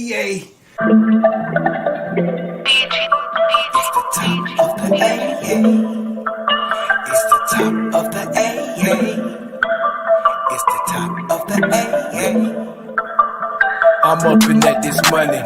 AA. It's the top of the AA. It's the top of the AA. It's the top of the AA. I'm up in at this money.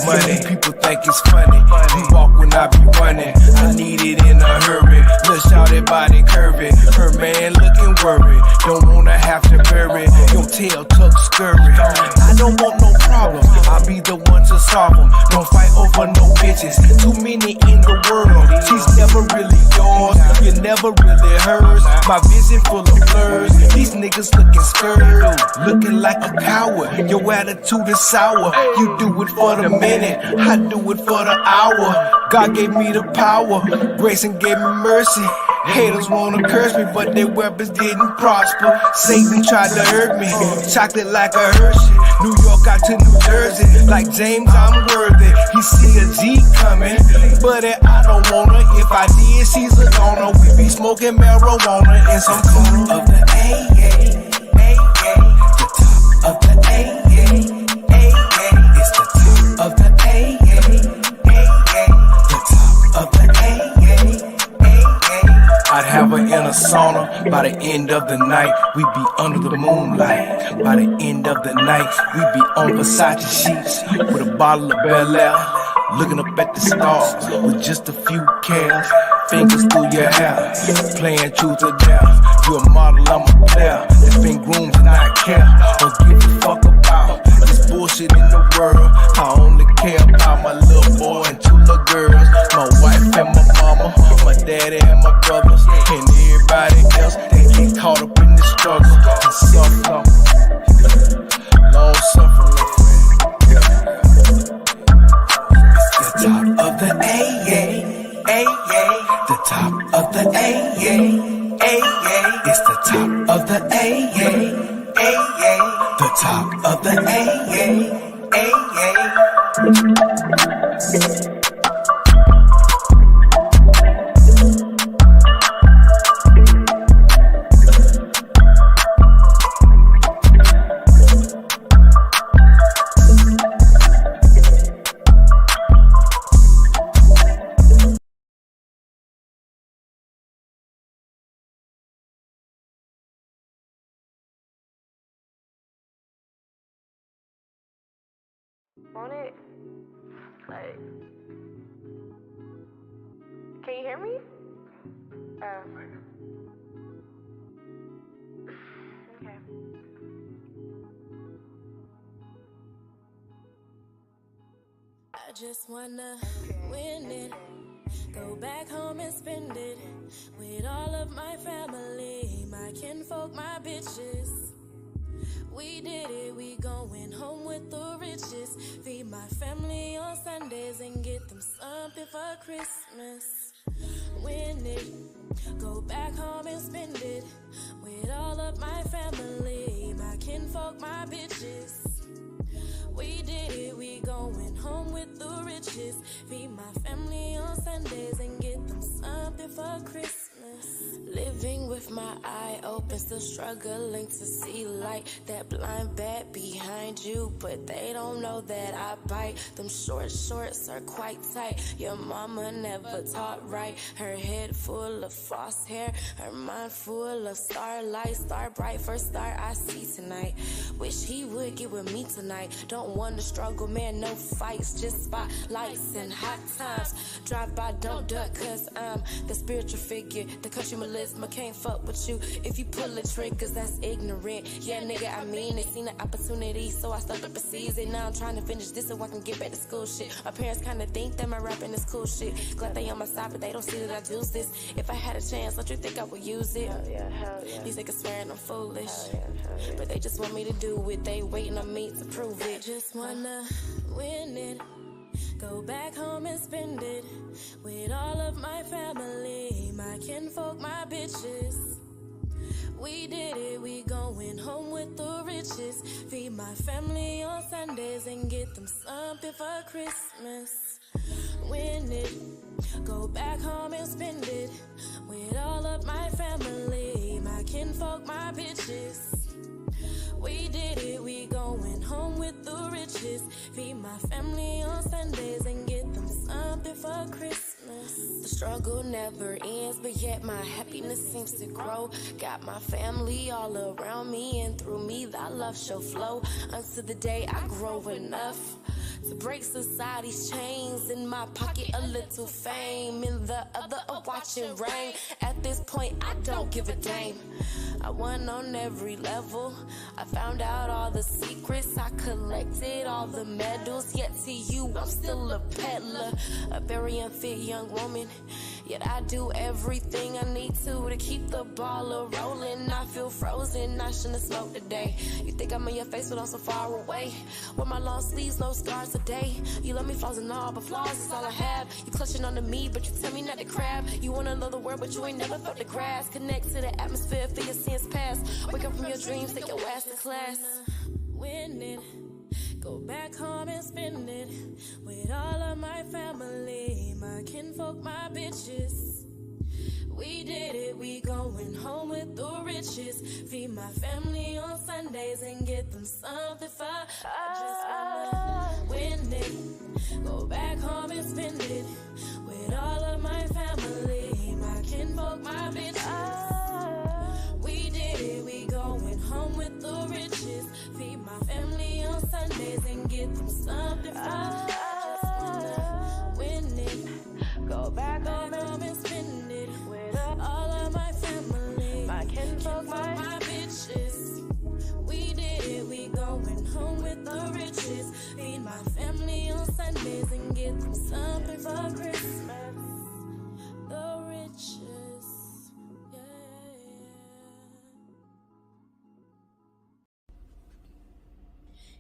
People think it's funny. You walk when I be running. I need it in a hurry. Let's shout that body curvy. Her man looking worried. Don't wanna have to bury your tail tuck scurry. I don't want no problem. I'll be the one to solve them. Don't fight over no bitches. Too many in the world. She's never really yours. You're never really hers. My vision full of blurs. These niggas looking scared. Looking like a coward. Your attitude is sour. You do it for the minute, I do it for the hour. God gave me the power, grace and gave me mercy. Haters wanna curse me, but their weapons didn't prosper. Satan tried to hurt me, chocolate like a Hershey. New York out to New Jersey, like James, I'm worthy. He see a G coming, but I don't wanna. If I did, she's a goner. We be smoking marijuana in some corner of the AA, the top of the AA. Of the AA, the top of the AA. I'd have her in a sauna by the end of the night. We'd be under the moonlight. By the end of the night, we'd be on Versace sheets with a bottle of Bel Air, looking up at the stars with just a few cares. Fingers through your hair, playing truth or dare. You a model, I'm a player. It's been groomed to not care or give a fuck about this bullshit in the world. I only care about my little boy and two little girls. My wife and my mama, my daddy and my brothers, and everybody else. They get caught up in the struggle and suffer. Long suffering, it's the top of the AA. The top of the AA. It's the top of the AA. The top of the AA. On it? Like, can you hear me? Okay. I just wanna win it, go back home and spend it with all of my family, my kinfolk, my bitches. We did it, we going home with the riches. Feed my family on Sundays and get them something for Christmas. Win it, go back home and spend it with all of my family, my kinfolk, my bitches. We did it, we going home with the riches. Feed my family on Sundays and get them something for Christmas. Living with my eye open, still struggling to see light. That blind bat behind you, but they don't know that I bite. Them short shorts are quite tight. Your mama never taught right. Her head full of false hair, her mind full of starlight. Star bright, first star I see tonight. Wish he would get with me tonight. Don't wanna struggle, man, no fights, just spotlights and hot times. Drive by, don't duck, cause I'm the spiritual figure, the country melisma. Can't fuck with you if you pull the triggers, that's ignorant. Yeah, nigga, I mean, they seen the opportunity, so I stepped up the season. Now I'm trying to finish this so I can get back to school shit. My parents kinda think that my rapping is cool shit. Glad they on my side, but they don't see that I do this. If I had a chance, don't you think I would use it? Hell yeah. These niggas swearing I'm foolish, Hell yeah. but they just want me to do it. They waiting on me to prove it. I just wanna win it, go back home and spend it with all of my family, my kinfolk, my bitches. We did it, we going home with the riches. Feed my family on Sundays and get them something for Christmas. Win it, go back home and spend it with all of my family, my kinfolk, my bitches. We did it, we going home with the riches. riches. Feed my family on Sundays and get them something for Christmas. The struggle never ends, but yet my happiness seems to grow. Got my family all around me, and through me thy love shall flow. Until the day I grow enough to break society's chains. In my pocket a little fame, in the other a watching rain. At this point I don't give a damn. I won on every level. I found out all the secrets. I collected all the medals. Yet to you I'm still a peddler, a very unfit young woman. Yet I do everything I need to keep the ball rolling. I feel frozen, I shouldn't have smoked today. You think I'm in your face but I'm so far away. Wear my long sleeves, no scars today. You love me flaws and all, but flaws is all I have. You clutching onto me but you tell me not to crab. You wanna know the word but you ain't never felt the grass. Connect to the atmosphere, feel your sins past. Wake up from your dreams, take your ass to class. Win it, go back home and spend it with all of my family, my kinfolk, my bitches. We did it, we going home with the riches. Feed my family on Sundays and get them something for. I just wanna win it, go back home and spend it with all of my family, my kinfolk, my bitches. We did it, we going home with the riches. Feed my family on Sundays and get them something for. I just wanna win it, go back home and spend it with all of my family, my kinfolk, my bitches. We did it, we going home with the riches. Feed my family on Sundays and get them something for Christmas. The riches, yeah.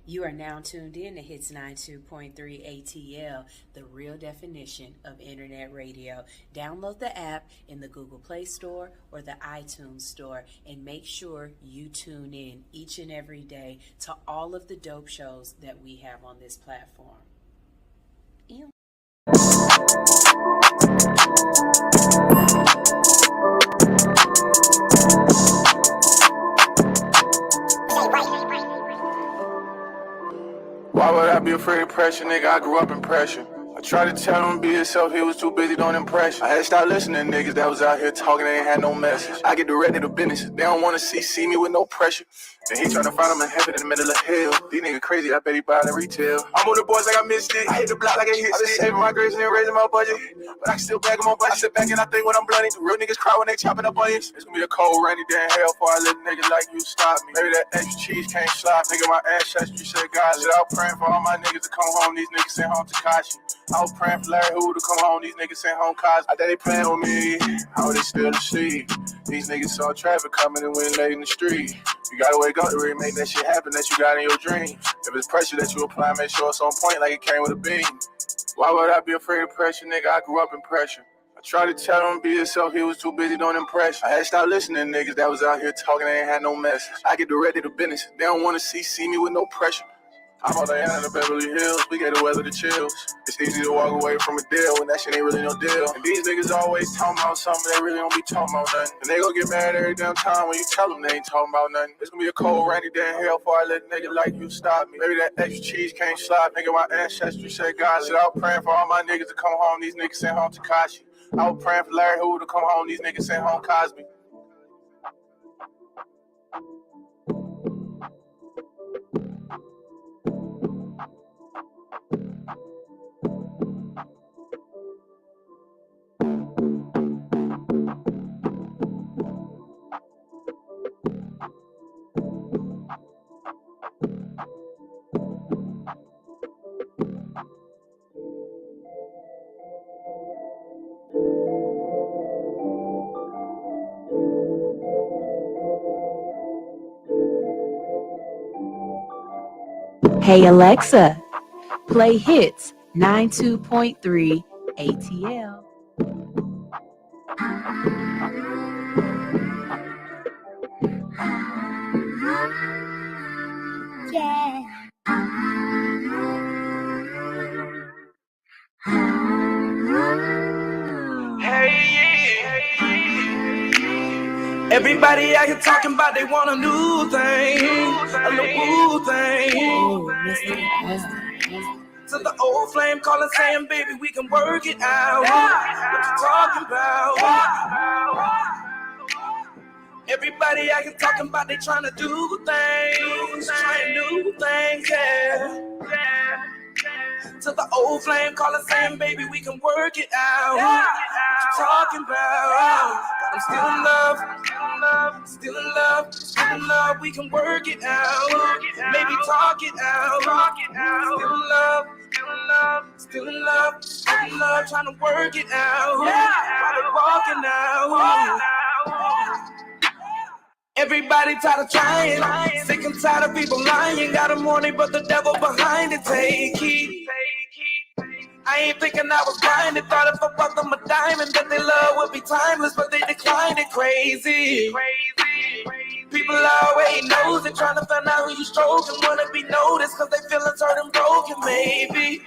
You are now tuned in to Hits 92.3 ATL, the real definition of internet radio. Download the app in the Google Play Store or the iTunes Store and make sure you tune in each and every day to all of the dope shows that we have on this platform. Ew. Why would I be afraid of pressure, nigga? I grew up in pressure. I tried to tell him be himself, he was too busy doing impression. I had to stop listening to niggas that was out here talking, they ain't had no message. I get directed to business, they don't wanna see me with no pressure. And he tryna find him in heaven in the middle of hell. These niggas crazy, I bet he buy it at retail. I'm on the boys like I missed it. I hit the block like I hit stick. I been saving my grades and then raising my budget, but I can still bag them on budget. I sit back and I think when I'm bloody. The real niggas cry when they chopping up onions. It's gonna be a cold, rainy day in hell before I let niggas like you stop me. Maybe that extra cheese can't slide. Nigga, my ancestry said God. Shit, I was praying for all my niggas to come home. These niggas sent home Takashi. I was praying for Larry Hoover to come home. These niggas sent home Cosby. I thought they playing with me. How they still asleep? These niggas saw traffic coming and went late in the street. You gotta wake up to really make that shit happen that you got in your dream. If it's pressure that you apply, make sure it's on point like it came with a beam. Why would I be afraid of pressure, nigga? I grew up in pressure. I tried to tell him be himself, he was too busy doing impression. I had to stop listening to niggas that was out here talking, they ain't had no message. I get directed to business, they don't wanna see me with no pressure. I'm on the end of the Beverly Hills, we get to weather the chills. It's easy to walk away from a deal when that shit ain't really no deal. And these niggas always talking about something, they really don't be talking about nothing. And they gon' get mad every damn time when you tell them they ain't talking about nothing. It's gonna be a cold, rainy day in hell before I let a nigga like you stop me. Maybe that extra cheese can't slide. Nigga, my ancestry said God. Shit, I was praying for all my niggas to come home, these niggas sent home Takashi. I was praying for Larry Hoover to come home, these niggas sent home Cosby. Hey Alexa, play Hits 92.3 ATL. Yeah. Everybody out here talking about they want a new thing, a little woo thing. To the old flame calling saying, baby, we can work it out. What you talking about? Everybody out here talking about they trying to do things, trying new things, yeah. To the old flame calling saying, baby, we can work it out. What you talking about? I'm still in love, still in love, still in love. We can work it out, maybe talk it out. Still in love, still in love, still in love, still in love, trying to work it out. While they walking out. Everybody tired of trying, sick and tired of people lying. Got them wanting, but the devil behind it. Take heed. I ain't thinking I was blinded. Thought if I bought them a diamond, that their love would be timeless, but they declined it. Crazy. People always knows it, trying to find out who you stroking. Wanna be noticed, cause they feelings hurt and broken, maybe.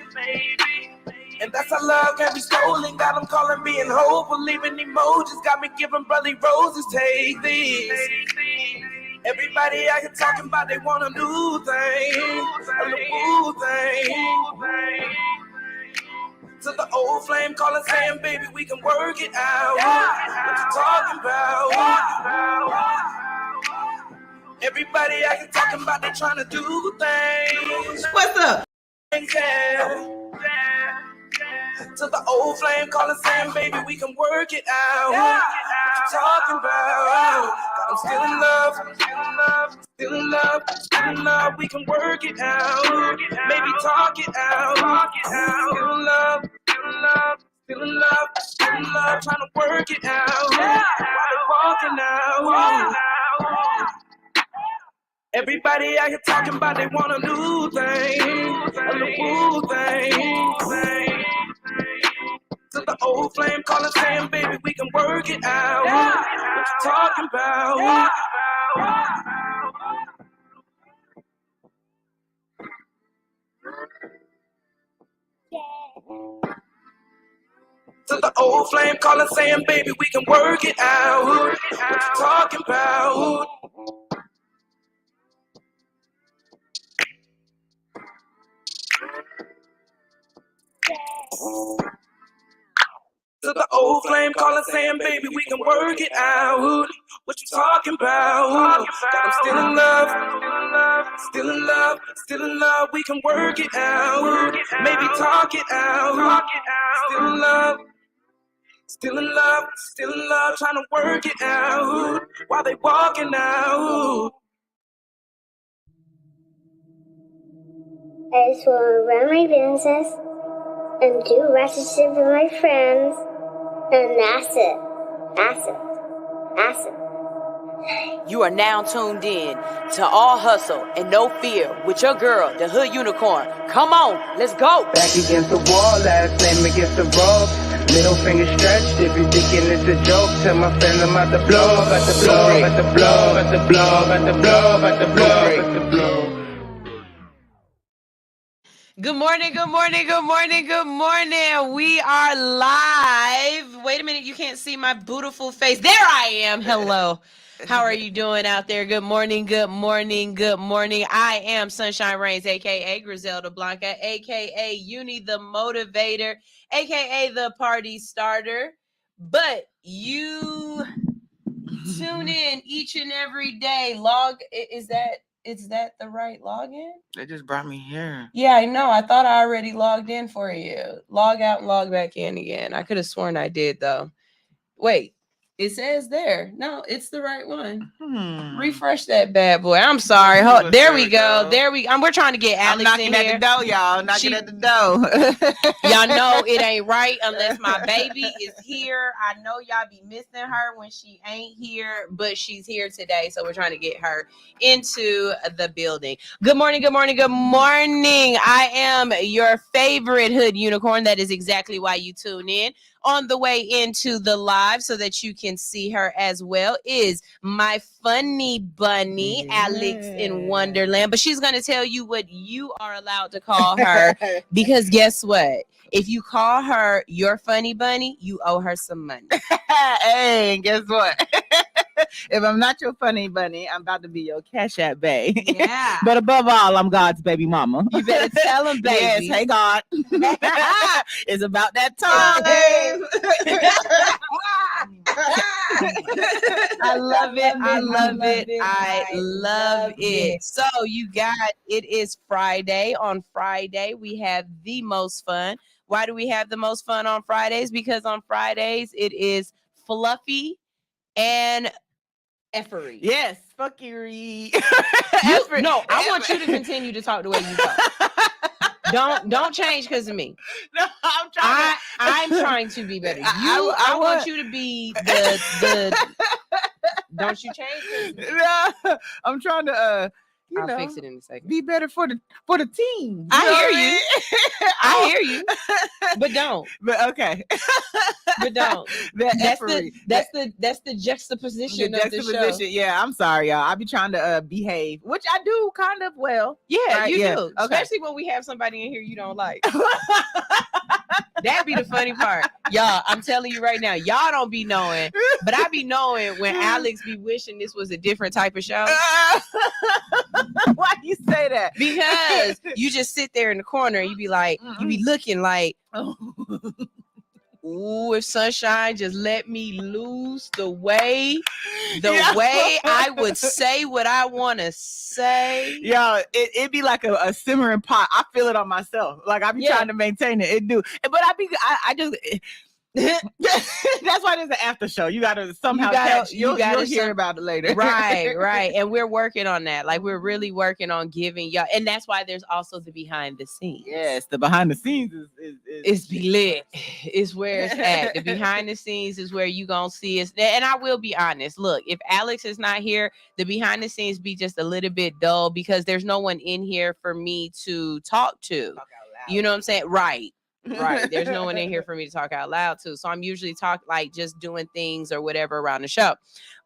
And that's how love can be stolen. Got them calling me in hopeful, leaving emojis. Got me giving brotherly roses. Take these. Everybody out here talking about they want a new thing, a little thing. To the old flame calling saying, baby, we can work it out. What you talking about? Everybody out here talking about they trying to do things. What's up? Yeah. To the old flame calling saying, baby, we can work it out. What you talking about? I'm still in love, still in love, still in love, still in love. We can work it out, maybe talk it out. Still in love, still in love, still in love, still in love, trying to work it out while they walking out. Everybody out here talking about they want a new thing, a little thing. To the old flame calling saying, baby, we can work it out. What you talking about? To the old flame calling saying, baby, we can work it out. What you talking about? To the old flame calling saying, baby, we can work it out. What you talking about? I'm still in love, still in love, still in love. We can work it out, maybe talk it out. Still in love, still in love, still in love, trying to work it out while they walking out. I just want to run my business and do relationship with my friends, and that's it. That's it. That's it. You are now tuned in to All Hustle and No Fear with your girl, the Hood Unicorn. Come on, let's go. Back against the wall, last name against the rope. Middle finger stretched, if you thinking it's a joke, tell my friend I'm about to blow, about to blow, about to blow, about to blow, about to blow, about to blow, about to blow. Good morning, good morning, good morning, good morning. We are live. Wait a minute, you can't see my beautiful face. There I am. Hello. How are you doing out there? Good morning, good morning, good morning. I am Sunshine Reigns, a.k.a. Griselda Blanca, a.k.a. Uni the Motivator, a.k.a. the Party Starter. But you tune in each and every day. Is that the right login? They just brought me here. Yeah, I know. I thought I already logged in for you. Log out and log back in again. I could have sworn I did, though. Wait, it says there. No, it's the right one. Refresh that bad boy. I'm sorry. There we go. We're trying to get Alix I'm knocking in here. at the door, y'all. Knocking at the door. Y'all know it ain't right unless my baby is here. I know y'all be missing her when she ain't here, but she's here today, so we're trying to get her into the building. Good morning, good morning, good morning. I am your favorite Hood Unicorn. That is exactly why you tune in. On the way into the live so that you can see her as well is my funny bunny, Alix in Wonderland. But she's going to tell you what you are allowed to call her because guess what? If you call her your funny bunny, you owe her some money. Hey, and guess what? If I'm not your funny bunny, I'm about to be your Cash App bae. Yeah. But above all, I'm God's baby mama. You better tell him, baby. Yes, hey God. It's about that time. I love it. I love it. I love it. So you got, it is Friday. On Friday, we have the most fun. Why do we have the most fun on Fridays? Because on Fridays, it is fluffy and effery. Yes, fuckery. No, I want you to continue to talk the way you talk. Don't change because of me. No, I'm trying to be better. I want you to be the don't you change? No, I'm trying to I'll fix it in a second. Be better for the team. I hear you. I hear you. But don't. But okay. But don't. That's the juxtaposition of the show. Yeah, I'm sorry, y'all. I be trying to behave, which I do kind of well. Yeah, right? you Yeah. do. Okay. Especially when we have somebody in here you don't like. That'd be the funny part. Y'all, I'm telling you right now, y'all don't be knowing, but I be knowing when Alix be wishing this was a different type of show. Why you say that? Because you just sit there in the corner and you be like, you be looking like, ooh, if Sunshine just let me loose the way I would say what I want to say. Yo, it be like a simmering pot. I feel it on myself. Like I be trying to maintain it. It do. But I just that's why there's an after show. You gotta somehow catch. You'll hear about it later. Right. And we're working on that. Like we're really working on giving y'all, and that's why there's also the behind the scenes. Yes, the behind the scenes is be lit. It's where it's at. The behind the scenes is where you gonna see us. And I will be honest. Look, if Alix is not here, the behind the scenes be just a little bit dull because there's no one in here for me to talk to. You know what I'm saying? Right. There's no one in here for me to talk out loud to. So I'm usually just doing things or whatever around the show.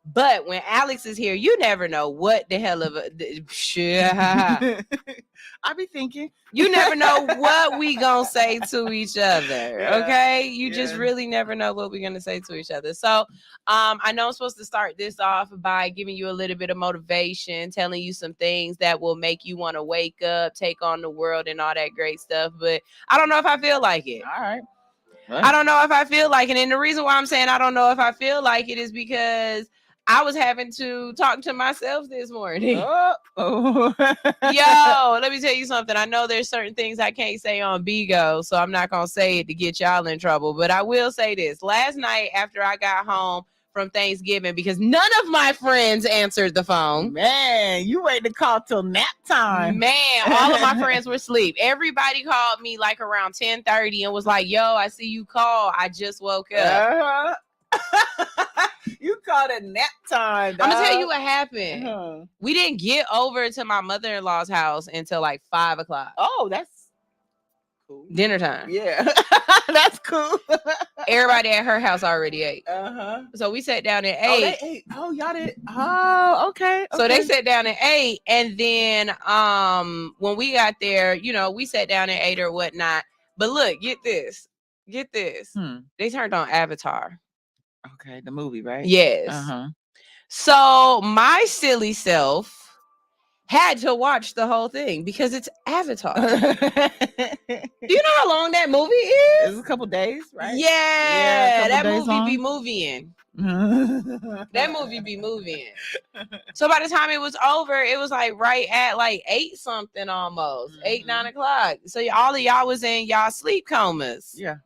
But when Alix is here, you never know what the hell of a shit. I be thinking. You never know what we gonna say to each other. Okay. You just really never know what we're gonna say to each other. So I know I'm supposed to start this off by giving you a little bit of motivation, telling you some things that will make you want to wake up, take on the world and all that great stuff. But I don't know if I feel like it. All right. I don't know if I feel like it. And the reason why I'm saying I don't know if I feel like it is because I was having to talk to myself this morning. Yo, let me tell you something. I know there's certain things I can't say on Bigo, so I'm not going to say it to get y'all in trouble. But I will say this. Last night after I got home from Thanksgiving, because none of my friends answered the phone. Man, you wait to call till nap time. Man, all of my friends were asleep. Everybody called me like around 10:30 and was like, yo, I see you call. I just woke up. You called it nap time, dog. I'm gonna tell you what happened. We didn't get over to my mother-in-law's house until like 5 o'clock. Oh, that's cool. Dinner time. Yeah. That's cool. Everybody at her house already ate. So we sat down and ate. Oh, they ate. Oh, y'all did. Oh, okay. So they sat down and ate, and then when we got there, we sat down and ate or whatnot. But look, get this. They turned on Avatar. Okay, the movie, right? Yes. So my silly self had to watch the whole thing because it's Avatar. Do you know how long that movie is? It's a couple days, right? Yeah, that movie be moving. That movie be moving. So by the time it was over, it was like right at like 8 something almost, 8, 9 o'clock. So all of y'all was in y'all sleep comas. Yeah.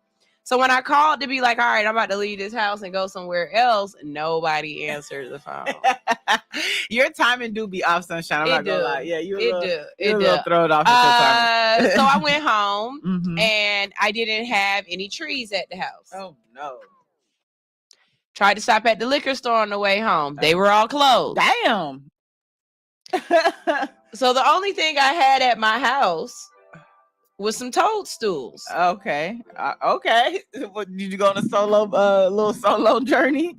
So when I called to be like, all right, I'm about to leave this house and go somewhere else, nobody answered the phone. Your timing do be off, Sunshine. I'm not gonna lie. Yeah, you throw it off. So I went home and I didn't have any trees at the house. Oh no. Tried to stop at the liquor store on the way home. They were all closed. Damn. So the only thing I had at my house with some toadstools. Okay. Okay. What, did you go on a little solo journey?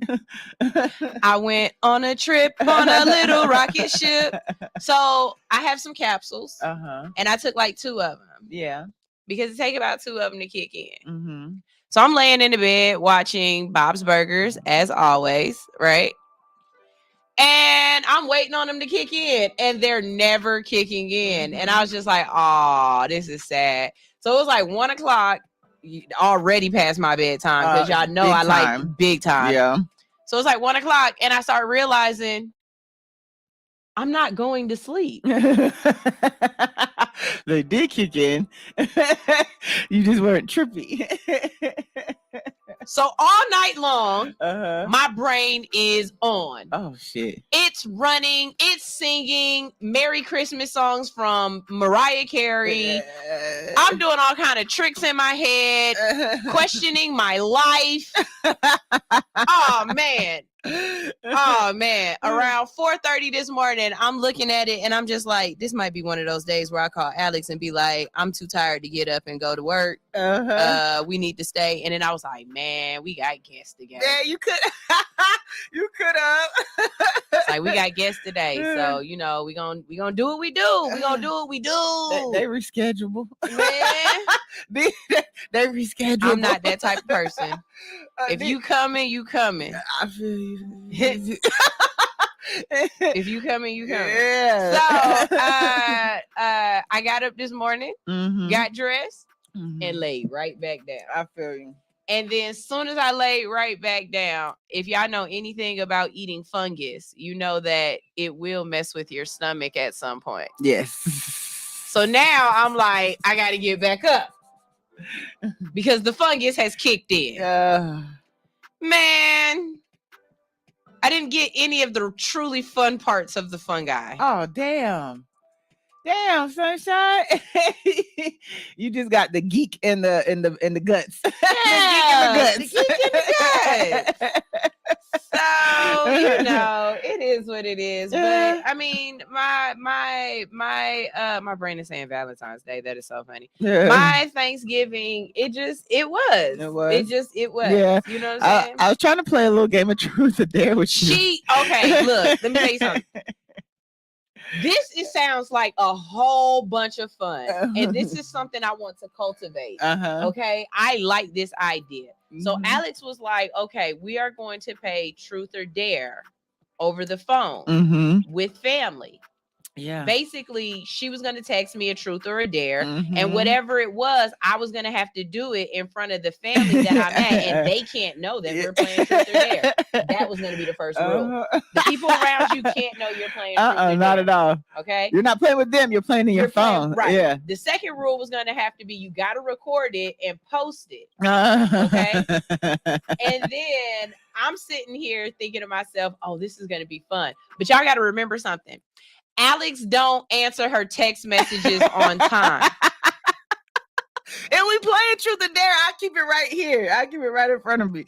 I went on a trip on a little rocket ship. So I have some capsules. And I took like 2 of them. Yeah. Because it take about 2 of them to kick in. So I'm laying in the bed watching Bob's Burgers as always, right? And I'm waiting on them to kick in, and they're never kicking in. And I was just like, oh, this is sad. So it was like 1 o'clock, already past my bedtime, because y'all know I like big time. Yeah. So it's like 1 o'clock, and I start realizing I'm not going to sleep. They did kick in. You just weren't trippy. So all night long, my brain is on. Oh, shit. It's running. It's singing Merry Christmas songs from Mariah Carey. I'm doing all kind of tricks in my head, questioning my life. Oh, man. Around 4:30 this morning, I'm looking at it and I'm just like, this might be one of those days where I call Alix and be like, I'm too tired to get up and go to work. We need to stay. And then I was like, man, we got guests today. Yeah, you could have. Like, we got guests today. So, you know, we gonna do what we do. We gonna do what we do. They reschedulable. Man. they reschedulable. I'm not that type of person. If you coming, you coming. I feel you. If you coming, you coming. Yeah. So I got up this morning, got dressed, and laid right back down. I feel you. And then as soon as I laid right back down, if y'all know anything about eating fungus, you know that it will mess with your stomach at some point. Yes. So now I'm like, I got to get back up because the fungus has kicked in. Man, I didn't get any of the truly fun parts of the fungi. Oh, damn. Damn, sunshine. You just got the geek in the guts. Yeah, the geek in the guts. So, you know, it is what it is. But I mean, my brain is saying Valentine's Day. That is so funny. My Thanksgiving, it was. Yeah. You know what I'm saying? I was trying to play a little game of truth or dare with you. Okay, look, let me tell you something. This sounds like a whole bunch of fun. And this is something I want to cultivate. Okay. I like this idea. So Alix was like, okay, we are going to play truth or dare over the phone with family. Yeah. Basically, she was going to text me a truth or a dare, and whatever it was, I was going to have to do it in front of the family that I'm at, and they can't know that we're playing truth or dare. That was going to be the first rule. The people around you can't know you're playing truth or dare. Not at all. Okay? You're not playing with them. You're playing in your phone. Right. Yeah. The second rule was going to have to be you got to record it and post it. Okay? And then I'm sitting here thinking to myself, oh, this is going to be fun. But y'all got to remember something. Alix don't answer her text messages on time. And we playing truth or dare. I keep it right here. I keep it right in front of me.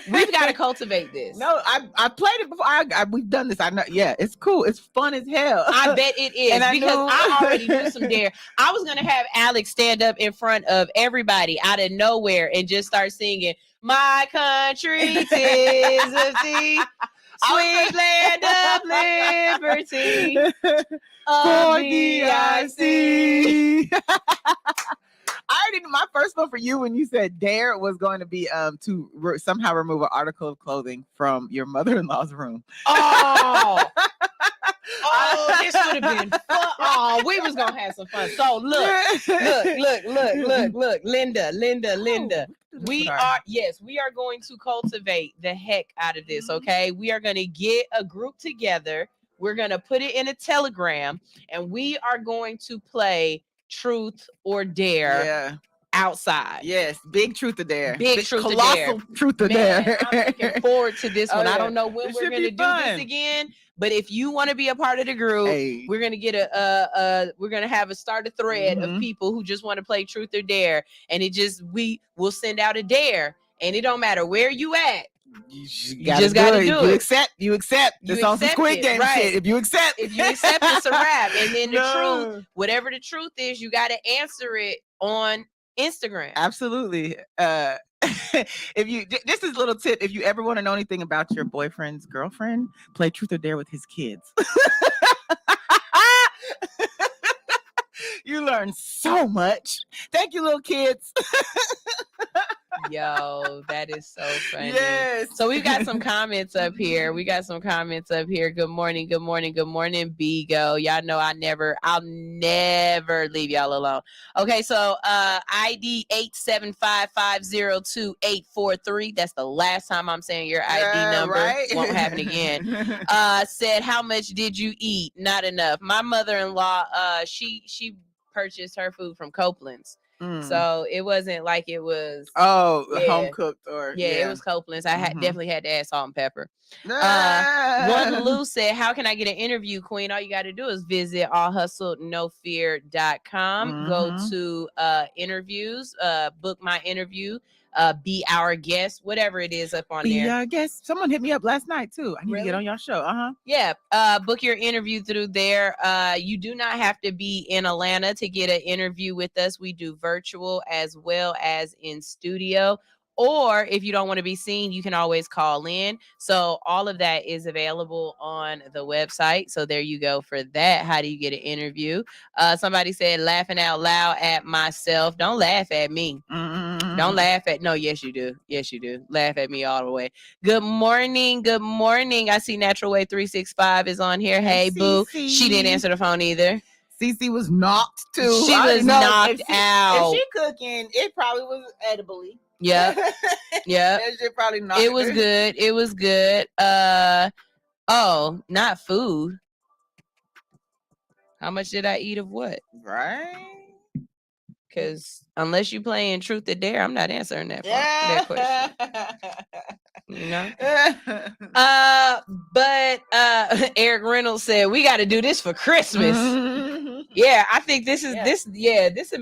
We've got to cultivate this. No, I played it before. We've done this. I know. Yeah, it's cool. It's fun as hell. I bet it is because I already do some dare. I was gonna have Alix stand up in front of everybody out of nowhere and just start singing "My Country 'Tis of Thee." Sweet land of liberty, for thee I see. I already knew my first one for you when you said dare was going to be to somehow remove an article of clothing from your mother-in-law's room. Oh, this would have been fun. Oh, we was gonna have some fun. So look, Linda. We are going to cultivate the heck out of this. Okay, we are gonna get a group together. We're gonna put it in a Telegram, and we are going to play truth or dare outside. Yes, big truth or dare. Big truth or dare. Truth or dare. I'm looking forward to this one. I don't know when we're going to do this again, but if you want to be a part of the group, we're going to get we're going to have a thread of people who just want to play truth or dare, and we will send out a dare, and it don't matter where you at. You just gotta do it. You accept. It's on some Squid Game shit. If you accept, it's a wrap. And then the truth, whatever the truth is, you got to answer it on Instagram. Absolutely. If you, this is a little tip. If you ever want to know anything about your boyfriend's girlfriend, play truth or dare with his kids. You learn so much. Thank you, little kids. Yo, that is so funny. Yes. So we've got some comments up here. Good morning, Bigo. Y'all know I'll never leave y'all alone. Okay, so ID 875502843. That's the last time I'm saying your ID number. Right? Won't happen again. Said, how much did you eat? Not enough. My mother-in-law, she purchased her food from Copeland's. So it wasn't like it was home cooked or it was Copeland's. I definitely had to add salt and pepper. One Lou said, how can I get an interview, Queen? All you got to do is visit allhustlenofear.com. Go to interviews, book my interview, be our guest, whatever it is up on there. Be our guest. Someone hit me up last night too. I need to get on your show. Yeah. Book your interview through there. You do not have to be in Atlanta to get an interview with us. We do virtual as well as in studio. Or if you don't want to be seen, you can always call in. So all of that is available on the website. So there you go for that. How do you get an interview? Somebody said, laughing out loud at myself. Don't laugh at me. Don't laugh at, no, yes, you do. Yes, you do. Laugh at me all the way. Good morning. I see Natural Way 365 is on here. Hey, boo. She didn't answer the phone either. Cece was knocked too. She was knocked out. If she cooking, it probably was edibly. Yep. Yep. Probably not. It was good. It was good. Oh, not food. How much did I eat of what? Right. Because unless you playing Truth or Dare, I'm not answering that question. You know? But Eric Reynolds said, we got to do this for Christmas. Yeah, I think this would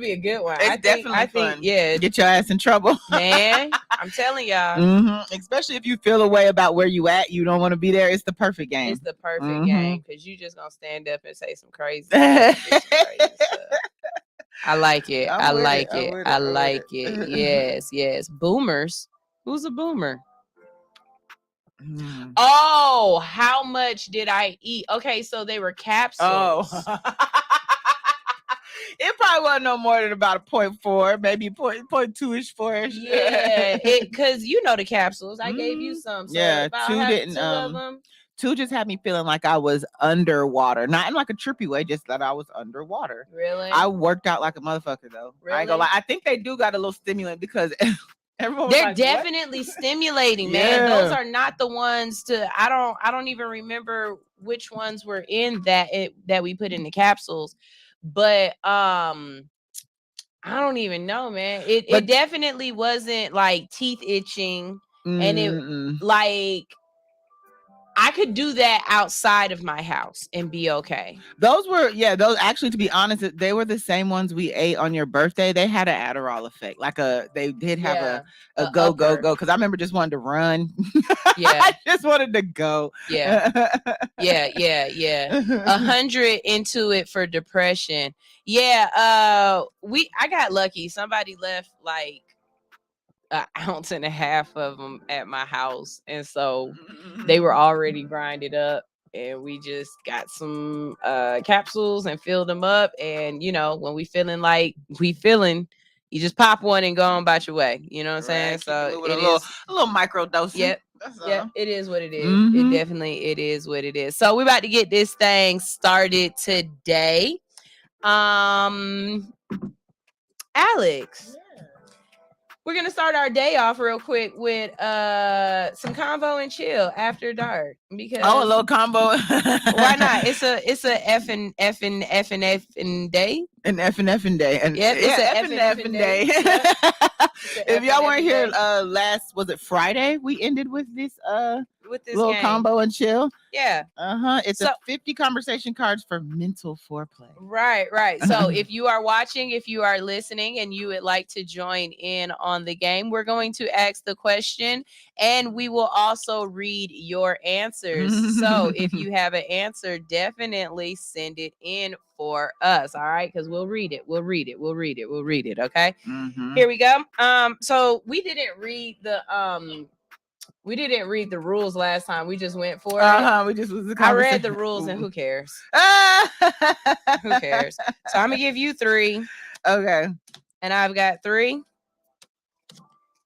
be a good one. It's definitely fun. Yeah. Get your ass in trouble. Man, I'm telling y'all. Especially if you feel a way about where you at, you don't want to be there. It's the perfect game. It's the perfect game because you just going to stand up and say some crazy stuff. I like it. I like it. Yes. Boomers. Who's a boomer? Oh, how much did I eat? Okay, so they were capsules. Oh. It probably wasn't no more than about a 0.4, maybe 0.2-ish, 4-ish. Yeah, because you know the capsules. I gave you some. So yeah, two didn't. Two of them. Two just had me feeling like I was underwater, not in like a trippy way, just that I was underwater. Really? I worked out like a motherfucker though. Really? I ain't gonna lie. I think they do got a little stimulant because everyone. They're like, definitely stimulating, man. Yeah. Those are not the ones to. I don't even remember which ones were in that we put in the capsules, but I don't even know, man. It definitely wasn't like teeth itching, and it like. I could do that outside of my house and be okay. Those actually, to be honest, they were the same ones we ate on your birthday. They had an Adderall effect. They did have a go. Cause I remember just wanting to run. Yeah. I just wanted to go. Yeah. 100 into it for depression. Yeah. I got lucky. Somebody left like an ounce and a half of them at my house, and so they were already grinded up, and we just got some capsules and filled them up. And you know, when we feeling you just pop one and go on about your way. You know what I'm saying? So it is a little micro dosing. Yep. It is what it is. It is what it is. So we're about to get this thing started today. Alex. We're going to start our day off real quick with some convo and chill after dark, because a little combo. Why not? It's a effing day. An effing day. And yep, it's an effing day. If y'all weren't here was it Friday? We ended with this little game. combo and chill. Yeah. It's 50 conversation cards for mental foreplay. Right. So if you are watching, if you are listening, and you would like to join in on the game, we're going to ask the question, and we will also read your answers. So if you have an answer, definitely send it in for us. All right, because we'll read it. Okay. Here we go. So we didn't read the rules last time. We just went for it. I read the rules, and who cares? Who cares? So I'm gonna give you 3. Okay. And I've got 3.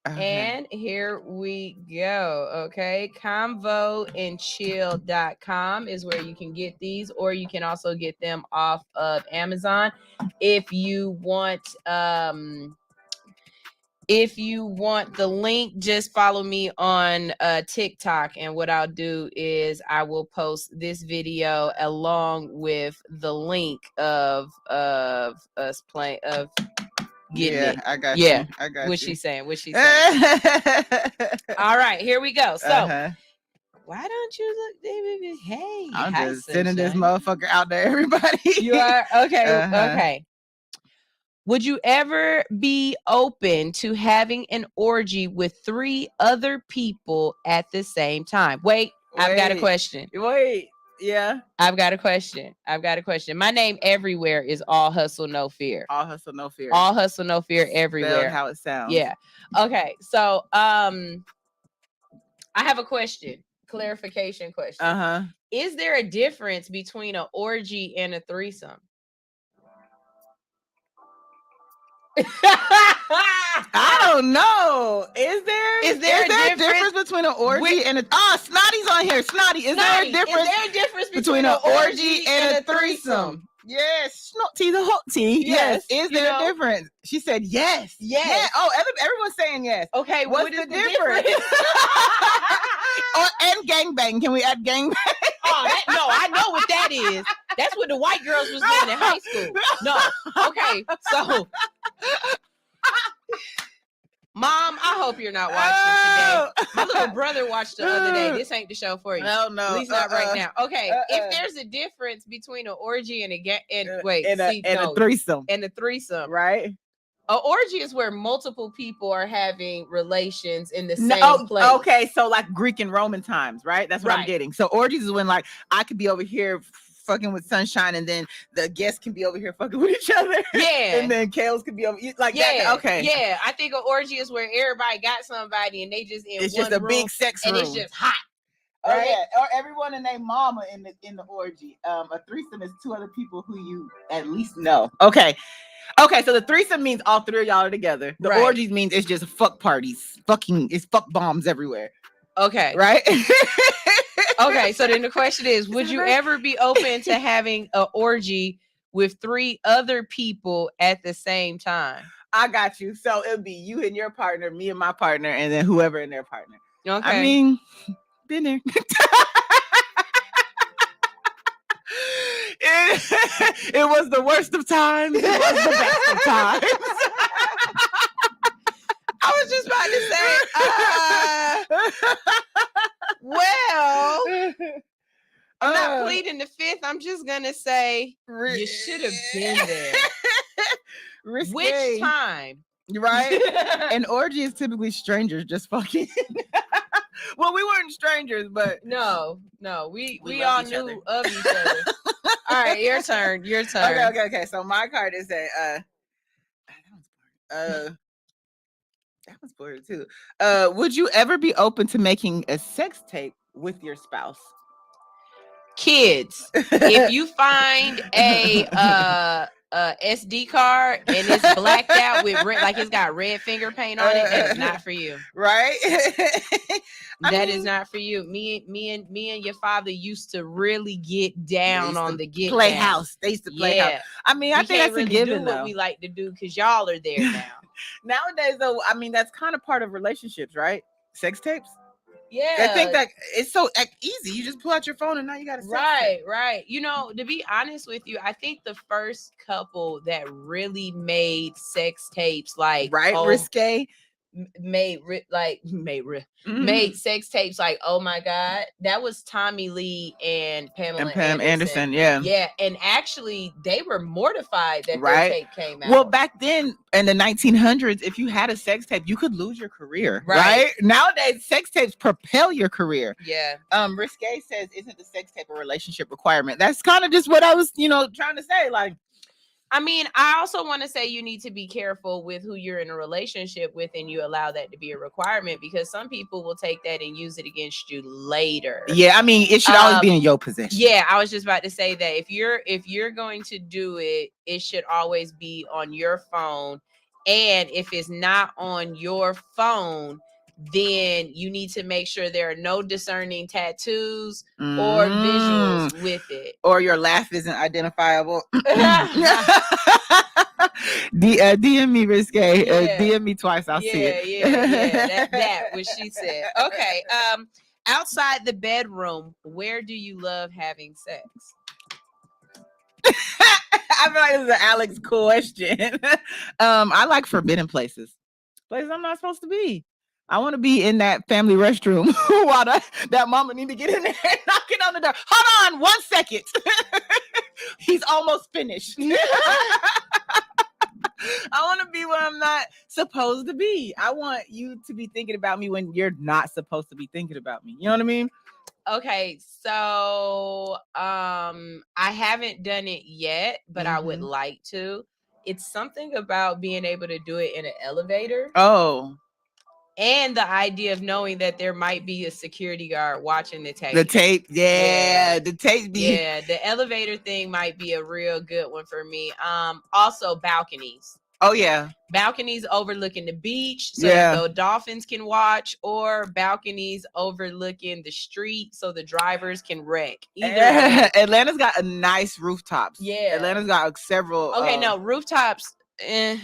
And here we go. Okay. Convoandchill.com is where you can get these, or you can also get them off of Amazon. If you want the link, just follow me on TikTok, and what I'll do is I will post this video along with the link of us playing of getting it. I got you. I got What's you. she saying? All right, here we go. So why don't you look, baby? Hey, I'm hi, just sending this sunshine. motherfucker out to everybody. You are okay. Okay. Would you ever be open to having an orgy with 3 other people at the same time? Wait, I've got a question. Yeah. I've got a question. My name everywhere is All Hustle, No Fear. All Hustle, No Fear. All Hustle, No Fear everywhere. Spelled how it sounds. Yeah. Okay. So, I have a question. Clarification question. Is there a difference between an orgy and a threesome? I don't know. Is there a difference between an orgy and a Snotty's on here? Snotty, is there a difference between an orgy and a threesome? Yes, T the whole T. Yes. Is there a difference? She said yes. Yes. Yeah. Oh, everyone's saying yes. Okay, what's the difference? And gangbang. Can we add gangbang? No, I know what that is. That's what the white girls was doing in high school. No. Okay, so Mom, I hope you're not watching today. My little brother watched the other day. This ain't the show for you. No. At least not right now. Okay, if there's a difference between an orgy and a threesome. And a threesome, right? An orgy is where multiple people are having relations in the same place. Okay, so like Greek and Roman times, right? That's what I'm getting. So orgies is when like I could be over here fucking with Sunshine, and then the guests can be over here fucking with each other. Yeah. And then Kales could be over like that. Okay. Yeah. I think an orgy is where everybody got somebody and they just in it's one just a room, big sex room. and it's just hot. Right? Oh yeah. Or everyone and their mama in the orgy. A threesome is 2 other people who you at least know. Okay. Okay, so the threesome means all 3 of y'all are together. The orgies means it's just fuck parties. It's fuck bombs everywhere. Okay. Right? Okay, so then the question is, would you ever be open to having an orgy with 3 other people at the same time? I got you. So it'll be you and your partner, me and my partner, and then whoever and their partner. Okay. I mean, been there. It was the worst of times. It was the best of times. I was just about to say, well, I'm not pleading the fifth. I'm just gonna say you should have been there. Risque. Which time? Right? An orgy is typically strangers just fucking. Well, we weren't strangers, but no, we all knew of each other. All right, your turn. Okay. So my card is that that was boring too. Would you ever be open to making a sex tape with your spouse? Kids, if you find a SD card and it's blacked out with red, like it's got red finger paint on it, that is not for you. Right? That is not for you. Me and your father used to really get down on the get playhouse. They used to play house. I mean, I think that's really a given. Do what we like to do because y'all are there now. Nowadays, though, I mean, that's kind of part of relationships, right? Sex tapes. Yeah, I think that it's so easy. You just pull out your phone and now you got a sex tape. Right. You know, to be honest with you, I think the first couple that really made sex tapes risque. Made sex tapes like, oh my God, that was Tommy Lee and Pam Anderson. Yeah, and actually they were mortified that their tape came out. Well, back then in the 1900s, if you had a sex tape, you could lose your career. Right? Nowadays, sex tapes propel your career. Yeah. Risque says, isn't the sex tape a relationship requirement? That's kind of just what I was, trying to say. Like, I mean, I also want to say you need to be careful with who you're in a relationship with and you allow that to be a requirement, because some people will take that and use it against you later. Yeah, I mean, it should always be in your possession. Yeah, I was just about to say that if you're going to do it, it should always be on your phone And if it's not on your phone, then you need to make sure there are no discerning tattoos or visuals with it. Or your laugh isn't identifiable. DM me, Risque. DM me twice. I'll see it. Yeah. That what she said. Okay. Outside the bedroom, where do you love having sex? I feel like this is an Alix question. I like forbidden places I'm not supposed to be. I want to be in that family restroom while that mama need to get in there and knock it on the door. Hold on 1 second. He's almost finished. I want to be where I'm not supposed to be. I want you to be thinking about me when you're not supposed to be thinking about me. You know what I mean? Okay, so I haven't done it yet, but I would like to. It's something about being able to do it in an elevator. Oh. And the idea of knowing that there might be a security guard watching the tape. The tape, yeah. The tape. Yeah, the elevator thing might be a real good one for me. Also balconies. Oh yeah, balconies overlooking the beach so that the dolphins can watch, or balconies overlooking the street so the drivers can wreck. Either way. Atlanta's got a nice rooftops. Yeah, Atlanta's got several. Okay, no rooftops. What?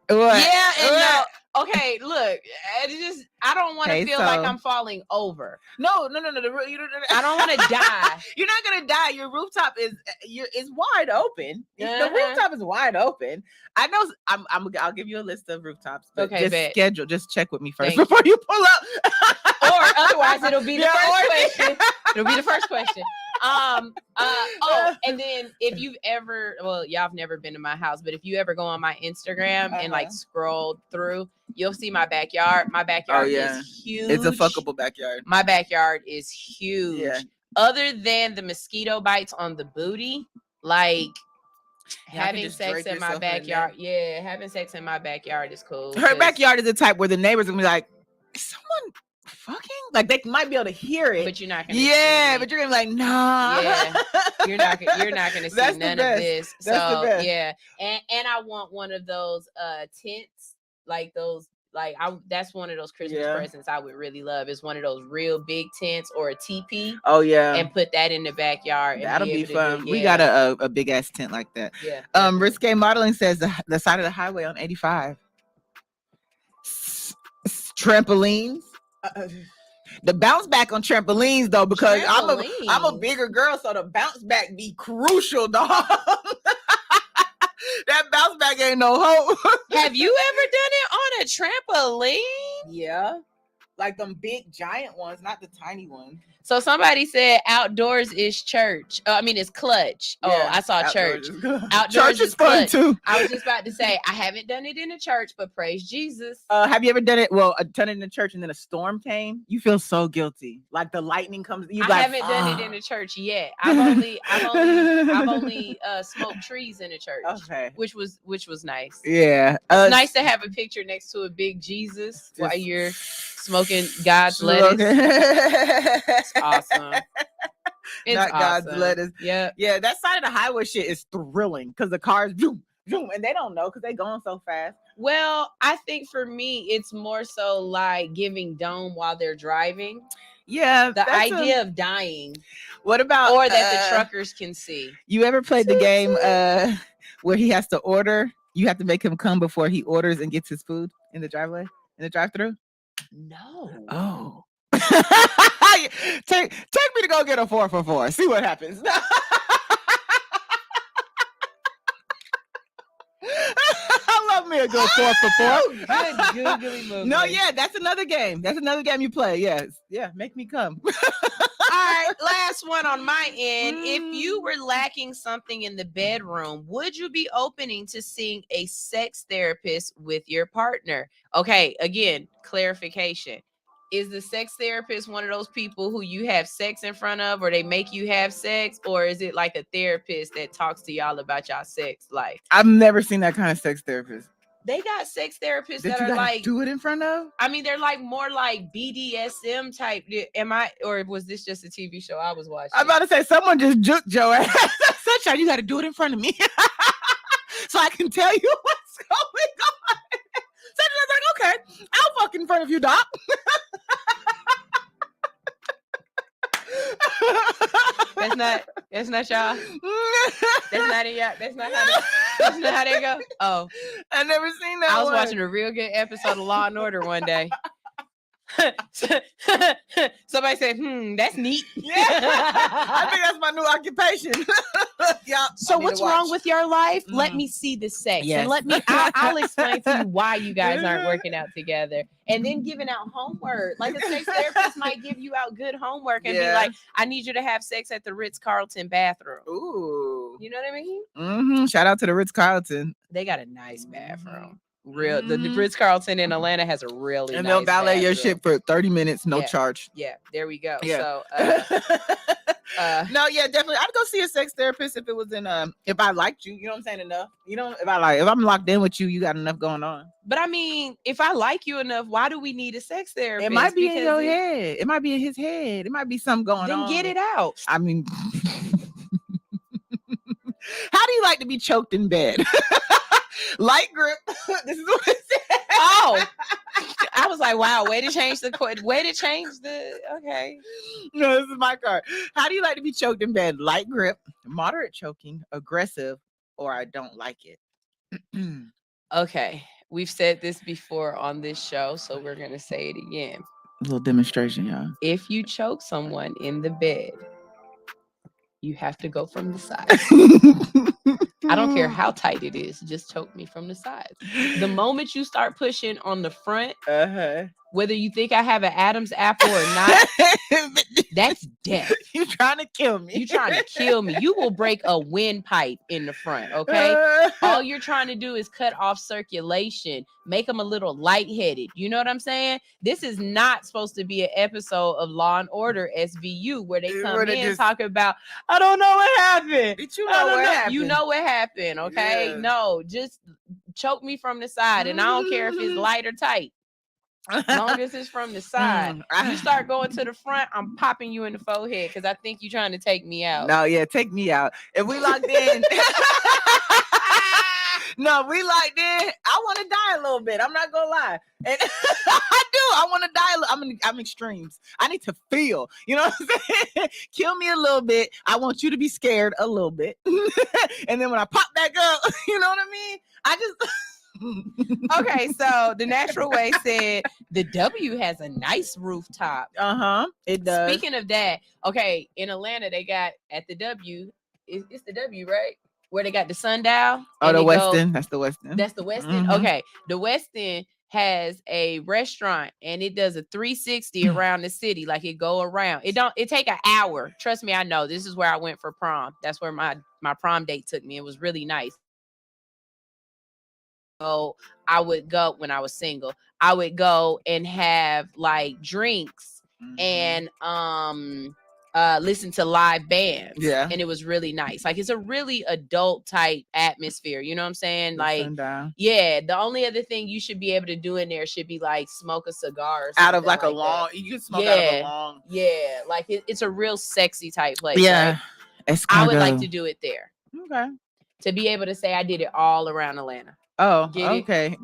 Yeah, and no. Okay, look, I don't want to feel like I'm falling over. No. I don't want to die. You're not gonna die. Your rooftop is wide open. The rooftop is wide open. I know. I'll give you a list of rooftops. But just check with me first before you pull up. Or otherwise, it'll be the first question. It'll be the first question. And then if you've ever, y'all have never been to my house, but if you ever go on my Instagram and like scroll through, you'll see my backyard. My backyard is huge. It's a fuckable backyard. My backyard is huge. Yeah. Other than the mosquito bites on the booty, like having sex in my backyard. Yeah, having sex in my backyard is cool. Her backyard is the type where the neighbors will be like, is someone fucking? Like they might be able to hear it, but you're not gonna but you're gonna be like, nah. Yeah, you're not gonna see none of this. That's so yeah, and I want one of those tents, like those, like that's one of those Christmas presents I would really love, is one of those real big tents or a teepee. Oh yeah, and put that in the backyard. That'll be fun. We got a big ass tent like that. Yeah. Risque Modeling says the side of the highway on 85. Trampolines. The bounce back on trampolines though, because I'm a bigger girl, so the bounce back be crucial, dog. That bounce back ain't no hope. Have you ever done it on a trampoline? Yeah, like them big giant ones, not the tiny ones. So somebody said outdoors is church. It's clutch. Yeah, I saw church. Outdoors church is fun too. I was just about to say I haven't done it in a church, but praise Jesus. Have you ever done it? Well, done it in a church and then a storm came. You feel so guilty. Like the lightning comes. I haven't done it in a church yet. I've only smoked trees in a church. Okay, which was nice. Yeah, it's nice to have a picture next to a big Jesus while you're smoking God's lettuce. It's awesome. It's not awesome. God's lettuce. Yeah. That side of the highway shit is thrilling because the cars zoom, zoom, and they don't know because they going so fast. Well, I think for me, it's more so like giving dome while they're driving. Yeah, the idea of dying. What about or that the truckers can see? You ever played the game where he has to order? You have to make him come before he orders and gets his food in the driveway, in the drive-thru? No. Oh. take me to go get a 4 for $4. See what happens. I love me a good 4 for $4. Good googly movie. No, yeah, that's another game. That's another game you play. Yes. Yeah, make me come. All right, last one on my end. If you were lacking something in the bedroom, would you be opening to seeing a sex therapist with your partner? Okay, again, clarification. Is the sex therapist one of those people who you have sex in front of, or they make you have sex, or is it like a therapist that talks to y'all about y'all sex life? I've never seen that kind of sex therapist. They got sex therapists that are like do it in front of. I mean, they're like more like BDSM type. Or was this just a TV show I was watching? I'm about to say someone just juked your ass. Sunshine, you got to do it in front of me, so I can tell you what's going on. in front of you, Doc. That's not y'all. That's not it, y'all. That's not how they go. Oh, I never seen that. I was watching a real good episode of Law and Order one day. Somebody said, that's neat. Yeah. I think that's my new occupation. Yeah. So what's wrong with your life? Let me see the sex. Yes. And I'll explain to you why you guys aren't working out together. And then giving out homework. Like a sex therapist might give you out good homework and be like, I need you to have sex at the Ritz-Carlton bathroom. Ooh. You know what I mean? Mm-hmm. Shout out to the Ritz-Carlton. They got a nice bathroom. The Ritz-Carlton in Atlanta has a really and nice they'll valet your bathroom. shit for 30 minutes, no charge. Yeah, there we go. Yeah. So no, yeah, definitely. I'd go see a sex therapist if it was in if I liked you, you know what I'm saying, enough. You know, if I'm locked in with you, you got enough going on. But I mean, if I like you enough, why do we need a sex therapist? It might be in your head. It might be in his head. It might be something going on. Then get it out. I mean, how do you like to be choked in bed? Light grip. This is what it said. Oh, I was like, wow, way to change the. Okay. No, this is my card. How do you like to be choked in bed? Light grip, moderate choking, aggressive, or I don't like it. Okay. We've said this before on this show, so we're going to say it again. A little demonstration, y'all. If you choke someone in the bed, you have to go from the side. I don't care how tight it is. Just choke me from the sides. The moment you start pushing on the front, whether you think I have an Adam's apple or not, that's death. You trying to kill me. You trying to kill me. You will break a windpipe in the front, okay? All you're trying to do is cut off circulation, make them a little lightheaded. You know what I'm saying? This is not supposed to be an episode of Law and Order SVU where they come in and talk about, I don't know what happened. You know what happened. You know what happened, okay? Yeah. No, just choke me from the side, and I don't care if it's light or tight. As long as it's from the side. You start going to the front, I'm popping you in the forehead because I think you're trying to take me out. No, yeah, take me out. If we locked in, no, we locked in. I want to die a little bit. I'm not gonna lie, and I do. I want to die. I'm extremes. I need to feel. You know what I'm saying? Kill me a little bit. I want you to be scared a little bit, and then when I pop back up, you know what I mean? I just. Okay, so the Natural Way said the W has a nice rooftop. It does. Speaking of that, okay, in Atlanta they got at the W. It's the W, right? Where they got the sundial. Oh, the Westin. That's the Westin. That's the Westin. Okay, the Westin has a restaurant and it does a 360 around the city. Like it go around. It take an hour. Trust me, I know. This is where I went for prom. That's where my prom date took me. It was really nice. So I would go when I was single. I would go and have like drinks and listen to live bands. Yeah. And it was really nice. Like it's a really adult type atmosphere. You know what I'm saying? Like, yeah, the only other thing you should be able to do in there should be like smoke a cigar out of like a long, you can smoke out of a long. Yeah, like it's a real sexy type place. Yeah. Right? I would like to do it there. Okay. To be able to say I did it all around Atlanta. Oh, okay.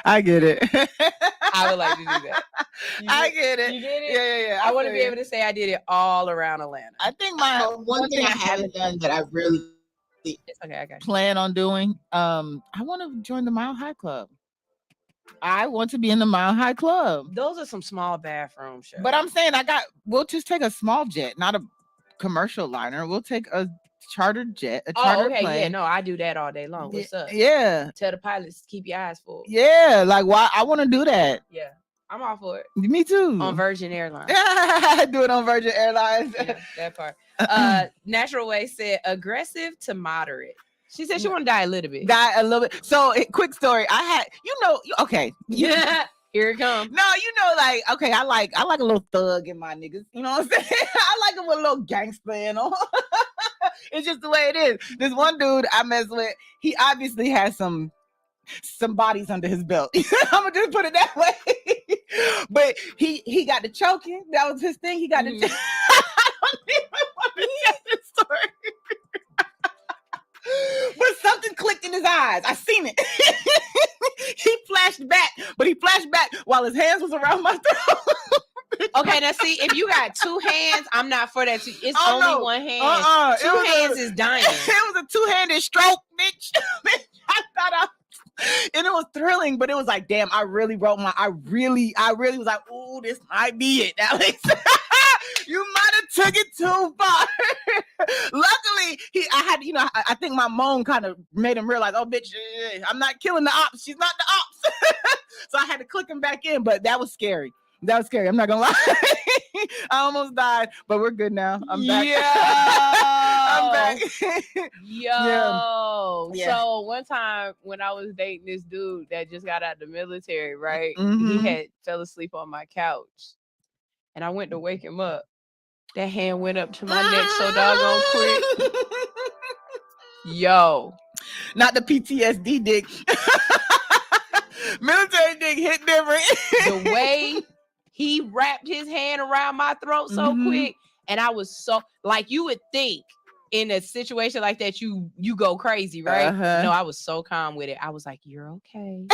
I get it. I would like to do that. I get it. You get it? Yeah. I want to be able to say I did it all around Atlanta. I think one thing I haven't done that I really plan on doing, I want to join the Mile High Club. I want to be in the Mile High Club. Those are some small bathrooms. Sure. But I'm saying we'll just take a small jet, not a commercial liner. We'll take a chartered jet, a chartered plane. Yeah, no, I do that all day long. What's up? Yeah. Tell the pilots to keep your eyes full. Yeah, like why I want to do that. Yeah, I'm all for it. Me too. On Virgin Airlines. Do it on Virgin Airlines. Yeah, that part. Natural Way said aggressive to moderate. She said she want to die a little bit. So, quick story. I had, okay. Yeah. Here it comes. No, like, okay, I like a little thug in my niggas. You know what I'm saying? I like them with a little gangster in them. It's just the way it is. This one dude I mess with, he obviously has some bodies under his belt. I'm gonna just put it that way. But he got the choking. That was his thing. He got the. I don't even want to tell this story. But something clicked in his eyes. I seen it. He flashed back But he flashed back while his hands was around my throat. Okay, now see, if you got two hands, I'm not for that. It's only one hand. Two hands is dying. It was a two-handed stroke, bitch. I thought and it was thrilling, but it was like, damn, I really was like, ooh, this might be it, Alex. You might have took it too far. Luckily, I think my moan kind of made him realize, oh, bitch, I'm not killing the ops. She's not the ops. So I had to click him back in, but that was scary. I'm not gonna lie. I almost died, but we're good now. I'm back. I'm back. Yeah. So one time when I was dating this dude that just got out of the military, right? He had fell asleep on my couch, and I went to wake him up. That hand went up to my neck so doggone quick. Yo, not the PTSD dick. Military dick hit different. The way he wrapped his hand around my throat so quick, and I was so like, you would think in a situation like that you go crazy, right? No, I was so calm with it. I was like, you're okay.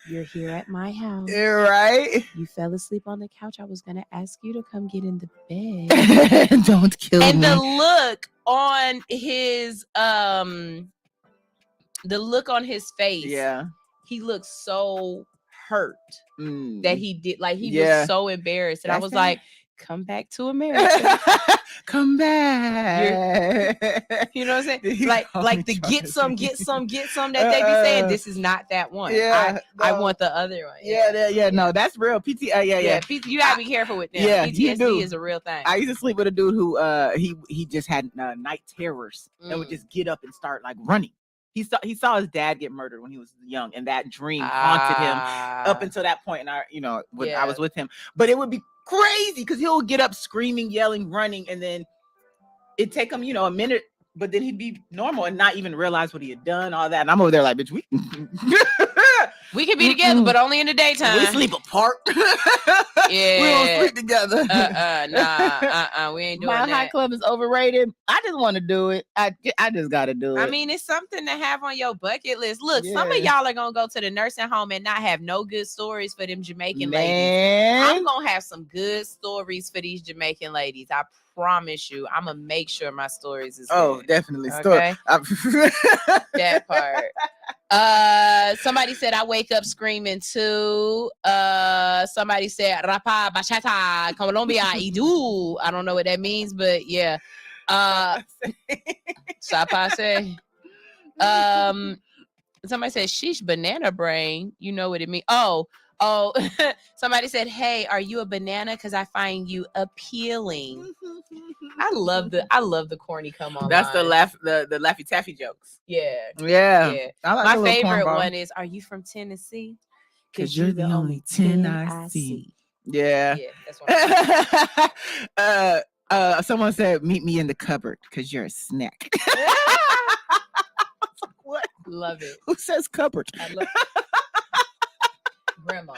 You're here at my house. You're right. You fell asleep on the couch. I was gonna ask you to come get in the bed. Don't kill me. And the look on his face. Yeah. He looked so hurt that he did. Like he was so embarrassed. And I was like, come back to America. Come back. You know what I'm saying? Like the get some that they be saying. This is not that one. Yeah, I want the other one. Yeah. No, that's real. You gotta be careful with them. Yeah, PTSD is a real thing. I used to sleep with a dude who he just had night terrors and would just get up and start like running. He saw his dad get murdered when he was young, and that dream haunted him up until that point. And I was with him, but it would be crazy because he'll get up screaming, yelling, running, and then it'd take him, a minute, but then he'd be normal and not even realize what he had done, all that. And I'm over there like, bitch, we can be together, but only in the daytime. We sleep apart. Yeah, we don't sleep together. We ain't doing that. My high club is overrated. I just want to do it. I just got to do it. I mean, it's something to have on your bucket list. Look, some of y'all are gonna go to the nursing home and not have no good stories for them Jamaican ladies. I'm gonna have some good stories for these Jamaican ladies. I promise you. I'm gonna make sure my stories is good. Definitely. Okay? That part. Somebody said I wake up screaming too. Somebody said rapa bachata Colombia idu. I don't know what that means, but yeah. Sapase. Somebody said sheesh banana brain. You know what it means. Oh, somebody said, hey, are you a banana? Because I find you appealing. I love the corny come on. That's the Laffy Taffy jokes. Yeah. I like my favorite one is, are you from Tennessee? Because you're the only 10 I see. Yeah. That's what someone said, meet me in the cupboard because you're a snack. What? Love it. Who says cupboard? I love Grandma.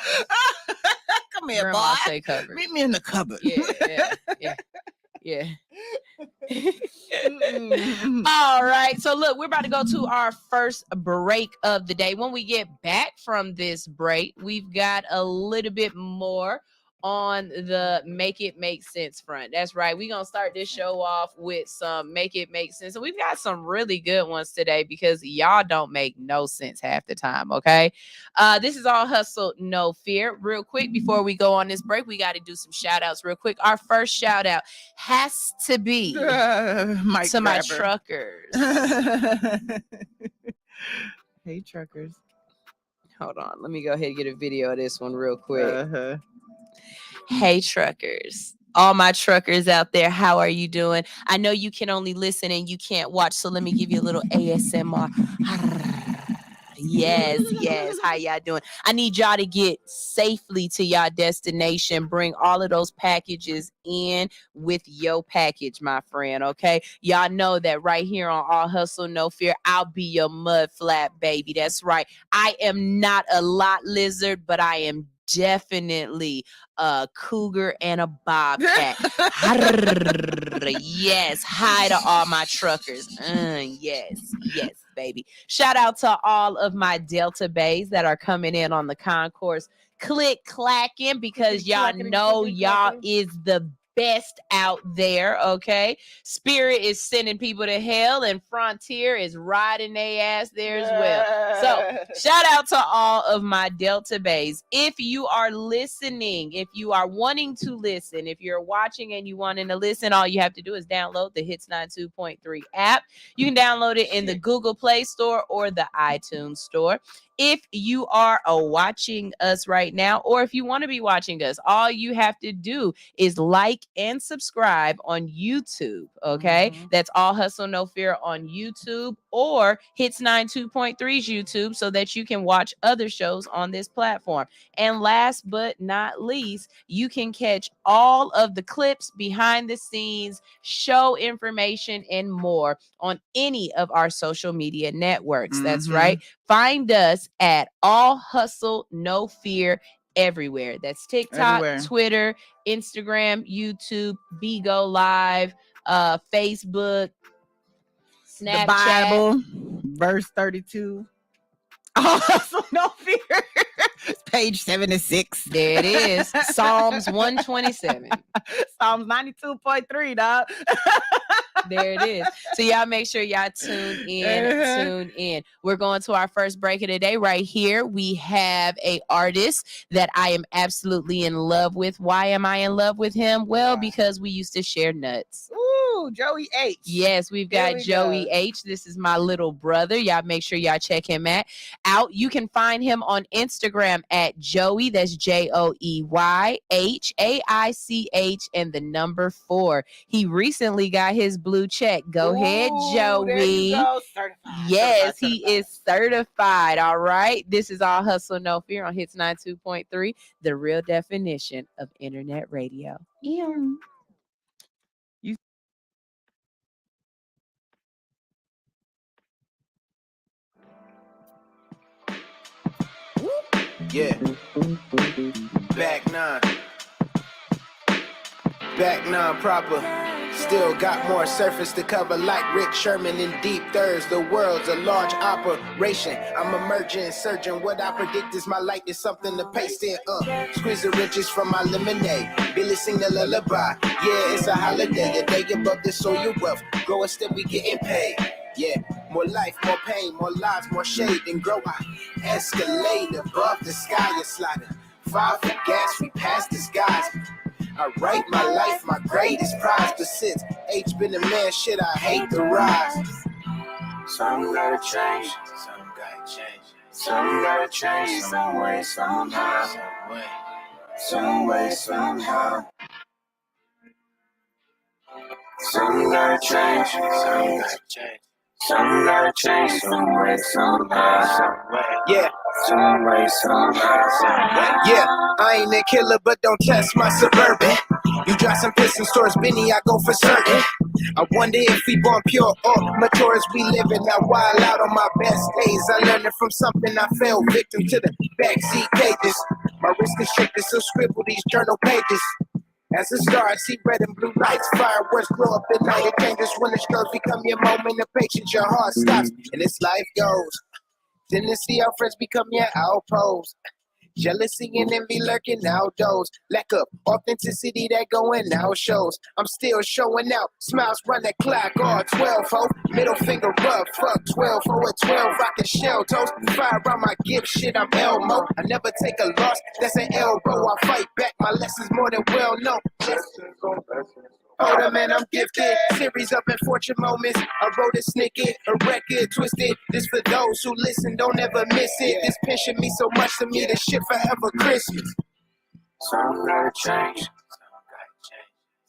Come here, Grandma boy. Say cupboard. Meet me in the cupboard. Yeah. All right. So look, we're about to go to our first break of the day. When we get back from this break, we've got a little bit more on the Make It Make Sense front. That's right. We're going to start this show off with some Make It Make Sense. And we've got some really good ones today because y'all don't make no sense half the time, okay? This is all hustle, no fear. Real quick, before we go on this break, we got to do some shout outs real quick. Our first shout out has to be to my truckers. Hey, truckers. Hold on. Let me go ahead and get a video of this one real quick. Hey, truckers. All my truckers out there, how are you doing? I know you can only listen and you can't watch, so let me give you a little ASMR. Yes. How y'all doing? I need y'all to get safely to y'all destination. Bring all of those packages in with your package, my friend, okay? Y'all know that right here on All Hustle, No Fear, I'll be your mud flap, baby. That's right. I am not a lot lizard, but I am definitely a cougar and a bobcat. Yes, hi to all my truckers. Yes, baby. Shout out to all of my Delta Bays that are coming in on the concourse. Click clacking because y'all know y'all is the best out there, okay? Spirit is sending people to hell and Frontier is riding their ass there as well. So shout out to all of my Delta Bays. If you are listening, if you are wanting to listen, if you're watching and you wanting to listen, all you have to do is download the Hits 92.3 app. You can download it in the Google Play Store or the iTunes Store. If you are watching us right now, or if you want to be watching us, all you have to do is like and subscribe on YouTube, okay? That's All Hustle No Fear on YouTube, or Hits 92.3's YouTube, so that you can watch other shows on this platform. And last but not least, you can catch all of the clips, behind the scenes, show information, and more on any of our social media networks. That's right. Find us at All Hustle No Fear everywhere. That's TikTok, Twitter, Instagram, YouTube, Bigo Live, Facebook, Snapchat. The Bible, verse 32. All Hustle No Fear. Page 76. There it is. Psalms 127. Psalms 92.3, dog. There it is. So y'all make sure y'all tune in. We're going to our first break of the day right here. We have a artist that I am absolutely in love with. Why am I in love with him? Well, because we used to share nuts. Ooh, Joey H. Yes, we've got Joey H. This is my little brother. Y'all make sure y'all check him out. You can find him on Instagram at Joey. That's JoeyHAICH and the number 4. He recently got his blue check. Go ahead, Joey. There you go. Certified. Yes, he is certified. All right. This is All Hustle No Fear on Hits 92.3, the real definition of internet radio. Yeah. Yeah. Back 9. Back 9 proper. Still got more surface to cover like Rick Sherman in deep thirds. The world's a large operation. I'm emerging, surging. What I predict is my light is something to paste in. Squeeze the riches from my lemonade. Billy sing the lullaby. Yeah, it's a holiday. A day above the soil wealth. Grow a step, we getting paid. Yeah, more life, more pain, more lives, more shade than grow. I escalate above the sky, you're sliding. 5 for gas, we pass the skies. I write my life, my greatest prize. But since H been a man, shit, I hate the rise. Something gotta change. Something gotta change. Something gotta change. Some way, somehow. Some way, somehow. Something gotta change. Something gotta change. Something gotta change. Some way, somehow. Yeah. Some way, somehow. Yeah, I ain't a killer, but don't test my Suburban. You drive some pistons towards Benny, I go for certain. I wonder if we born pure or mature as we living. I wild out on my best days. I learned it from something I fell victim to the backseat cages. My wrist constricted, so scribble these journal pages. As a star, I see red and blue lights, fireworks glow up at night. It dangerous when the struggles become your moment of patience. Your heart stops, and this life goes. Then to see our friends become your outposts. Jealousy and envy lurking outdoors. Lack of authenticity that going out shows. I'm still showing out. Smiles run that clock. All 12, ho. Middle finger up. Fuck 12, ho. At 12, I can shell toes. Fire around my gift shit, I'm Elmo. I never take a loss. That's an elbow. I fight back. My lessons more than well known. Older man, I'm gifted. Series of unfortunate moments. I wrote a snicket, a record twisted. This for those who listen, don't ever miss it. This pinching me so much to me, this shit forever Christmas. Something gotta change.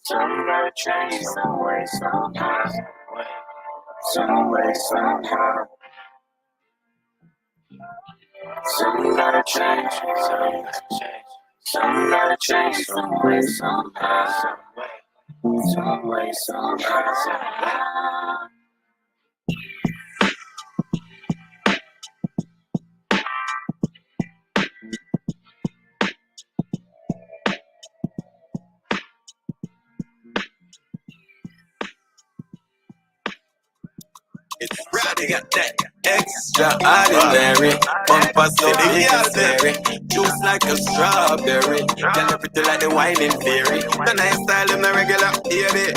Something gotta change. Some way, somehow. Some way, somehow. Something gotta change. Something gotta change. Something gotta change. Some way, somehow. Some way, somehow. You got that extraordinary. Bumper so big and scary. Juice like a strawberry. Girl, pretty like the wine in theory. The nice style in the regular, baby.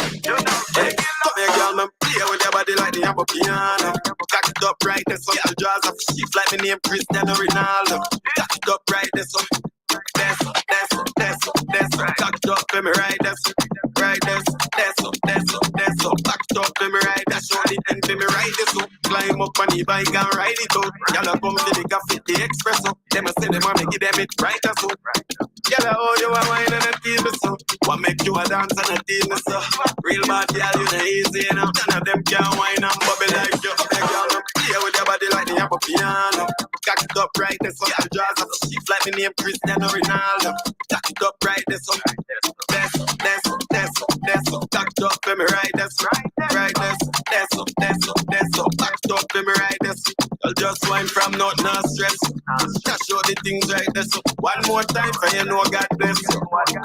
Hey, come here, girl, man. Play with your body like the apple piano. Cock it up right there, so your jaws off. She like me name Cristiano Ronaldo. Cock it up right there, so that's cock it up for me right there, right there, that's cock it up for me right there, show the end for me right there, so climb up on the bike and ride it out. Y'all come to the cafe, the espresso. Them a say them want me give them it right there, so y'all how you a wine and a tease me so. What make you a dance and a tease me so. Real bad girl, you know easy enough. None of them can wine and bubble like you. Hey girl, play with your body like the apple piano. Cock it up right there, so your jaws off. She like me name Cristiano Ronaldo. Cock it up right there, so that's cock it up for me right there, right there, that's cock it up for me right there. I'll just wine from not no stress. Just show the things right there, so one more time for you know God bless you.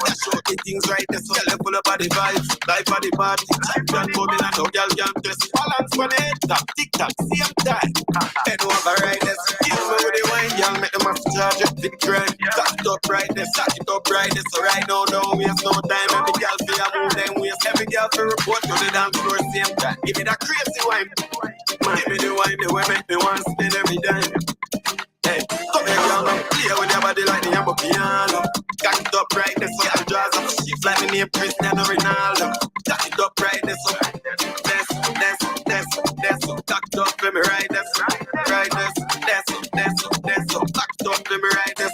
Just show the things right there, so girl full up of the vibes, life of the party. Champion coming and no girl can test. Balance for the head top, tick tock, same time. Head over right there, so kill me with the wine, girl make the master charge up big grind. Cock it up right there, cock it up right there, so right now don't waste no time. Every girl feel a move them waist, every girl feel report to the dance floor same time. Give me that crazy wine, man, give me the wine, the way make me want to spend every dime. Hey, come here, girl, man. Play with your body like the apple piano. Cock it up right there, so your jaws off. She like me name Cristiano Ronaldo. Cock it up right there, so that's cock it up for me right there, right there, that's cock it up for me right there.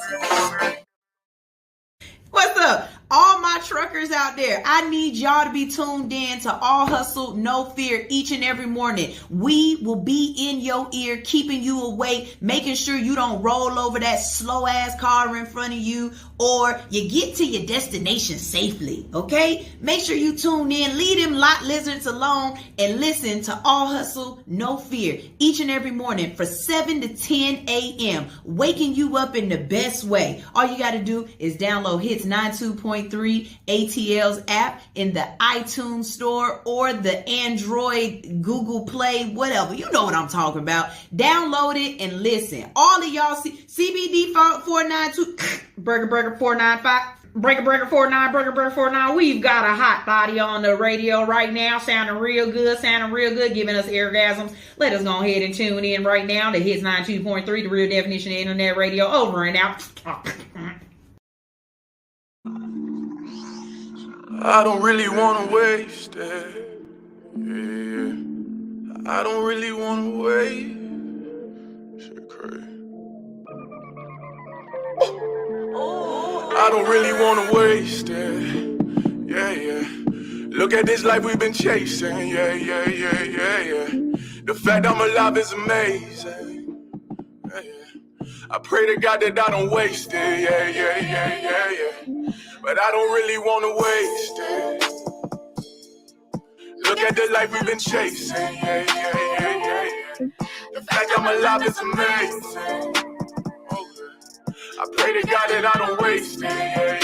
What's up? All my truckers out there, I need y'all to be tuned in to All Hustle, No Fear each and every morning. We will be in your ear, keeping you awake, making sure you don't roll over that slow ass car in front of you, or you get to your destination safely, okay? Make sure you tune in, leave them lot lizards alone, and listen to All Hustle, No Fear each and every morning for 7 to 10 a.m., waking you up in the best way. All you got to do is download Hits 92.3 ATL's app in the iTunes store or the Android, Google Play, whatever. You know what I'm talking about. Download it and listen. All of y'all CBD 492 Burger 495 Breaker 49. We've got a hot body on the radio right now, sounding real good, giving us orgasms. Let us go ahead and tune in right now to Hits 92.3, the real definition of internet radio. Over and out. I don't really wanna waste it. Yeah. I don't really wanna wait. Shit crazy. I don't really wanna waste it. Yeah. Look at this life we've been chasing. Yeah. The fact I'm alive is amazing. Yeah. I pray to God that I don't waste it. Yeah. But I don't really wanna waste it. Look at the life we've been chasing. Yeah. The fact I'm alive is amazing. I pray to God that I don't waste it. Yeah.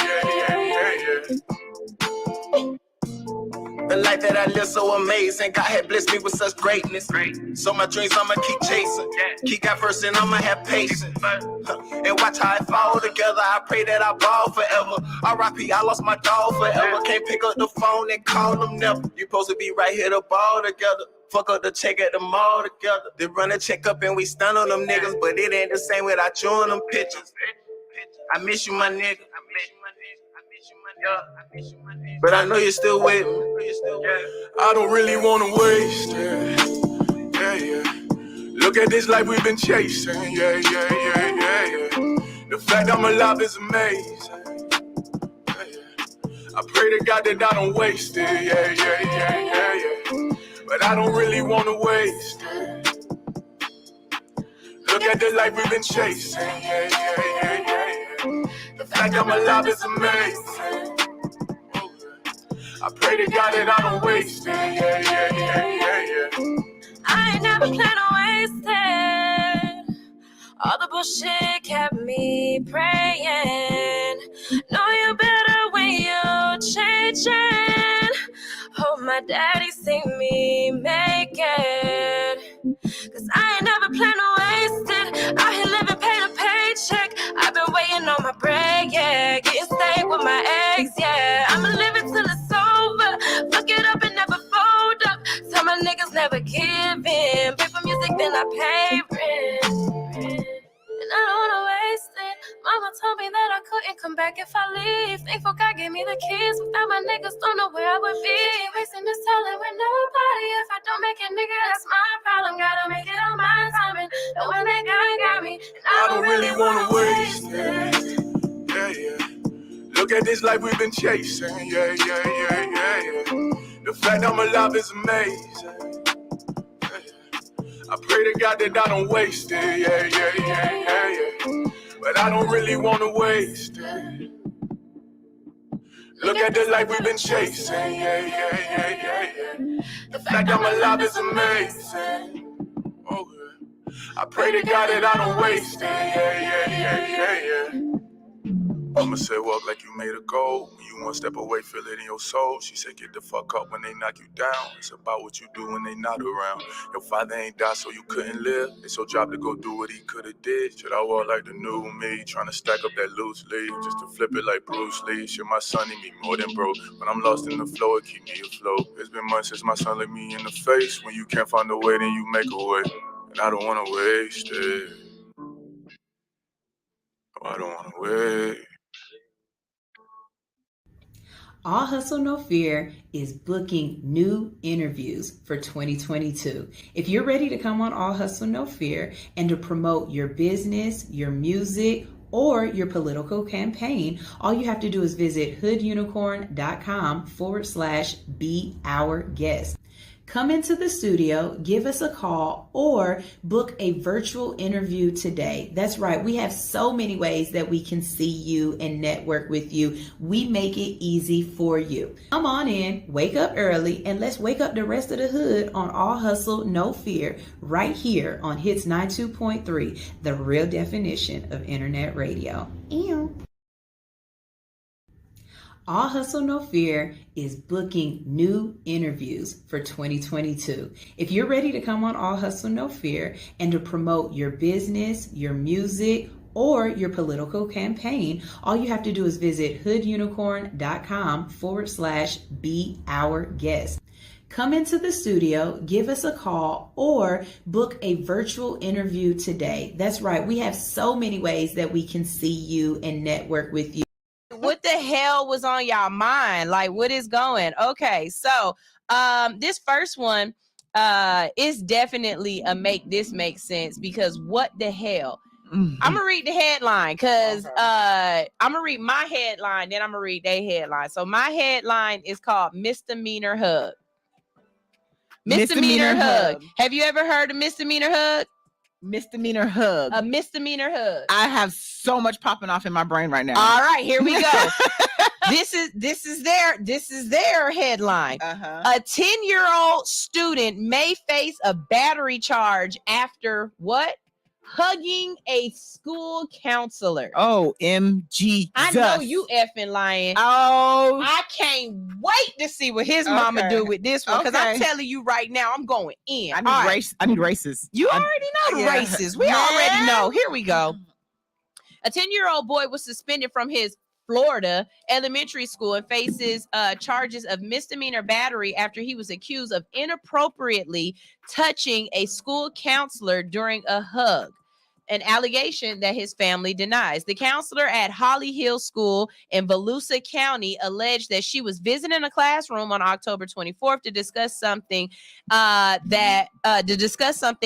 The life that I live so amazing. God had blessed me with such greatness. So my dreams I'ma keep chasing. Keep God first and I'ma have patience. And watch how it fall together. I pray that I ball forever. R.I.P. I lost my dog forever. Can't pick up the phone and call them never. You supposed to be right here to ball together. Fuck up the check at the mall together. They run a check up and we stun on them niggas. But it ain't the same without you on them pictures. I miss you, my nigga. But I know you're still with me. I don't really wanna waste it. Yeah. Look at this life we've been chasing. Yeah. The fact I'm alive is amazing. Yeah. I pray to God that I don't waste it. Yeah. But I don't really wanna waste it. Look at the life we've been chasing. Yeah. The fact I'm alive is amazing. I pray to God that I don't waste it. Yeah. I ain't never planned on wasting. All the bullshit kept me praying. Know you better when you're changing. Hope my daddy see me make it. Cause I ain't never planned to waste it. Out here living pay to paycheck. I've been waiting on my break, yeah. Getting stayed with my ex, yeah. I'ma live it till it's over. Fuck it up and never fold up. Tell my niggas never give in. Pay for music, then I pay rent. And I don't wanna waste it. Mama told me that I couldn't come back if I leave. Thankful God gave me the keys. Without my niggas, don't know where I would be. Wasting this talent with nobody. If I don't make it, nigga, that's my problem. Gotta make it on my time. And knowing that God got me. And I don't really wanna waste it. Yeah, yeah. Look at this life we've been chasing. Yeah, yeah, yeah, yeah, yeah. The fact I'm alive is amazing. I pray to God that I don't waste it, yeah, yeah, yeah, yeah, yeah. But I don't really wanna waste it. Look at the life we've been chasing, yeah, yeah, yeah, yeah, yeah. The fact I'm alive is amazing. Oh, yeah. I pray to God that I don't waste it, yeah, yeah, yeah, yeah, yeah. I'ma say walk like you made a goal. When you one step away, feel it in your soul. She said get the fuck up when they knock you down. It's about what you do when they not around. Your father ain't died so you couldn't live. It's your job to go do what he could've did. Should I walk like the new me? Trying to stack up that loose leaf just to flip it like Bruce Lee. Shit, my son need me more than broke. When I'm lost in the flow, it keep me afloat. It's been months since my son looked me in the face. When you can't find a way, then you make a way. And I don't wanna waste it. I don't wanna wait. All Hustle No Fear is booking new interviews for 2022. If you're ready to come on All Hustle No Fear and to promote your business, your music, or your political campaign, all you have to do is visit hoodunicorn.com/be our guest. Come into the studio, give us a call, or book a virtual interview today. That's right. We have so many ways that we can see you and network with you. We make it easy for you. Come on in, wake up early, and let's wake up the rest of the hood on All Hustle, No Fear, right here on Hits 92.3, the real definition of internet radio. Ew. All Hustle No Fear is booking new interviews for 2022. If you're ready to come on All Hustle No Fear and to promote your business, your music, or your political campaign, all you have to do is visit hoodunicorn.com/be our guest. Come into the studio, give us a call, or book a virtual interview today. That's right. We have so many ways that we can see you and network with you. What the hell was on y'all mind? Like, what is going? Okay, so this first one is definitely a make sense, because what the hell? Mm-hmm. I'm gonna read the headline because I'm gonna read my headline, then I'm gonna read their headline. So my headline is called Misdemeanor Hug. Misdemeanor hug. Have you ever heard of misdemeanor hug? Misdemeanor hug. A misdemeanor hug. I have so much popping off in my brain right now. All right, here we go. This is their headline. A 10-year-old student may face a battery charge after what? Hugging a school counselor. Oh, MG. I know you effing lying. Oh, I can't wait to see what his mama do with this one, because I'm telling you right now, I'm going in. I need races. You already know the races. We already know. Here we go. A 10-year-old boy was suspended from his Florida elementary school and faces charges of misdemeanor battery after he was accused of inappropriately touching a school counselor during a hug, an allegation that his family denies. The counselor at Holly Hill School in Volusia County alleged that she was visiting a classroom on October 24th to discuss something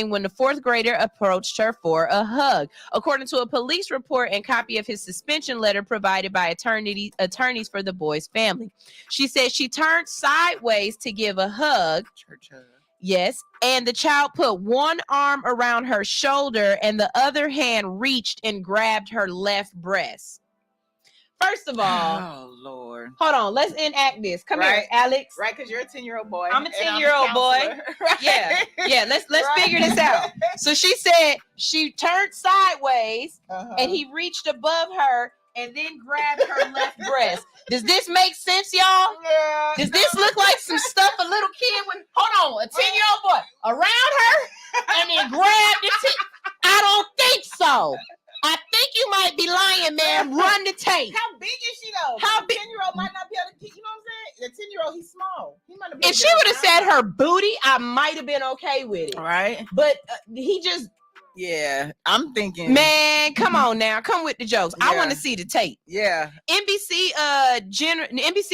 when the fourth grader approached her for a hug. According to a police report and copy of his suspension letter provided by attorneys for the boy's family, she said she turned sideways to give a hug. Yes, and the child put one arm around her shoulder and the other hand reached and grabbed her left breast. First of all, oh Lord, hold on, let's enact this. Come here, Alix. Right, because you're a 10-year-old boy. I'm a 10-year-old boy. Right? Yeah. Let's figure this out. So she said she turned sideways and he reached above her and then grabbed her left breast. Does this make sense, y'all? Yeah. Does this look like some stuff a little kid would, hold on, a 10-year-old boy around her and then grab the titty? I don't think so. I think you might be lying, ma'am. Run the tape. How big is she though? How big? 10-year-old might not be able to get, you know what I'm saying? The 10-year-old, he's small. He might not be If she would have said her booty, I might have been okay with it. Right. But he just, yeah, I'm thinking, man, come on now. Come with the jokes. I Yeah. want to see the tape. Yeah. NBC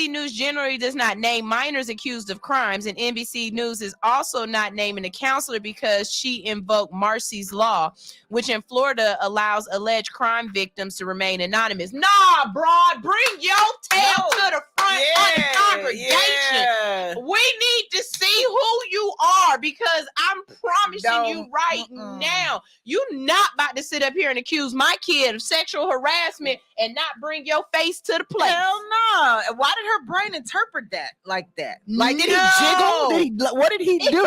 News generally does not name minors accused of crimes, and NBC News is also not naming a counselor because she invoked Marcy's Law, which in Florida allows alleged crime victims to remain anonymous. Nah, broad, bring your tail to the front of the congregation. Yeah. We need to see who you are, because I'm promising you right now, you not about to sit up here and accuse my kid of sexual harassment and not bring your face to the plate. Hell no. Why did her brain interpret that like that? Like, did he jiggle? What did he do?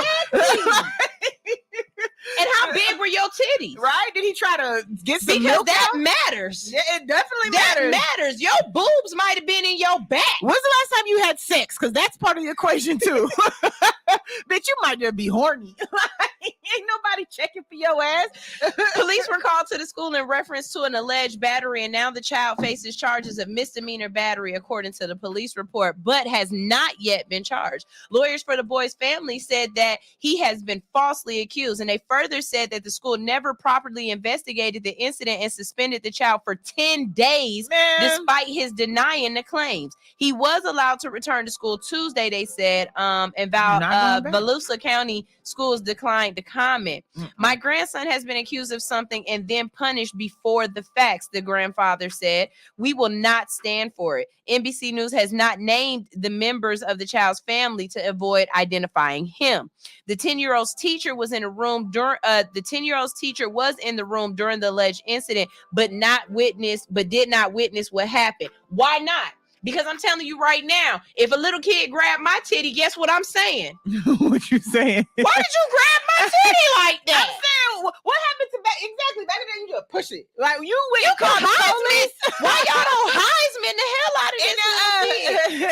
And how big were your titties? Right? Did he try to get some Because milk that out? matters. Yeah, it definitely That matters. matters. Your boobs might have been in your back. When's the last time you had sex? Because that's part of the equation too. Bitch, you might just be horny. Ain't nobody checking for your ass. Police were called to the school in reference to an alleged battery, and now the child faces charges of misdemeanor battery, according to the police report, but has not yet been charged. Lawyers for the boy's family said that he has been falsely accused, and they further said that the school never properly investigated the incident and suspended the child for 10 days, despite his denying the claims. He was allowed to return to school Tuesday, they said, and Volusia County schools declined to comment. My grandson has been accused of something and then punished before the facts, the grandfather said. We will not stand for it. NBC News has not named the members of the child's family to avoid identifying him. The 10-year-old's teacher was in a room during the 10-year-old's teacher was in the room during the alleged incident, but did not witness what happened. Why not? Because I'm telling you right now, if a little kid grabbed my titty, guess what I'm saying? What you saying? Why did you grab my titty like that? I'm saying, what happened to back? Exactly. Back then, you just push it. Like you call the police. Why y'all don't Heisman the hell out of this little kid?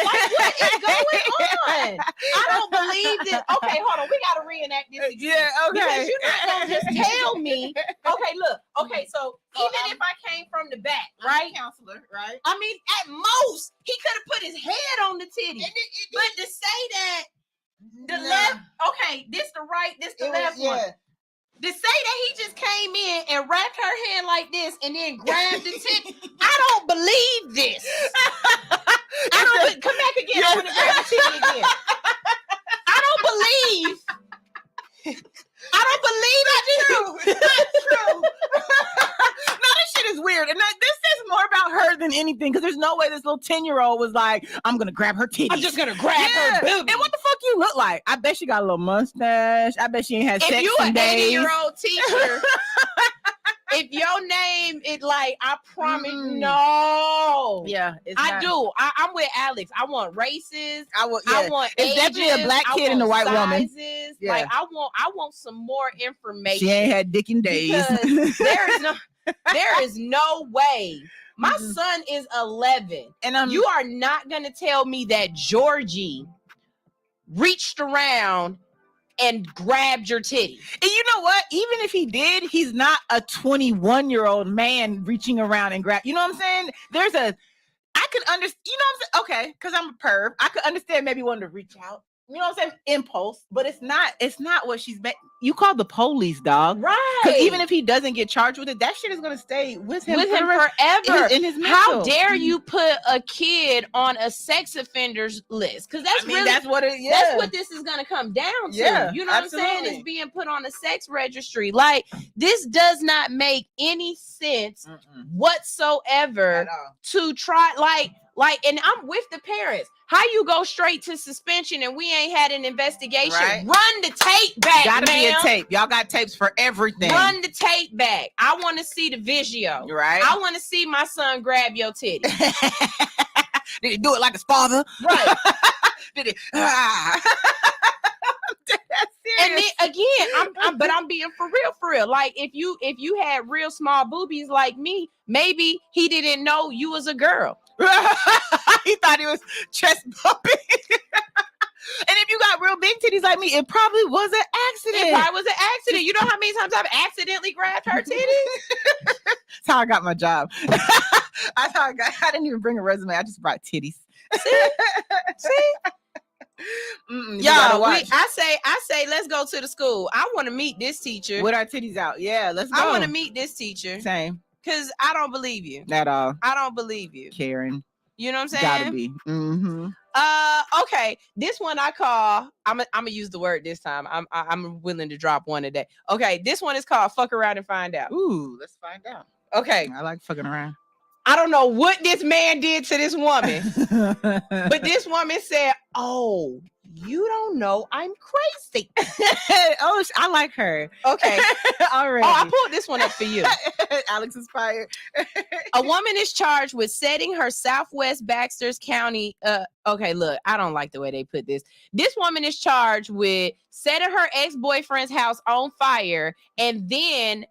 Like, what is going on? I don't believe this. Okay, hold on. We got to reenact this again. Yeah, okay. Because you're not going to just tell me. Okay, look. Okay, so even if I came from the back, right? Counselor, right? I mean, at most, he could have put his head on the titty. But to say that the left, okay, this the right, this the left one. To say that he just came in and wrapped her hand like this and then grabbed the titty, I don't believe this. Come back again. I want to grab the titty again. I don't believe that's true. That's true. No, this shit is weird. And this says more about her than anything, because there's no way this little 10-year-old was like, I'm going to grab her titties. I'm just going to grab her booby. And what the fuck you look like? I bet she got a little mustache. I bet she ain't had sex if you in an days. 80-year-old teacher, if your name is like, I promise, no. Yeah, I do. I'm with Alix. I want races. I want it's ages, definitely a black kid and a white woman. Yeah. Like I want some more information. She ain't had dick in days. There is no way. My son is 11, and you are not gonna tell me that Georgie reached around and grabbed your titty. And you know what? Even if he did, he's not a 21-year-old man reaching around and grab. You know what I'm saying? I could understand. You know what I'm saying? Okay, because I'm a perv. I could understand maybe wanting to reach out. You know what I'm saying? Impulse, but it's not what she's you call the police, dog. Right. Because even if he doesn't get charged with it, that shit is gonna stay with him forever. In his mental. How dare you put a kid on a sex offenders list? Because that's that's what it is. That's what this is gonna come down to. Yeah, you know what I'm saying? It's being put on a sex registry. Like, this does not make any sense whatsoever to try like, and I'm with the parents. How you go straight to suspension and we ain't had an investigation? Right. Run the tape back, Gotta be a ma'am. tape. Y'all got tapes for everything. Run the tape back. I want to see the video. Right. I want to see my son grab your titty. Did he do it like his father? Right. Did he? That's And then again, I'm being for real. Like if you had real small boobies like me, maybe he didn't know you was a girl. He thought he was chest bumping. And if you got real big titties like me, it probably was an accident. It probably was an accident. You know how many times I've accidentally grabbed her titties? That's how I got my job. That's how I didn't even bring a resume. I just brought titties. See? Y'all, I say, let's go to the school. I want to meet this teacher. With our titties out. Yeah, let's go. I want to meet this teacher. Same. Because I don't believe you. At all. I don't believe you. Karen. You know what I'm saying? Gotta be. Mm-hmm. Okay. This one I call, I'm gonna use the word this time. I'm willing to drop one today. Okay, this one is called fuck around and find out. Ooh, let's find out. Okay. I like fucking around. I don't know what this man did to this woman, but this woman said, "Oh, you don't know I'm crazy." Oh, I like her. Okay. Already. Oh, I pulled this one up for you. Alix is fired. A woman is charged with setting her Southwest Baxter County. Okay, look, I don't like the way they put this. This woman is charged with setting her ex-boyfriend's house on fire and then.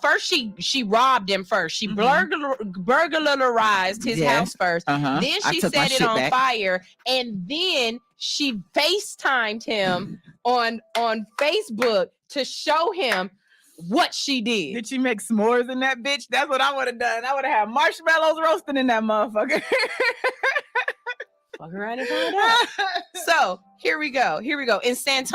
First she robbed him first. She burglarized his house first. Then she set it on fire, and then she FaceTimed him on Facebook to show him what she did. Did she make s'mores in that bitch? That's what I would have done. I would have had marshmallows roasting in that motherfucker. Fuck around and find out. So here we go. In San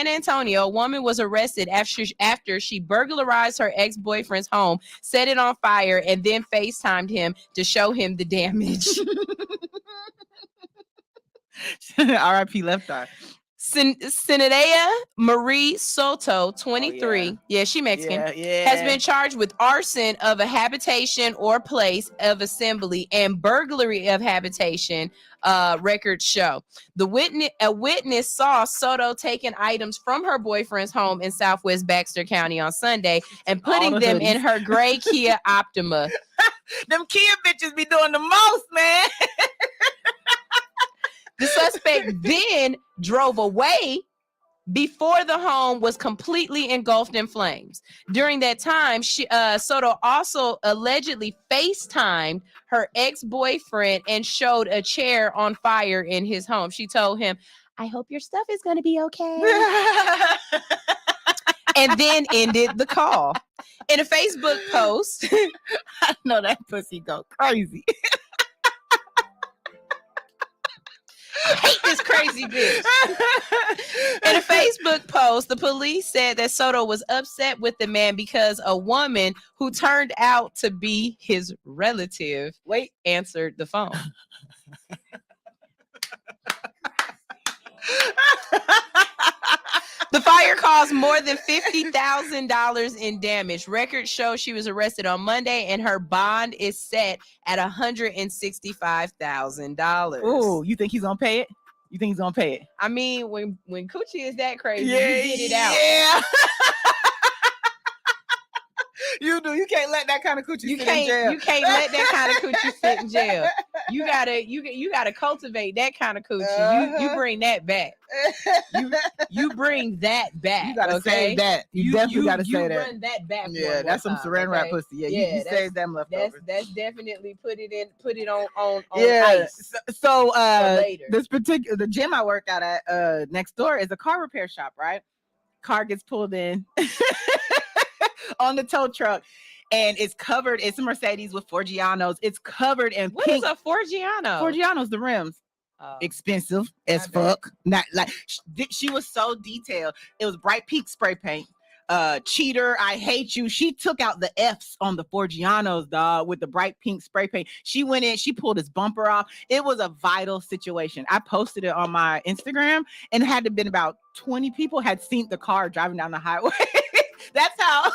Antonio, a woman was arrested after she burglarized her ex-boyfriend's home, set it on fire, and then FaceTimed him to show him the damage. R.I.P. Left Eye. Senadea Marie Soto, 23, she Mexican, has been charged with arson of a habitation or place of assembly and burglary of habitation, records show. A witness saw Soto taking items from her boyfriend's home in Southwest Baxter County on Sunday and putting them in her gray Kia Optima. Them Kia bitches be doing the most, man. The suspect then drove away before the home was completely engulfed in flames. During that time, Soto also allegedly FaceTimed her ex-boyfriend and showed a chair on fire in his home. She told him, "I hope your stuff is going to be okay." And then ended the call. In a Facebook post, I know that pussy go crazy. I hate this crazy bitch. In a Facebook post, the police said that Soto was upset with the man because a woman who turned out to be his relative answered the phone. The fire caused more than $50,000 in damage. Records show she was arrested on Monday and her bond is set at $165,000. Oh, you think he's gonna pay it? You think he's gonna pay it? I mean, when coochie is that crazy, you get it out. Yeah. You do. You can't let that kind of coochie sit in jail. You can't let that kind of coochie sit in jail. You gotta cultivate that kind of coochie. You bring that back. You bring that back. You gotta save that. You definitely gotta say that. You run that back. Yeah, that's some saran wrap pussy. Yeah, you save them leftovers. That's definitely put it on ice. So the gym I work out at next door is a car repair shop, right? Car gets pulled in on the tow truck and it's covered. It's a Mercedes with Forgianos. It's covered in pink. What is a Forgiano? Forgianos, the rims. Expensive as fuck. Not like she was so detailed. It was bright pink spray paint. Cheater, I hate you. She took out the F's on the Forgianos, dog, with the bright pink spray paint. She went in, she pulled his bumper off. It was a vital situation. I posted it on my Instagram and it had to been about 20 people had seen the car driving down the highway. That's how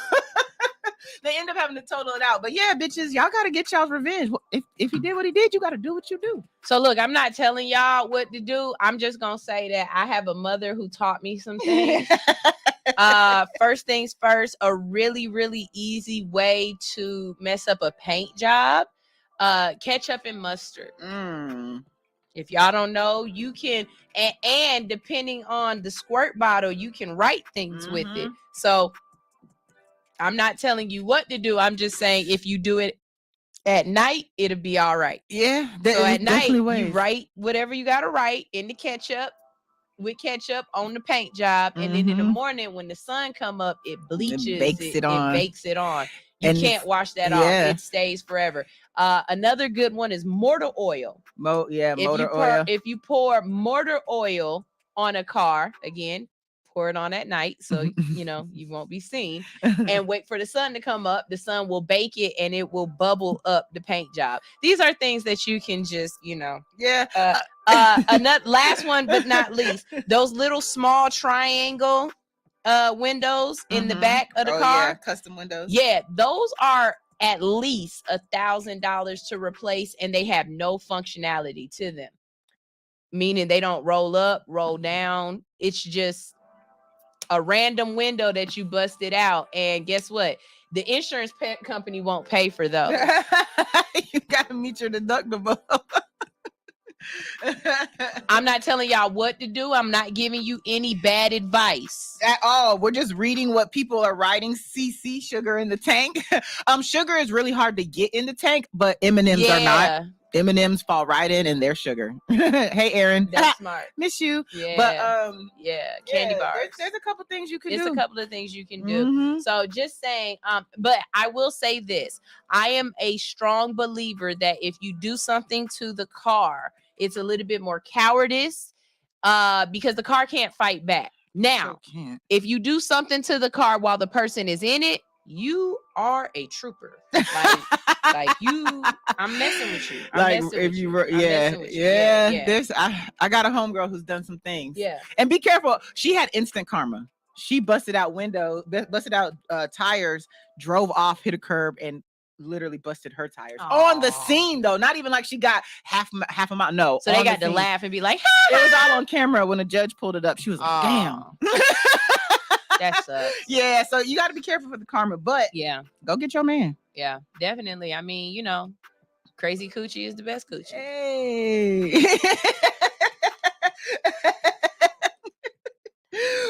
they end up having to total it out. But yeah, bitches, y'all gotta get y'all's revenge. If he did what he did, you gotta do what you do. So look, I'm not telling y'all what to do. I'm just gonna say that I have a mother who taught me some things. First things first, a really, really easy way to mess up a paint job. Ketchup and mustard. If y'all don't know, you can, and depending on the squirt bottle, you can write things with it. So I'm not telling you what to do. I'm just saying if you do it at night, it'll be all right. Yeah. So at night, you write whatever you got to write in the ketchup, with ketchup on the paint job. And then in the morning, when the sun come up, it bleaches it, bakes it on. You can't wash that off. It stays forever. Another good one is mortar oil. Motor oil. If you pour mortar oil on a car, again, pour it on at night so you won't be seen, and wait for the sun to come up. The sun will bake it and it will bubble up the paint job. These are things that you can just another last one but not least, those little small triangle windows in the back of the car, custom windows. Those are at least $1,000 to replace, and they have no functionality to them, meaning they don't roll up, roll down. It's just a random window that you busted out, and guess what? The insurance company won't pay for those. You gotta meet your deductible. I'm not telling y'all what to do. I'm not giving you any bad advice at all. We're just reading what people are writing. CC, sugar in the tank. Sugar is really hard to get in the tank, but M&Ms are not. M&Ms fall right in and they're sugar. Hey, Aaron. That's smart. Miss you. Yeah. But candy bars. There's a couple things you can do. It's a couple of things you can do. So just saying, but I will say this. I am a strong believer that if you do something to the car, it's a little bit more cowardice because the car can't fight back. Now, if you do something to the car while the person is in it, you are a trooper. Like you, I'm messing with you. I got a homegirl who's done some things. Yeah. And be careful. She had instant karma. She busted out tires, drove off, hit a curb, and literally busted her tires on the scene, though. Not even like she got half a mile. No. So they got to laugh and be like, it was all on camera. When the judge pulled it up, she was like, damn. That sucks. Yeah, so you got to be careful for the karma, but go get your man. Yeah, definitely. I mean, crazy coochie is the best coochie. Hey.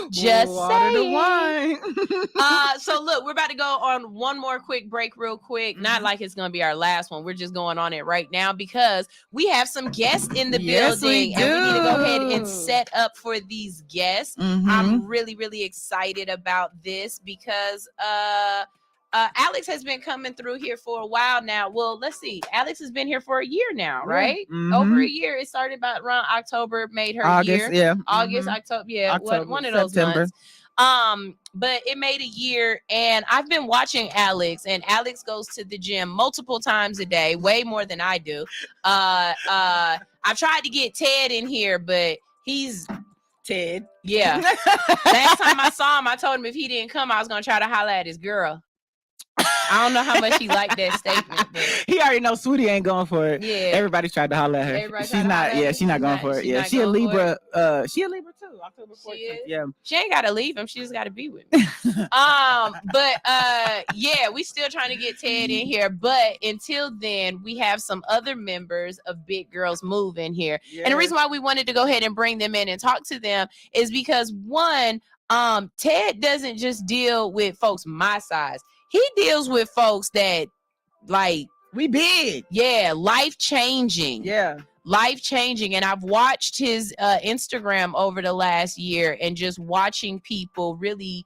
Just water to wine. So look, we're about to go on one more quick break real quick. Not like it's gonna be our last one. We're just going on it right now because we have some guests in the building and we need to go ahead and set up for these guests. I'm really, really excited about this because Alix has been coming through here for a while now. Well, let's see. Alix has been here for a year now, right? Over a year. It started about around October, made her year. Yeah. August, October, one of those September. months. But it made a year, and I've been watching Alix, and Alix goes to the gym multiple times a day, way more than I do. I've tried to get Ted in here, but he's Ted. Yeah. Last time I saw him, I told him if he didn't come, I was gonna try to holler at his girl. I don't know how much he liked that statement, but he already knows Sweetie ain't going for it. Yeah. Everybody tried to holler at her. She's not. Yeah, she's not going for it. Yeah, she a Libra. She a Libra too. October 14th. Yeah. She ain't gotta leave him. She just gotta be with me. Yeah, we still trying to get Ted in here. But until then, we have some other members of Big Girls Move in here. Yeah. And the reason why we wanted to go ahead and bring them in and talk to them is because one, Ted doesn't just deal with folks my size. He deals with folks that like we big. Yeah, life-changing. Yeah. Life-changing. And I've watched his Instagram over the last year and just watching people really,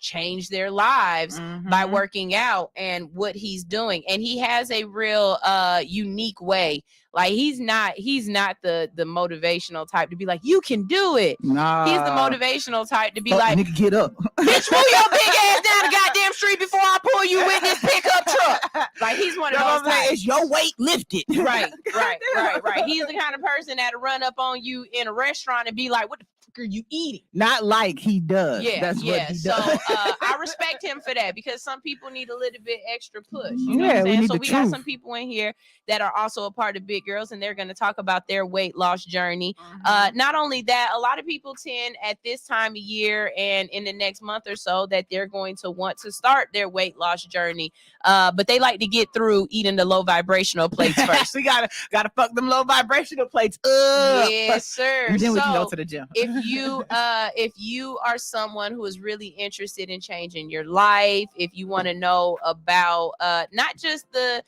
change their lives by working out and what he's doing. And he has a real unique way. Like he's not the motivational type to be like, you can do it. Nah. He's the motivational type to be like, nigga, get up. Bitch, move your big ass down the goddamn street before I pull you with this pickup truck. Like he's one of those types. It's your weight lifted. Right. He's the kind of person that'll run up on you in a restaurant and be like, what the motherfucker, you eat it. Not like he does. Yeah, That's what he so does. I respect him for that, because some people need a little bit extra push. You know what I'm Yeah, we saying? need So the we got truth. some people in here that are also a part of Big Girls, and they're going to talk about their weight loss journey. Not only that, a lot of people tend at this time of year and in the next month or so that they're going to want to start their weight loss journey, but they like to get through eating the low vibrational plates first. We gotta fuck them low vibrational plates up. Yes, sir. And then we can go So, to the gym. if you are someone who is really interested in changing your life, if you want to know about not just the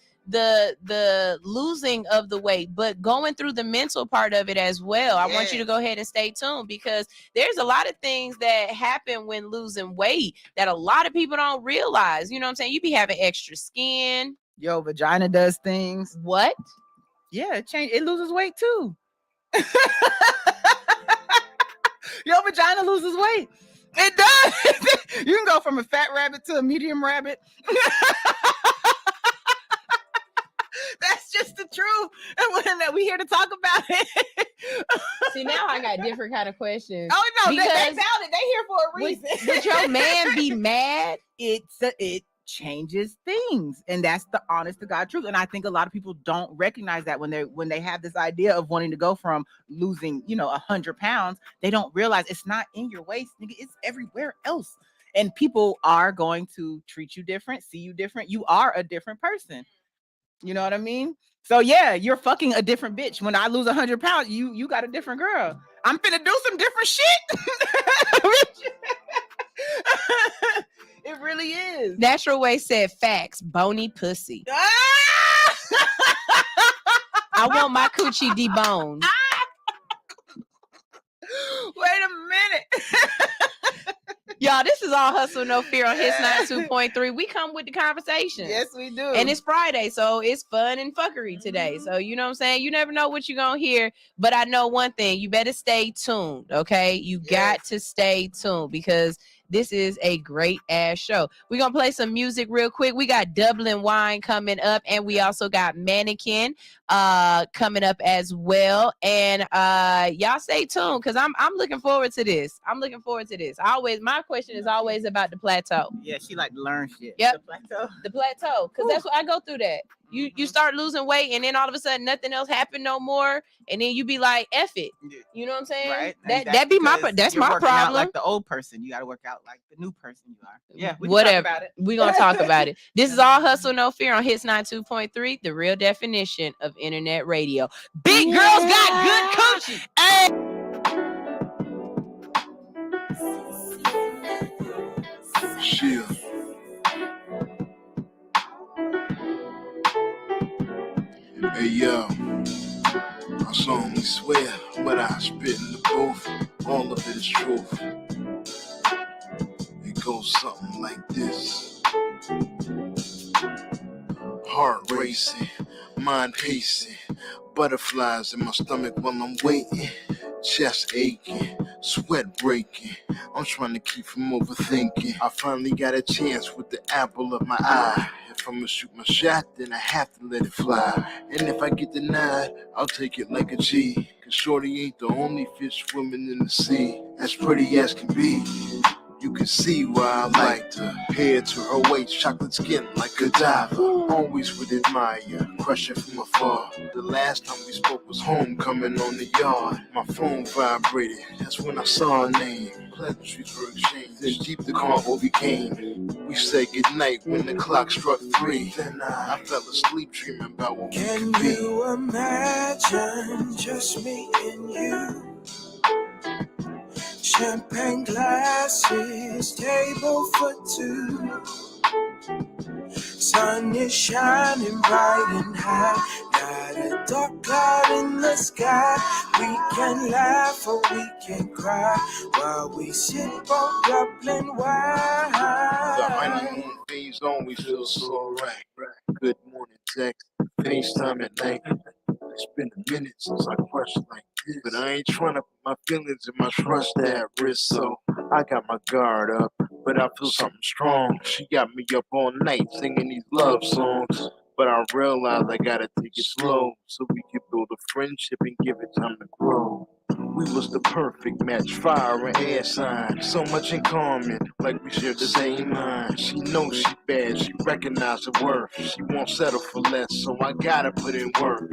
losing of the weight, but going through the mental part of it as well, I want you to go ahead and stay tuned, because there's a lot of things that happen when losing weight that a lot of people don't realize. You know what I'm saying? You be having extra skin. Your vagina does things. What? Yeah, it loses weight too. Your vagina loses weight. It does. You can go from a fat rabbit to a medium rabbit. That's just the truth. And we here to talk about it. See, now I got different kind of questions. Oh no, they found it. They here for a reason. Would your man be mad? It changes things, and that's the honest to God truth. And I think a lot of people don't recognize that when they have this idea of wanting to go from losing 100 pounds, they don't realize it's not in your waist, nigga. It's everywhere else. And people are going to treat you different, see you different. You are a different person. You know what I mean? So yeah, you're fucking a different bitch. When I lose 100 pounds, you got a different girl. I'm finna do some different shit. It really is. Natural Way said facts, bony pussy. I want my coochie deboned. Wait a minute. Y'all, this is all Hustle No Fear on Hits 92.3. We come with the conversation. Yes, we do. And it's Friday, so it's fun and fuckery today. So you know what I'm saying? You never know what you're going to hear. But I know one thing. You better stay tuned, okay? You got to stay tuned, because this is a great ass show. We're going to play some music real quick. We got Dublin Wine coming up, and we also got Mannequin coming up as well. And y'all stay tuned, because I'm looking forward to this. My question is always about the plateau. Yeah, she like to learn shit. Yep. The plateau. Because that's what I go through that. You start losing weight, and then all of a sudden nothing else happened no more, and then you be like, F it. You know what I'm saying? Right. That's my problem. Like the old person, you got to work out like the new person you are. Yeah, whatever. Talk about it. We're gonna talk about it. This is all Hustle No Fear on Hits 92.3, the real definition of internet radio. Big girls got good coochie. Hey. Shit. Hey yo, I solemnly swear, what I spit in the booth, all of it is truth. It goes something like this. Heart racing, mind pacing, butterflies in my stomach while I'm waiting. Chest aching, sweat breaking. I'm trying to keep from overthinking. I finally got a chance with the apple of my eye. If I'm gonna shoot my shot, then I have to let it fly. And if I get denied, I'll take it like a G. Cause shorty ain't the only fish swimming in the sea. As pretty as can be. You can see why I liked her. Hair to her waist, chocolate skin like a diver. Always would admire, crush her from afar. The last time we spoke was homecoming on the yard. My phone vibrated, that's when I saw her name. Pleasantries were exchanged, then Jeep the combo became. We said goodnight when the clock struck 3. Then I fell asleep dreaming about what we could be. Can you imagine just me and you? Champagne glasses, table for two. Sun is shining bright and high. Got a dark cloud in the sky. We can laugh or we can cry while we sip on Dublin wine. The honeymoon phase always feels so right. Good morning text, FaceTime at night. It's been a minute since I crushed like this, but I ain't trying to put my feelings and my trust at risk, so I got my guard up, but I feel something strong. She got me up all night singing these love songs, but I realize I gotta take it slow so we can build a friendship and give it time to grow. We was the perfect match, fire and air sign. So much in common, like we shared the same mind. She knows she bad, she recognize her worth. She won't settle for less, so I gotta put in work.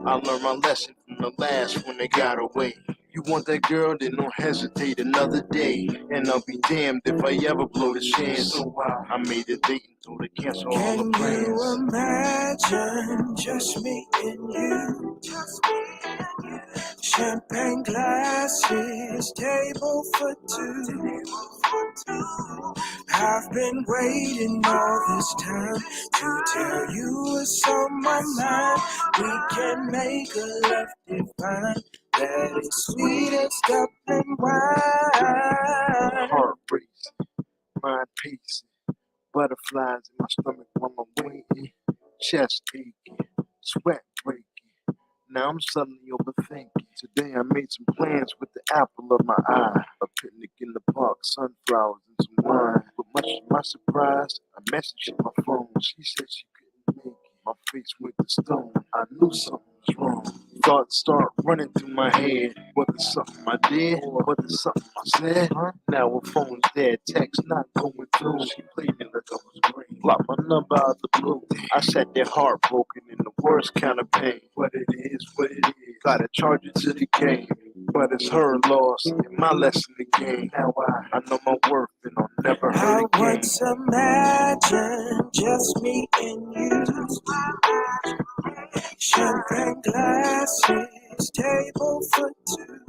I learned my lesson from the last when they got away. You want that girl, then don't hesitate another day. And I'll be damned if I ever blow the chance. So I made a date and told her cancel all the plans. Can you imagine just me and you? Champagne glasses, table for two. I've been waiting all this time to tell you what's on my mind. We can make a love divine that is sweet as Dublin wine. Heart racing, mind pacing, butterflies in my stomach while I'm waiting, chest aching, sweat breaking. Now I'm suddenly overthinking. Today I made some plans with the apple of my eye. A picnic in the park, sunflowers and some wine. But much to my surprise, I messaged my phone. She said she couldn't make it. My face went to stone. I knew something was wrong. Thoughts start running through my head. Was it something I did? Was it something I said? Now her phone's dead. Text not going through. She played me like I was green. Blocked my number out the blue. I sat there heartbroken in the worst kind of pain. What it is, what it is. Gotta charge it to the game. But it's her loss and my lesson again. Now I know my worth and I'll never hurt again. I once imagined just me and you. Champagne glasses, table for two.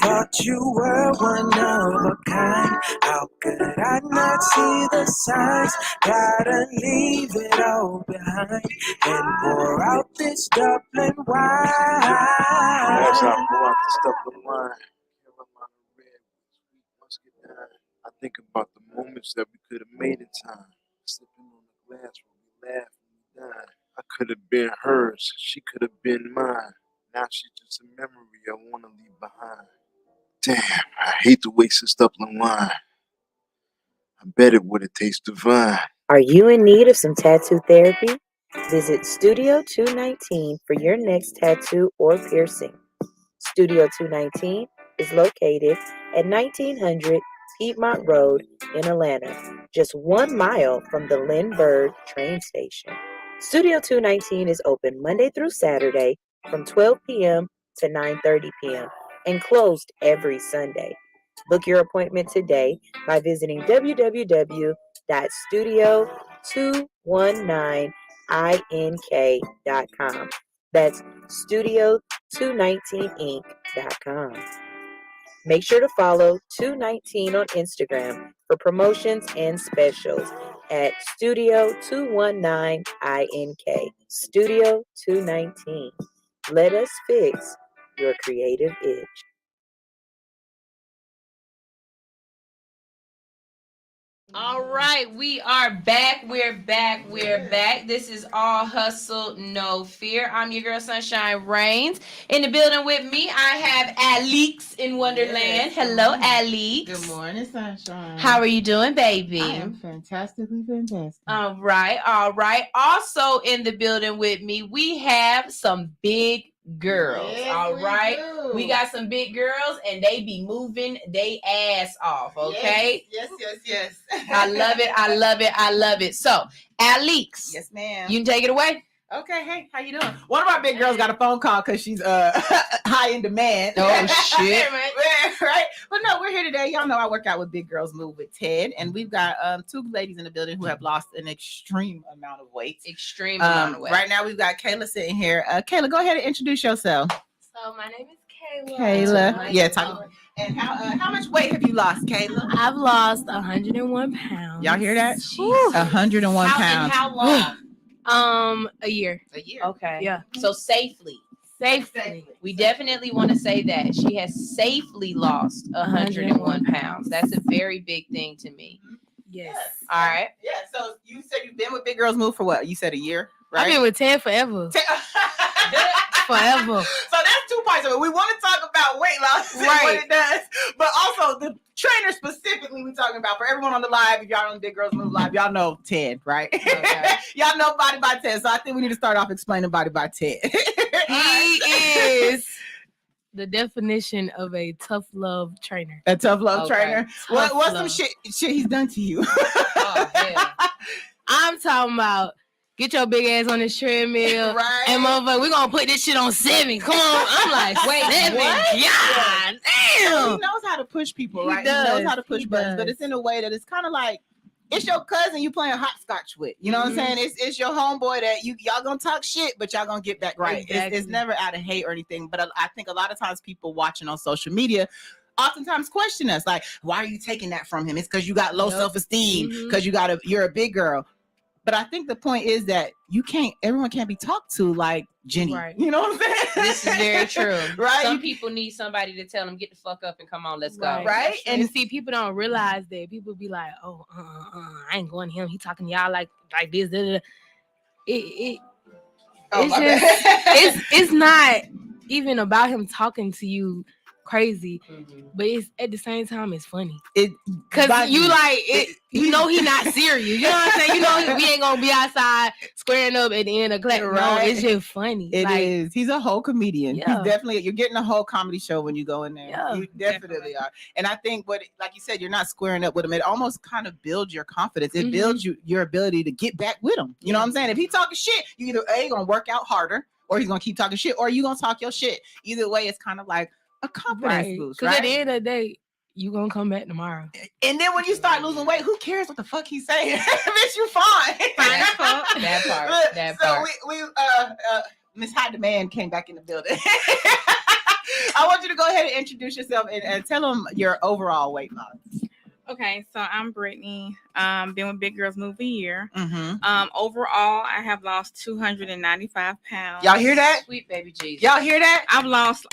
Thought you were one of a kind. How could I not see the signs? Gotta leave it all behind and pour out this Dublin wine. As I pour out the Dublin wine, Carolina red, sweet muscadine. I think about the moments that we could have made in time. Sipping on the glass when we laughed and we died. I could have been hers, she could have been mine. Now she's just a memory I want to leave behind. Damn, I hate to waste this Dublin wine. I bet it would have tasted divine. Are you in need of some tattoo therapy? Visit Studio 219 for your next tattoo or piercing. Studio 219 is located at 1900 Piedmont Road in Atlanta, just 1 mile from the Lindbergh train station. Studio 219 is open Monday through Saturday from 12 p.m. to 9:30 p.m. and closed every Sunday. Book your appointment today by visiting www.studio219ink.com. That's studio219inc.com. Make sure to follow 219 on Instagram for promotions and specials at Studio219INK. Studio 219. Let us fix your creative itch. All right, we are back. We're back. This is All Hustle, No Fear. I'm your girl, Sunshine Reigns. In the building with me, I have Alix in Wonderland. Yes. Hello, Alix. Good morning, Sunshine. How are you doing, baby? I am fantastically fantastic. All right. Also in the building with me, we have some big girls. Yes, all right. We got some big girls and they be moving they ass off. Okay. Yes. I love it. So, Alix. Yes, ma'am. You can take it away. Okay, hey, how you doing? One of our big girls got a phone call because she's high in demand. Oh, shit. Right? But no, we're here today. Y'all know I work out with Big Girls Move with Ted, and we've got two ladies in the building who have lost an extreme amount of weight. Right now, we've got Kayla sitting here. Kayla, go ahead and introduce yourself. So my name is Kayla. Talk. And how much weight have you lost, Kayla? I've lost 101 pounds. Y'all hear that? 101 pounds. How long? A year. Okay. Yeah. So safely. We definitely want to say that she has safely lost 101 pounds. That's a very big thing to me. Yes. All right. Yeah. So you said you've been with Big Girls Move for what? You said a year, right? I've been with Ted forever. Forever. So that's 2 parts of it. We want to talk about weight loss and what it does, but also the trainer specifically we're talking about. For everyone on the live, if y'all on Big Girls Move Live, y'all know Ted, right? Okay. Y'all know Body by Ted. So I think we need to start off explaining Body by Ted. He is the definition of a tough love trainer. A tough love Okay. trainer. Tough What's love. some shit he's done to you? Oh, yeah. I'm talking about get your big ass on this treadmill. Right. And motherfucker, we're gonna put this shit on 7. Come on. I'm like, Wait, 7. what? God damn. He knows how to push people, He right? does. He knows how to push He buttons, but does. it's in a way that it's kind of like it's your cousin you playing hopscotch with. You know what I'm saying? It's your homeboy that y'all gonna talk shit, but y'all gonna get back right. Exactly. It's never out of hate or anything. But I think a lot of times people watching on social media oftentimes question us like, why are you taking that from him? It's because you got low self-esteem, because you're a big girl. But I think the point is that everyone can't be talked to like Jenny. Right. You know what I'm saying? This is very true. Right? Some people need somebody to tell them, get the fuck up and come on, let's go. Right? And see, people don't realize that. People be like, oh, I ain't going to him. He talking to y'all like this. Da, da, da. It's not even about him talking to you crazy, but it's at the same time it's funny. Cause you like it, you know he not serious. You know what I'm saying? You know we ain't gonna be outside squaring up at the end of class. Right. No, it's just funny. It like, is. He's a whole comedian. Yeah. He's definitely. You're getting a whole comedy show when you go in there. Yeah, You definitely are. And I think like you said, you're not squaring up with him. It almost kind of builds your confidence. It builds your ability to get back with him. You know what I'm saying? If he talking shit, you either gonna work out harder, or he's gonna keep talking shit, or you gonna talk your shit. Either way, it's kind of like a confidence boost. Because right? at the end of the day, you gonna come back tomorrow. And then when you start losing weight, who cares what the fuck he's saying? Bitch, you fine. Fine as fuck. That part. So we Miss High Demand came back in the building. I want you to go ahead and introduce yourself and tell them your overall weight loss. Okay, so I'm Brittany. Been with Big Girls Move a year. Mm-hmm. Overall, I have lost 295 pounds. Y'all hear that? Sweet baby Jesus. Y'all hear that? I've lost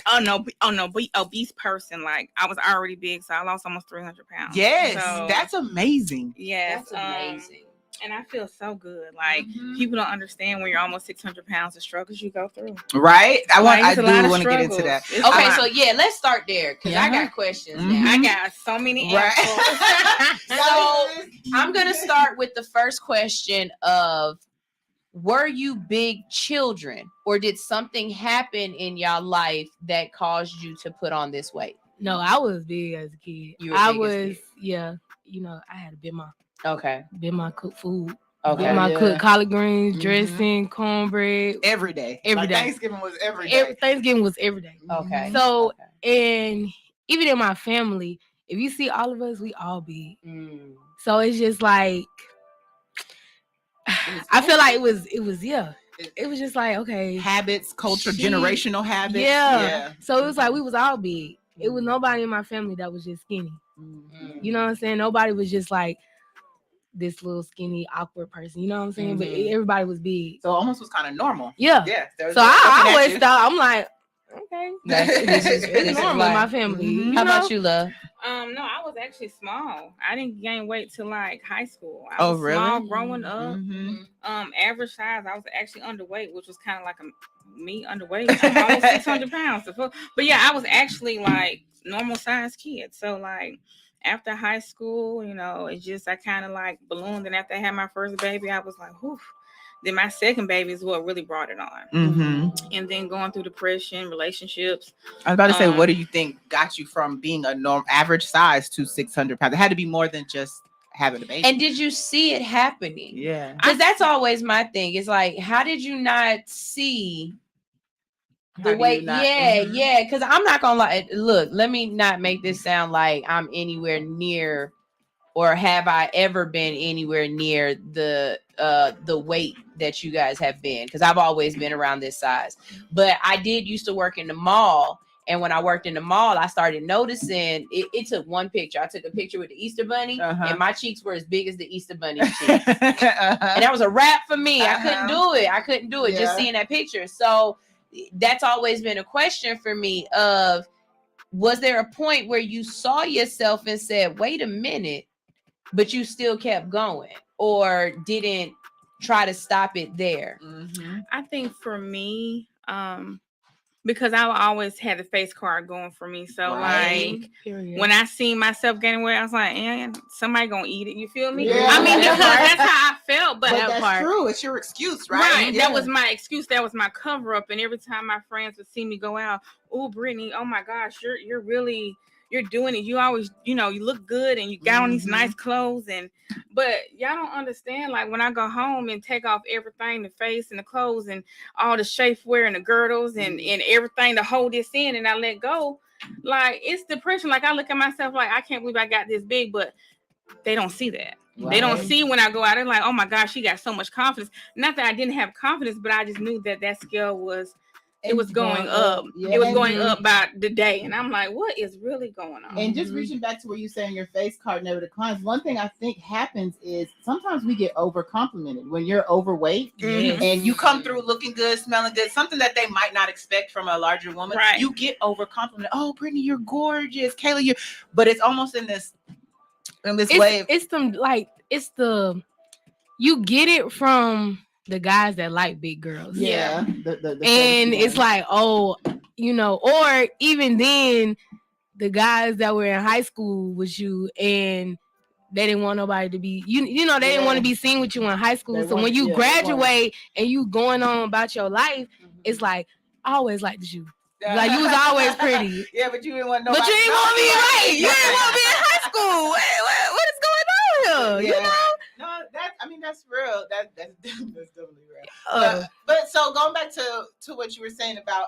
obese person. Like I was already big, so I lost almost 300 pounds. Yes, so, that's amazing. Yes, That's amazing. and I feel so good. Like people don't understand when you're almost 600 pounds, the struggles you go through. Right? I It's a do lot of want to get into struggles. that. Okay, so yeah, let's start there because I got questions now. I got so many Right. answers. So I'm gonna start with the first question of, were you big children, or did something happen in y'all life that caused you to put on this weight? No, I was big as a kid. You were I big as a was, kid. yeah. You know, I had to be my Okay. cook food. Okay. Been my Yeah. cook collard greens, Mhm. dressing, cornbread. Every day. Every Like day. Thanksgiving was every day. Thanksgiving was every day. Okay. So, okay. and even in my family, if you see all of us, we all big. Mm. So it's just like, I feel like it was yeah. It was just like, okay. Habits, culture, generational habits. Yeah. So it was like we was all big. It was nobody in my family that was just skinny. Mm. You know what I'm saying? Nobody was just like this little skinny, awkward person. You know what I'm saying? But everybody was big. So it almost was kind of normal. Yeah. Yeah. So I always thought, I'm like, okay. This is It's normal in my life. family. Mhm. How about you, love? No, I was actually small. I didn't gain weight till like high school. I Oh, was really? small growing up. Mhm. Average size, I was actually underweight, which was kind of like me underweight. I'm almost 600 pounds. But yeah, I was actually like normal size kid. So like after high school, you know, it just I kind of like ballooned. And after I had my first baby, I was like, whew. Then my second baby is what really brought it on. Mm-hmm. And then going through depression, relationships. I was about to say, what do you think got you from being a average size to 600 pounds? It had to be more than just having a baby. And did you see it happening? Yeah. Because that's always my thing. It's like, how did you not see the way? Yeah. Because I'm not gonna lie. Look, let me not make this sound like I'm anywhere near, or have I ever been anywhere near the weight that you guys have been, because I've always been around this size. But I did used to work in the mall, and when I worked in the mall, I started noticing it took one picture. I took a picture with the Easter Bunny, and my cheeks were as big as the Easter Bunny cheeks. And that was a wrap for me. I couldn't do it just seeing that picture. So that's always been a question for me of, was there a point where you saw yourself and said, wait a minute, but you still kept going, or didn't try to stop it there? I think for me, because I always had the face card going for me. So like when I seen myself getting weight, I was like, somebody gonna eat it. You feel me? Yeah. I mean, because that's how I felt. But that's true. It's your excuse, right? Right. That was my excuse. That was my cover up. And every time my friends would see me go out, oh, Brittany, oh my gosh, you're really, you're doing it. You always, you look good and you got on these nice clothes. But y'all don't understand, like when I go home and take off everything, the face and the clothes and all the shapewear and the girdles and everything to hold this in, and I let go, like it's depression. Like I look at myself like I can't believe I got this big, but they don't see that. Right. They don't see when I go out. They're like, oh my gosh, she got so much confidence. Not that I didn't have confidence, but I just knew that scale was going up. Yeah. It was going up by the day. And I'm like, what is really going on? And just reaching back to where you're saying your face card never declines. One thing I think happens is sometimes we get over complimented when you're overweight and you come through looking good, smelling good, something that they might not expect from a larger woman. Right. You get over complimented. Oh, Brittany, you're gorgeous. Kayla, but it's almost in this way. You get it from the guys that like big girls. Yeah. And it's like, or even then, the guys that were in high school with you and they didn't want nobody to be, they didn't want to be seen with you in high school. So when you graduate and you going on about your life, it's like, I always liked you. Like you was always pretty. Yeah, but you didn't want nobody. But you didn't want to be right. You didn't want to be in high school. What is going on here? Yeah. No, that's real. That's definitely real. But so going back to what you were saying about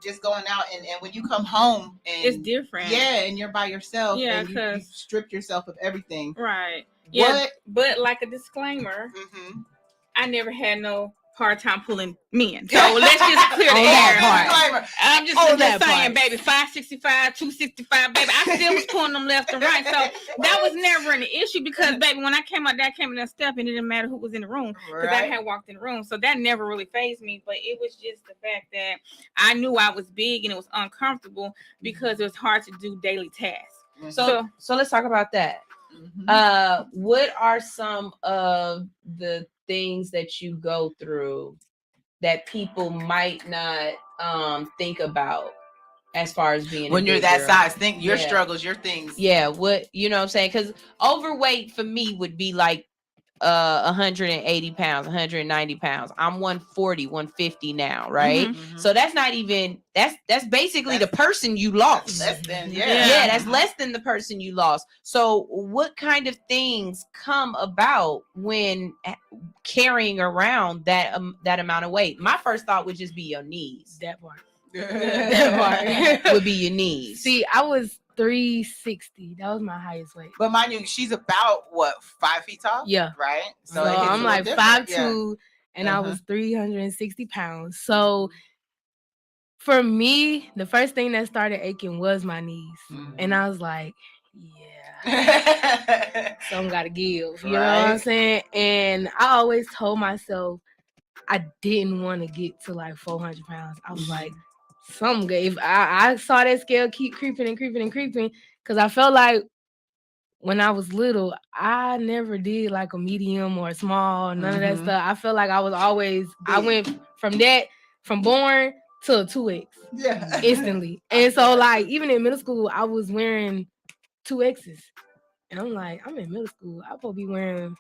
just going out and when you come home and it's different. Yeah, and you're by yourself. Yeah, and you stripped yourself of everything. Right. Yeah. But like a disclaimer, I never had no part-time pulling men. So let's just clear the air. I'm just saying, baby, 565, 265, baby. I still was pulling them left and right. So that was never an issue because, baby, when I came out there, I came in that step and it didn't matter who was in the room because I had walked in the room. So that never really fazed me. But it was just the fact that I knew I was big and it was uncomfortable because it was hard to do daily tasks. So let's talk about that. What are some of the things that you go through that people might not think about as far as being when you're that size? Think your struggles, your things. Yeah, what what I'm saying? Because overweight for me would be like 180 pounds, 190 pounds. I'm 140, 150 now, right? So that's not even that's basically the person you lost. Less than, that's less than the person you lost. So what kind of things come about when carrying around that amount of weight? My first thought would just be your knees. That part. That part would be your knees. See, I was 360. That was my highest weight. But mind you, she's about 5 feet tall? Yeah. Right? So I'm like 5'2", and I was 360 pounds. So for me, the first thing that started aching was my knees. And I was like, something gotta give. You know what I'm saying? And I always told myself I didn't want to get to like 400 pounds. I was like, something good. If I saw that scale keep creeping and creeping and creeping, because I felt like when I was little, I never did like a medium or a small, none of that stuff. I felt like I was always, I went from born to a 2X instantly. And so like, even in middle school, I was wearing 2Xs. And I'm like, I'm in middle school. I'm supposed to be wearing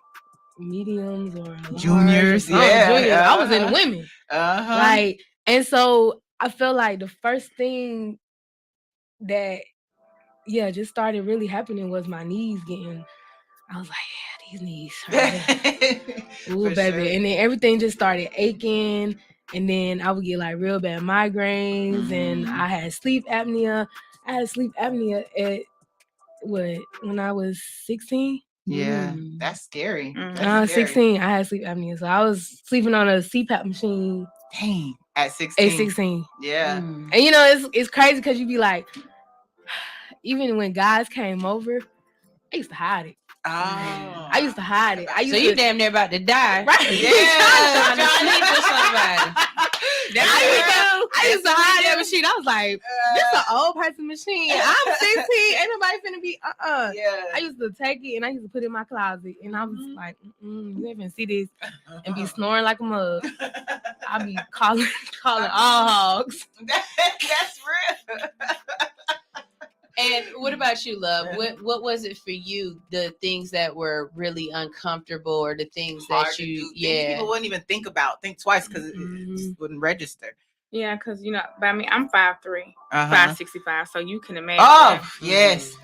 mediums or juniors. I was in women. Like, and so I feel like the first thing that just started really happening was my knees getting, I was like, these knees ooh, baby. Sure. And then everything just started aching, and then I would get like real bad migraines, and I had sleep apnea. I had sleep apnea at when I was 16. Yeah, that's scary. When I was 16, I had sleep apnea. So I was sleeping on a CPAP machine. Dang. At 16. At 16. Yeah. And it's crazy because you be like, even when guys came over, I used to hide it. Oh. I used to hide it. So you damn near about to die. Right. Yeah. Sleep with somebody. I used to hide that machine. I was like, this is an old person machine. I'm 16. Ain't nobody finna be Yeah. I used to take it and I used to put it in my closet. And I was like, you ain't finna see this and be snoring like a mug. I be calling all hogs. That's real. And what about you, love? What was it for you? The things that were really uncomfortable, or the things that you, things people wouldn't even think twice because it just wouldn't register. Yeah, because I mean, I'm 5'3", 5'65", so you can imagine. Oh yes,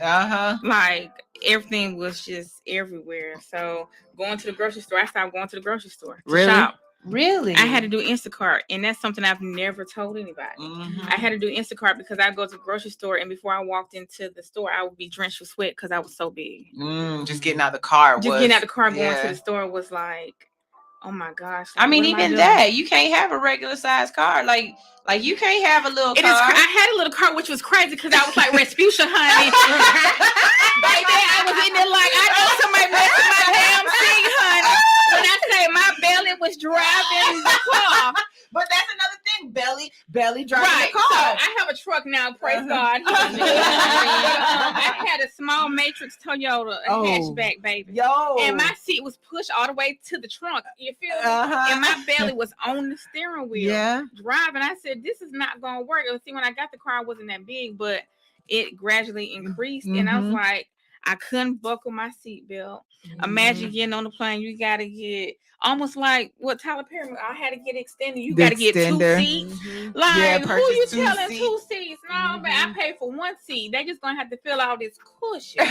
Like everything was just everywhere. So going to the grocery store, I stopped going to the grocery store to shop. Really? I had to do Instacart, and that's something I've never told anybody. I had to do Instacart because I go to the grocery store, and before I walked into the store, I would be drenched with sweat because I was so big. Just getting out of the car. Getting out of the car, going to the store was like, oh my gosh! Like, I mean, even that you can't have a regular size car. Like you can't have a little car. I had a little car, which was crazy because I was like Rasputia, honey. Baby, I was in there like I know somebody messed with my damn thing, honey. When I say my belly was driving the car. But that's another thing, belly driving right. the car. So I have a truck now, praise God. I had a small Matrix Toyota, hatchback, baby. And my seat was pushed all the way to the trunk. You feel me? And my belly was on the steering wheel. Driving. I said, this is not going to work. And see, when I got the car, it wasn't that big, but it gradually increased. And I was like, I couldn't buckle my seatbelt. Imagine getting on the plane. You got to get almost like what Tyler Perry. I had to get extended. You got to get 2 seats. Like who you telling 2 seats? No, but I paid for 1 seat. They just gonna have to fill out this cushion.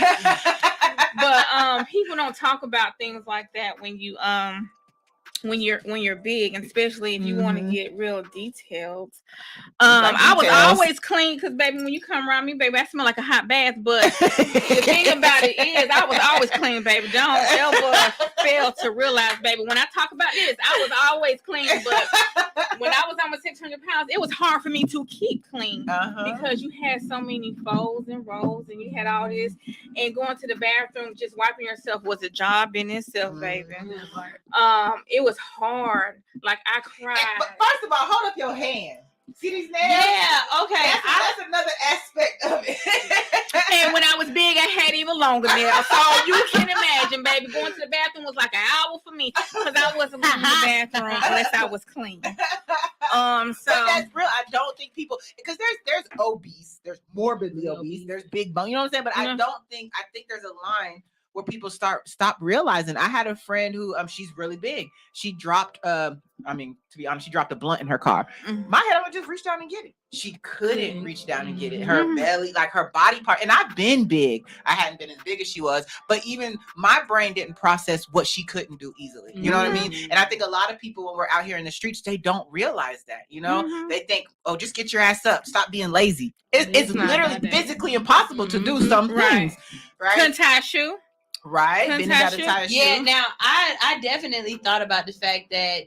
But people don't talk about things like that when you when you're big, and especially if you want to get real detailed. I was always clean because baby, when you come around me, baby, I smell like a hot bath. But the thing about it is, I was always clean, baby. Don't ever fail to realize, baby, when I talk about this, I was always clean. But when I was almost 600 pounds, it was hard for me to keep clean because you had so many folds and rolls, and you had all this, and going to the bathroom, just wiping yourself was a job in itself, baby. It was hard. Like I cried. But first of all, hold up your hand. See these nails? Yeah, okay. That's another aspect of it. And when I was big, I had even longer nails. So you can imagine, baby, going to the bathroom was like an hour for me because I wasn't going to the bathroom unless I was clean. So but that's real. I don't think people, because there's obese, there's morbidly obese, there's big bone. You know what I'm saying? But I think there's a line where people stop realizing. I had a friend who she's really big. She dropped to be honest, she dropped a blunt in her car. My head, I would just reach down and get it. She couldn't reach down and get it. Her belly, like her body part, and I've been big. I hadn't been as big as she was, but even my brain didn't process what she couldn't do easily. You know what I mean? And I think a lot of people, when we're out here in the streets, they don't realize that. You know, they think, oh, just get your ass up, stop being lazy. It's literally physically impossible to do some things. Right? Couldn't tie a shoe. Right. Yeah. Now I definitely thought about the fact that,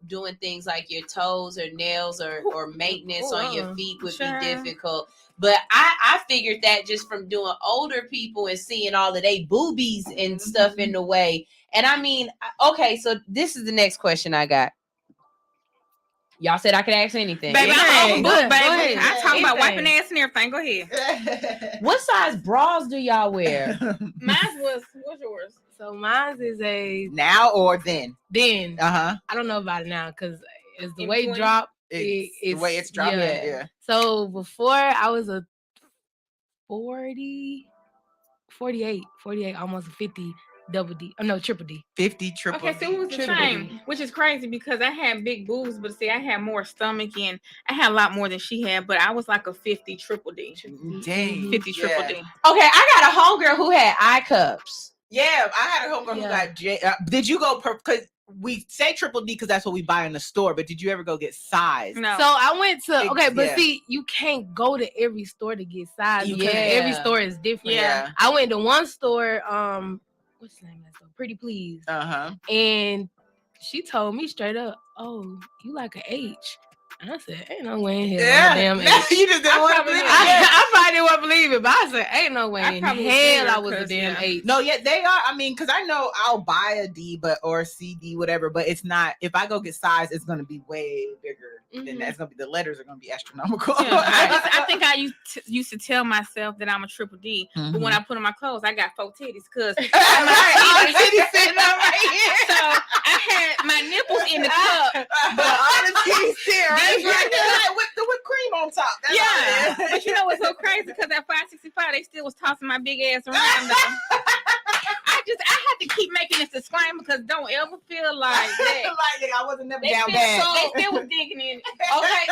doing things like your toes or nails or maintenance on your feet would be difficult. But I figured that just from doing older people and seeing all of they boobies and stuff in the way. And I mean, okay, so this is the next question I got. Y'all said I could ask anything. Baby, I'm good, baby. I talk about wiping ass and everything. Go ahead. What size bras do y'all wear? What's yours? So mine is a now or then. Then. I don't know about it now because as the weight dropped, it's the way it's dropping. Yeah. So before I was a 48, almost 50. Double D. Oh, no, triple D. 50 triple D. Okay, so it was the same, which is crazy because I had big boobs, but see, I had more stomach and I had a lot more than she had, but I was like a 50 triple D. Dang. 50 triple D. Okay, I got a homegirl who had eye cups. Yeah, I had a homegirl who got did you go because we say triple D because that's what we buy in the store, but did you ever go get size? No. So I went to but see, you can't go to every store to get size because every store is different. Yeah. I went to one store, what's the name of that store? Pretty Please. And she told me straight up, "Oh, you like an H?" And I said, "Ain't no way in hell damn H." You just didn't want to believe it. I probably didn't want to believe it, but I said, "Ain't no way in hell I was a damn H." No, yeah, they are. I mean, because I know I'll buy a D, or CD, whatever, but it's not. If I go get size, it's going to be way bigger than that. It's going to be, the letters are going to be astronomical. Yeah, I think I used to tell myself that I'm a triple D, but when I put on my clothes, I got 4 titties because my titties sitting up right here. So I had my nipples in the cup, but crazy because at 565 they still was tossing my big ass around though. I had to keep making this disclaimer because don't ever feel like that. Like I wasn't never down bad. They still was digging in it. Okay,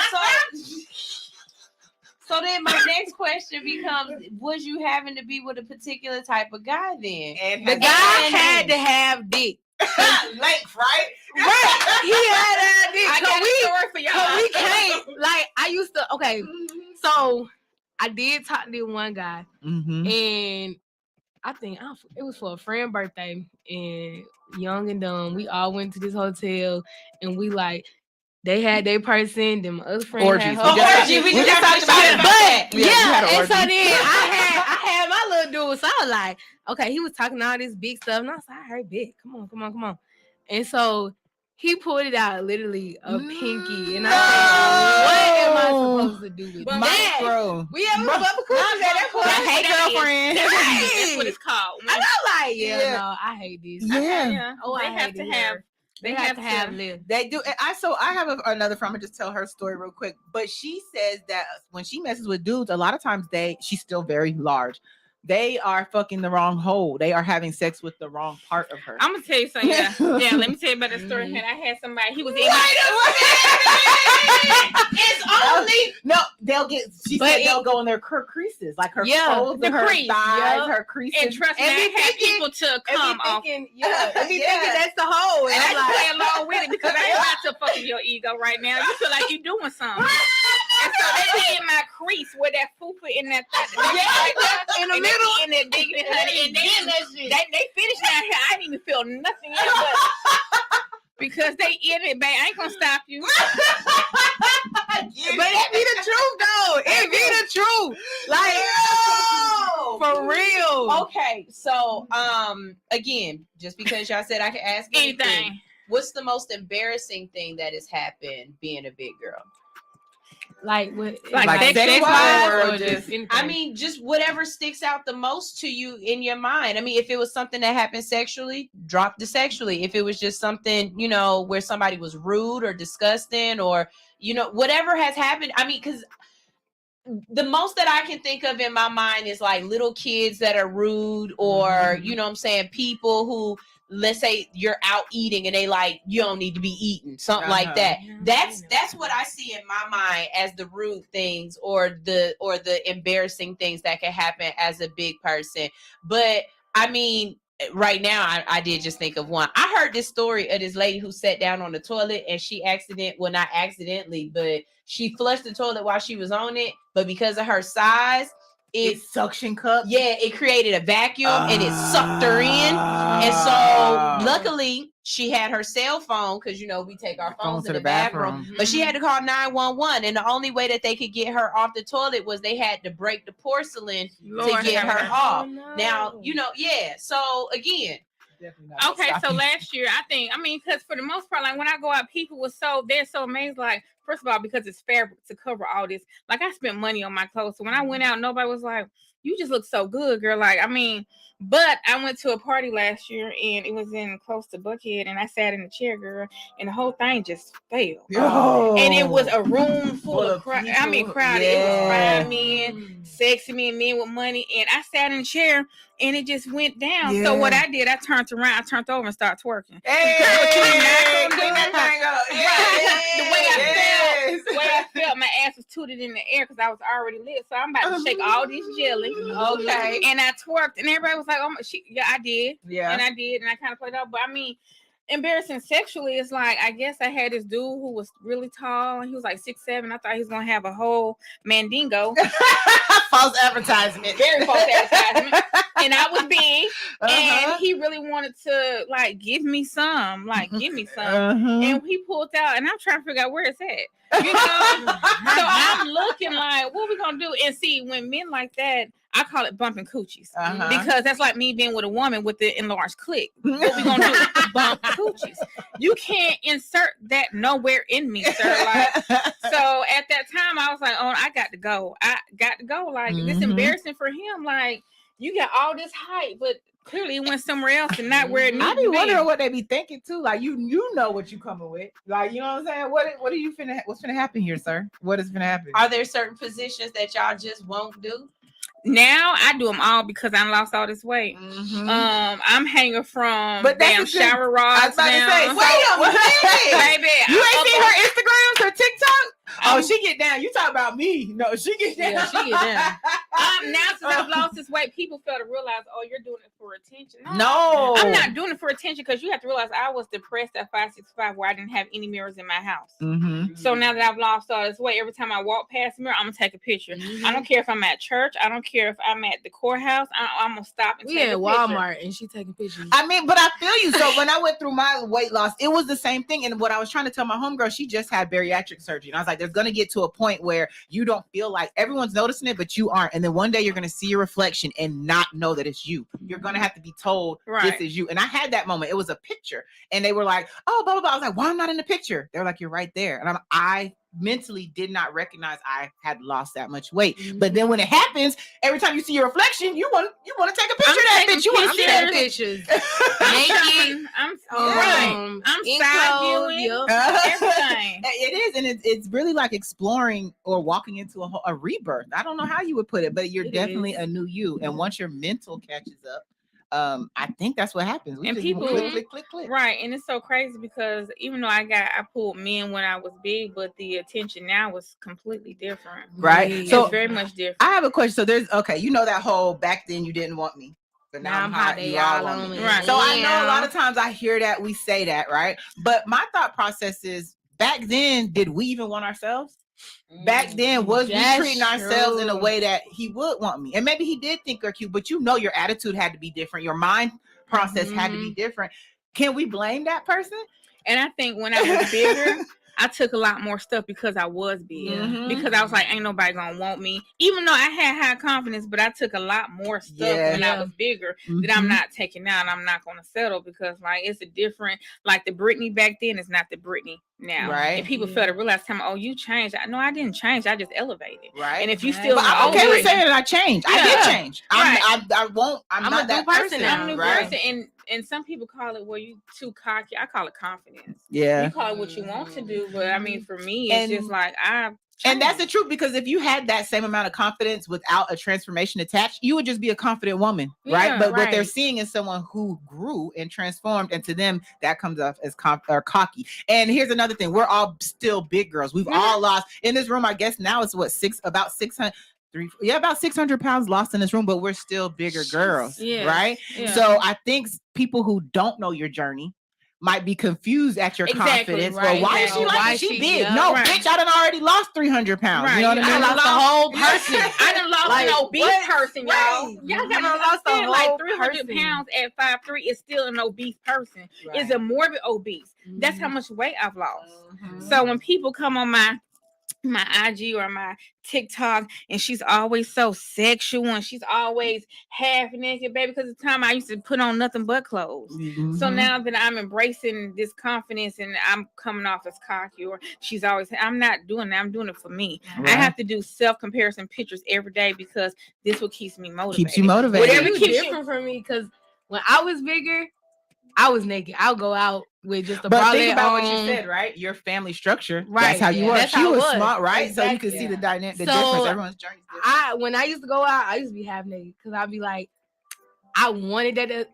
so then my next question becomes: was you having to be with a particular type of guy then? And the guy had to have dick. Length, right? Right. He had to have dick. I got a story for y'all. We can't. Like I used to. Okay, so I did talk to this one guy, and I think it was for a friend's birthday, and young and dumb, we all went to this hotel, and we like. They had their person, them other friends orgies. had We just talked about it. But and so then I had my little dude, so I was like, okay, he was talking all this big stuff, and I was like, all right, big, come on. And so he pulled it out, literally a pinky, and I said, what am I supposed to do with that? We have a bubble cruise at that point. Hey, girlfriend. That's what it's called. And I'm like, no, I hate this. Yeah. Oh, they have to have. They have to have live. They do. And I have another friend. I'm gonna just tell her story real quick. But she says that when she messes with dudes, a lot of times she's still very large. They are fucking the wrong hole. They are having sex with the wrong part of her. I'm gonna tell you something. Yeah, let me tell you about that story. I had somebody. He was in. It's only She said they'll go in their creases, like her folds, the her crease, thighs, her creases. And trust me, I had people to come off. Thinking that's the hole. And I play along with it because I ain't about to fuck with your ego right now. You feel like you're doing something. And so they be in my crease with that fupa in that thigh. In the middle. In that diggity, honey. And they finished down here. I didn't even feel nothing else. Because they in it, babe. I ain't gonna stop you. But it be the truth, though. It be the truth. Like, for real. Okay, so again, just because y'all said I can ask anything, what's the most embarrassing thing that has happened being a big girl? Like what? Like sex-wise or just anything? I mean, just whatever sticks out the most to you in your mind. I mean, if it was something that happened sexually, drop the sexually. If it was just something, where somebody was rude or disgusting or, whatever has happened. I mean, because the most that I can think of in my mind is like little kids that are rude or, people who, let's say you're out eating and they like, you don't need to be eating, something like that. That's what I see in my mind as the rude things or the embarrassing things that can happen as a big person. But I mean, right now I did just think of one. I heard this story of this lady who sat down on the toilet and she not accidentally, but she flushed the toilet while she was on it, but because of her size, it suction cup. Yeah, it created a vacuum and it sucked her in. And so luckily she had her cell phone because we take our phones to the bathroom. But she had to call 911. And the only way that they could get her off the toilet was they had to break the porcelain to get her off. Oh, no. Now, So again. Okay, so last year, because for the most part, like when I go out, people they're so amazed, like, first of all, because it's fabric to cover all this. Like, I spent money on my clothes. So when I went out, nobody was like, you just look so good, girl. Like, but I went to a party last year and it was in close to Buckhead and I sat in the chair, girl, and the whole thing just failed. And it was a room full of crowded. Yeah. It was fine men, sexy men with money. And I sat in the chair and it just went down. Yeah. So what I did, I turned over and started twerking. Hey, clean that thing up. The way I felt, my ass was tooted in the air because I was already lit. So I'm about to shake all this jelly. Okay. And I twerked and everybody was like, I did. Yeah. And I did. And I kind of played out. But embarrassing sexually is like, I guess I had this dude who was really tall and he was like 6'7". I thought he was going to have a whole mandingo. False advertisement. Very false advertisement. And I was big and he really wanted to like give me some. And he pulled out and I'm trying to figure out where it's at. So I'm looking like, what we going to do? And see, when men like that, I call it bumping coochies because that's like me being with a woman with the enlarged clit. What we gonna do? Bump coochies. You can't insert that nowhere in me, sir. Like, so at that time, I was like, oh, I got to go. Like, it's embarrassing for him. Like, you got all this hype, but clearly it went somewhere else and not where it needed I to be be. wondering what they be thinking too. Like you know what you coming with. Like, you know what I'm saying? What are you finna? What's finna happen here, sir? What is finna happen? Are there certain positions that y'all just won't do? Now I do them all because I lost all this weight. I'm hanging from damn shower rods. I was about down. to say, wait a minute, baby. You ain't seen her Instagrams, her TikTok? Oh, she get down. You talk about me? No, she get down. Yeah, she get down. Now since I've lost this weight, people fail to realize, oh, you're doing it for attention. No. I'm not doing it for attention because you have to realize I was depressed at 5'6'5", where I didn't have any mirrors in my house. So now that I've lost all this weight, every time I walk past the mirror, I'm gonna take a picture. I don't care if I'm at church. I don't care if I'm at the courthouse. I'm gonna stop and take a picture. Walmart and she taking pictures. I mean, but I feel you. So when I went through my weight loss, it was the same thing. And what I was trying to tell my homegirl, she just had bariatric surgery. And I was like, there's going to get to a point where you don't feel like everyone's noticing it, but you aren't. And then one day you're going to see your reflection and not know that it's you. You're going to have to be told this is you. And I had that moment. It was a picture. And they were like, oh, blah, blah, blah. I was like, why am I not in the picture? They're like, you're right there. And I mentally did not recognize I had lost that much weight. But then when it happens, every time you see your reflection, you want to take a picture of that bitch. You want to see that pictures. Naked. I'm side viewing everything. It is, and it's really like exploring or walking into a rebirth. I don't know how you would put it, but you're definitely a new you. And once your mental catches up, I think that's what happens. We and just people click. Right. And it's so crazy because even though I pulled men when I was big, but the attention now was completely different. Right. So it's very much different. I have a question. So there's you know that whole back then you didn't want me, but now I'm hot. You all want me. Right. So I know a lot of times I hear that, we say that, right? But my thought process is, back then, did we even want ourselves? Back then, was we treating ourselves in a way that he would want me? And maybe he did think we're cute, but your attitude had to be different. Your mind process had to be different. Can we blame that person? And I think when I was bigger, I took a lot more stuff because I was big. Because I was like, ain't nobody gonna want me. Even though I had high confidence, but I took a lot more stuff when I was bigger that I'm not taking out. And I'm not gonna settle because like it's a different, like the Britney back then is not the Britney now. Right. And people fail to realize, oh, you changed. No, I didn't change. I just elevated. Right. And if you still, but I'm okay with saying that I changed. I did change. Right. I'm not that person. I'm a new person. And some people call it, well, you too cocky. I call it confidence. Yeah. You call it what you want to do, but I mean, for me, it's just like and that's the truth, because if you had that same amount of confidence without a transformation attached, you would just be a confident woman, right? But what they're seeing is someone who grew and transformed, and to them that comes off as cocky. And here's another thing: we're all still big girls. We've all lost in this room. I guess now it's about 600. About 600 pounds lost in this room, but we're still bigger girls, right? Yeah. So I think people who don't know your journey might be confused at your confidence. Right. Well, why is she like she big? No, bitch, I done already lost 300 pounds. Right. You know what I mean? I lost the whole person. I done lost an obese person, y'all. Y'all got lost the whole like 300 pounds at 5'3" is still an obese person. Right. Is a morbid obese. That's how much weight I've lost. So when people come on my IG or my TikTok and she's always so sexual and she's always half naked, baby, because the time I used to put on nothing but clothes. So now that I'm embracing this confidence and I'm coming off as cocky, or she's always, I'm not doing that. I'm doing it for me. I have to do self-comparison pictures every day because this what keeps me motivated. Keeps you motivated. Whatever keeps different for me, because when I was bigger, I was naked. I'll go out with just a bralette. But think about what you said, right? Your family structure. Right. That's how you were. That's she was smart, right? Exactly. So you can see the dynamic, the difference. Everyone's journey is different. When I used to go out, I used to be half naked because I'd be like, I wanted that.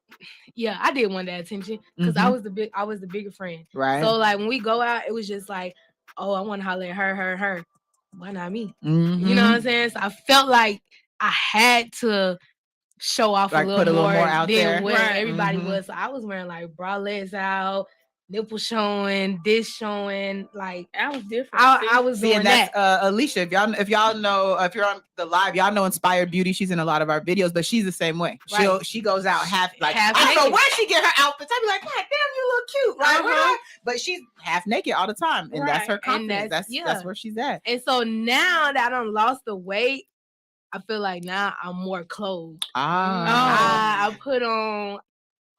I did want that attention because I was the bigger friend. Right. So like when we go out, it was just like, oh, I want to holler at her. Why not me? You know what I'm saying? So I felt like I had to show off like a little more out than there. what everybody was. So I was wearing like bralettes out, nipple showing, this showing. Like I was different. I was doing that. Alicia, if y'all know, if you're on the live, y'all know Inspired Beauty. She's in a lot of our videos, but she's the same way. Right. She goes out half I don't know where she get her outfits. I'd be like, God damn, you look cute. Like, but she's half naked all the time, and that's her confidence. That's where she's at. And so now that I done lost the weight, I feel like now I'm more clothed. I put on.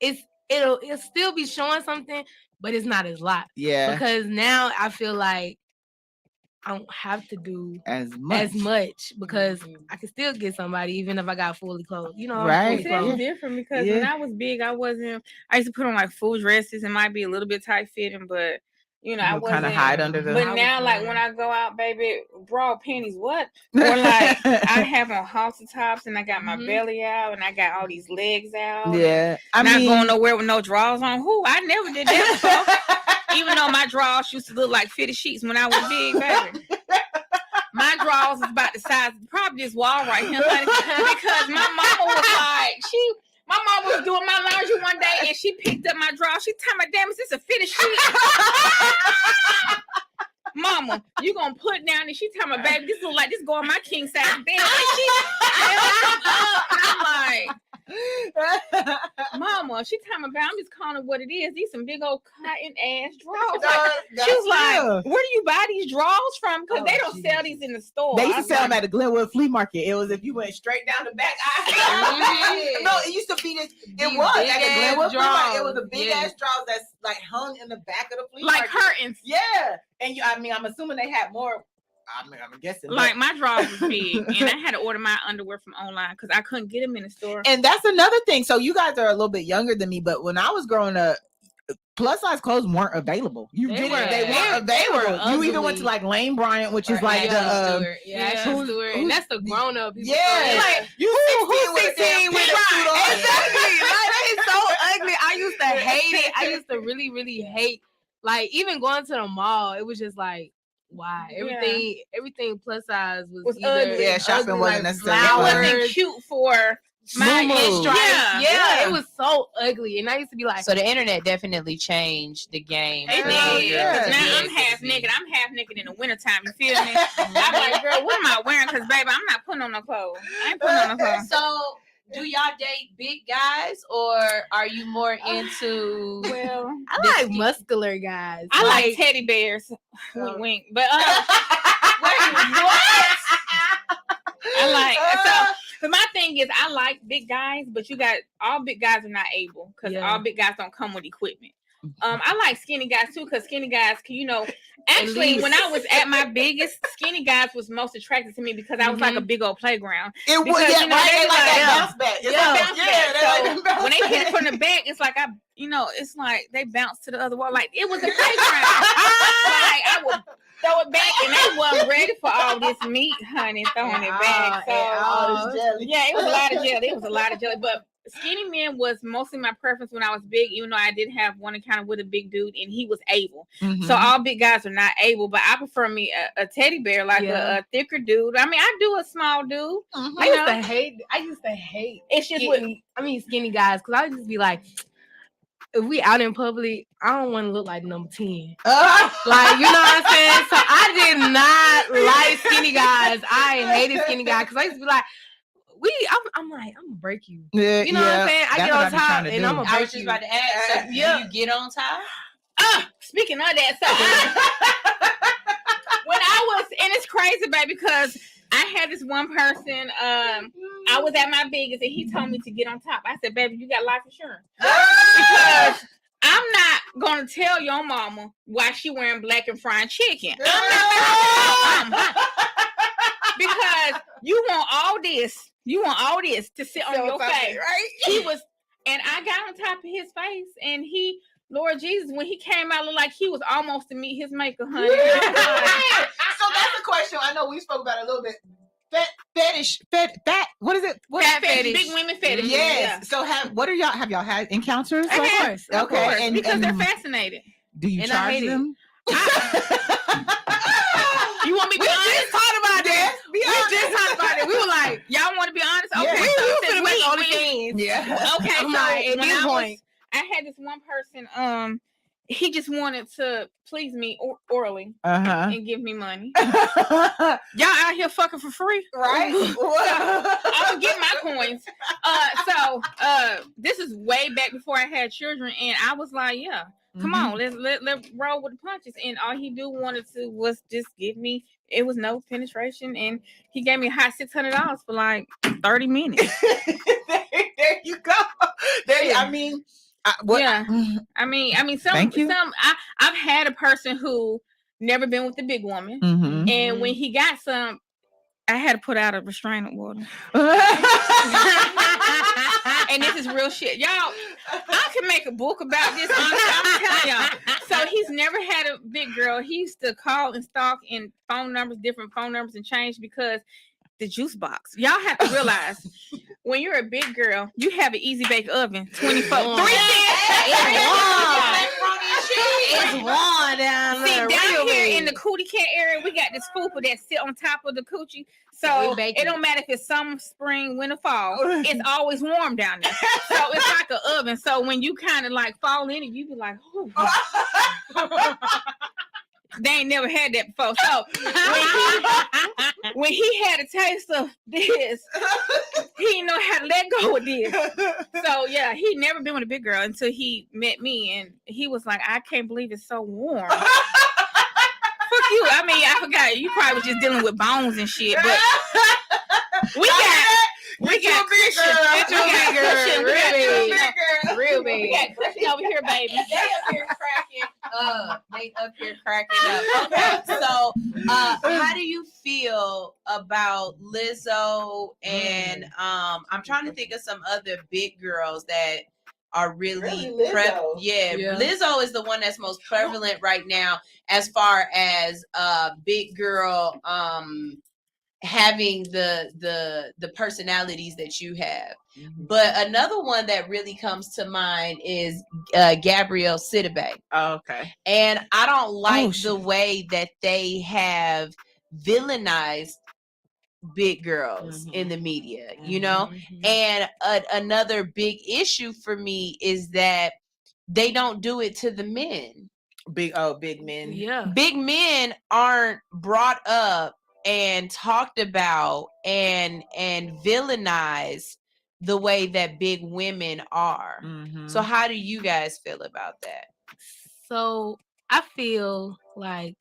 It'll still be showing something, but it's not as lot. Yeah. Because now I feel like I don't have to do as much because I can still get somebody even if I got fully clothed. You know, right? See, that's different because when I was big, I used to put on like full dresses and might be a little bit tight fitting, but you know, I wasn't kind of hide under the. But now, like when I go out, baby, bra panties, what? Or like I have on halter tops and I got my belly out and I got all these legs out. Yeah, I'm not going nowhere with no drawers on. Who? I never did that before. Even though my drawers used to look like fitted sheets when I was big, baby. My drawers is about the size of probably this wall right here, honey. Because my mama was like, my mom was doing my laundry one day and she picked up my drawers. She told me, damn, is this a fitted sheet? Mama, you gonna put down and she told me, baby, this look like this go on my king size bed. And she I'm like, Mama, she told me, I'm just calling it what it is. These some big old cotton ass drawers. She was like, where do you buy these drawers from? Because they don't sell these in the store. They used to sell them at the Glenwood Flea Market. It was if you went straight down the back aisle. No, it used to be this. It was at the Glenwood Flea Market. It was a big ass drawers that's like hung in the back of the flea market, like curtains. Yeah, and I'm assuming they had more. I'm guessing. Like my drawers was big, and I had to order my underwear from online because I couldn't get them in the store. And that's another thing. So you guys are a little bit younger than me, but when I was growing up, plus size clothes weren't available. They weren't available. You either went to like Lane Bryant, which is like the Stewart. And that's the grown up. Yeah, like you 16 with a suit on. Exactly. Like that is so ugly. I used to hate it. I used to really, really hate. Like even going to the mall, it was just like. Why everything plus size was either ugly. Yeah, shopping ugly, wasn't like necessarily. It wasn't cute for my stripes. Yeah, it was so ugly, and I used to be like. So the internet definitely changed the game. It did. Now I'm half naked. I'm half naked in the wintertime. You feel me? I'm like, girl, what am I wearing? Because baby, I'm not putting on no clothes. I ain't putting on no clothes. So. Do y'all date big guys or are you more into? Well, I like muscular guys. I like teddy bears. Wink, wink. But wait, what? I like so. My thing is, I like big guys, but all big guys are not able because all big guys don't come with equipment. I like skinny guys too because skinny guys can, actually when I was at my biggest, skinny guys was most attracted to me because I was like a big old playground. It was they like that bounce back. So when they hit it from the back, it's like it's like they bounce to the other wall. Like it was a playground. Like I would throw it back and they wasn't ready for all this meat, honey, throwing it back. So all this jelly. Yeah, it was a lot of jelly. It was a lot of jelly, but. Skinny men was mostly my preference when I was big, even though I did have one encounter with a big dude and he was able. So all big guys are not able, but I prefer me a teddy bear, like a thicker dude. I mean, I do a small dude. I used to hate. It's just skinny guys because I just be like, if we out in public, I don't want to look like number 10. Like, you know what I'm saying? So I did not like skinny guys. I hated skinny guys because I used to be like. I'm like, I'm gonna break you. Yeah, you know what I'm saying? I get on top and I'm gonna break you. I was just about to ask. So do you get on top? Speaking of that, so when I was, and it's crazy, baby, because I had this one person. I was at my biggest, and he told me to get on top. I said, "Baby, you got life insurance because." I'm not gonna tell your mama why she wearing black and frying chicken. I'm not because you want all this. You want all this to sit on your face, right? He was, and I got on top of his face, and he, Lord Jesus, when he came out, looked like he was almost to meet his maker, honey. So that's the question. I know we spoke about it a little bit. Fetish. What is it? Fat fetish. Big women fetish. Yes. Yeah. So have y'all had encounters? Of course. Okay. Because they're fascinated. Do you charge them? You want me to be honest? We just talked about that. We were like, y'all want to be honest? Okay. Yeah. We finna make all the things. Yeah. Okay. So at this point, I had this one person. He just wanted to please me orally and give me money. Y'all out here fucking for free, right? I'm gonna get my coins. So this is way back before I had children, and I was like, yeah. Come on, let's roll with the punches. And all he wanted to was just give me. It was no penetration, and he gave me a hot $600 for like 30 minutes. there you go. I mean, some. I've had a person who never been with the big woman. Mm-hmm. And when he got some, I had to put out a restraining order. And this is real shit. Y'all, I can make a book about this. I'm telling y'all. So he's never had a big girl. He used to call and stalk in different phone numbers and change because the juice box. Y'all have to realize when you're a big girl, you have an easy bake oven 24. It's warm down there. See, down here in the cootie cat area, we got this fupa that sit on top of the coochie. So it don't matter if it's summer, spring, winter, fall. It's always warm down there. So it's like an oven. So when you kind of like fall in it, you be like, oh. They ain't never had that before. So when he had a taste of this, he didn't know how to let go of this. So yeah, he never been with a big girl until he met me, and he was like, I can't believe it's so warm. Fuck you. I mean, I forgot. You probably was just dealing with bones and shit, but we got real big. We got Christian over here, baby. They up here cracking up. Okay, so how do you feel about Lizzo and I'm trying to think of some other big girls that are really Lizzo. Lizzo is the one that's most prevalent right now as far as big girl having the personalities that you have. But another one that really comes to mind is Gabrielle Sidibe. Oh, okay. And I don't like the way that they have villainized big girls in the media, you know? And another big issue for me is that they don't do it to the men. Big men. Yeah. Big men aren't brought up and talked about and villainized the way that big women are. So how do you guys feel about that? So I feel like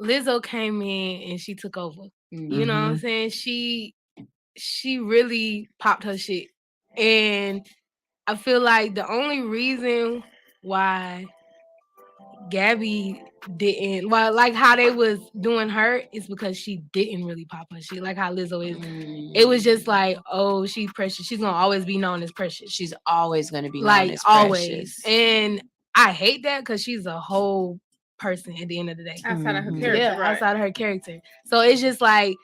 Lizzo came in and she took over. You know what I'm saying? She really popped her shit. And I feel like the only reason why Gabby didn't, like how they was doing her is because she didn't really pop her shit like how Lizzo is. It was just like, oh, she's precious. She's gonna always be known as precious. She's always gonna be like known as always. precious. And I hate that because she's a whole person at the end of the day. Outside of her character, right? Outside of her character. So it's just like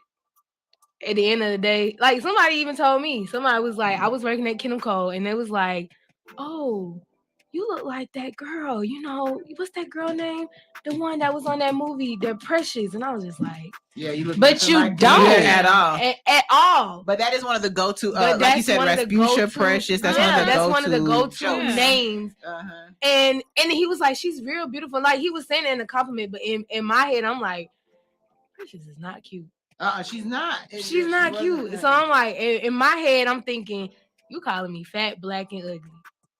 at the end of the day, like somebody even told me, somebody was like, I was working at Kingdom Cole and they was like, oh, you look like that girl, you know, what's that girl name? The one that was on that movie, The Precious. And I was just like, yeah, you look, but you like don't at all. At all. But that is one of the go-to, like you said, Rasputia Precious. That's one of the go-to names. And he was like, she's real beautiful. Like he was saying it in a compliment, but in my head, I'm like, Precious is not cute. She's not. She's not cute. So I'm like, in my head, I'm thinking, you calling me fat, black, and ugly.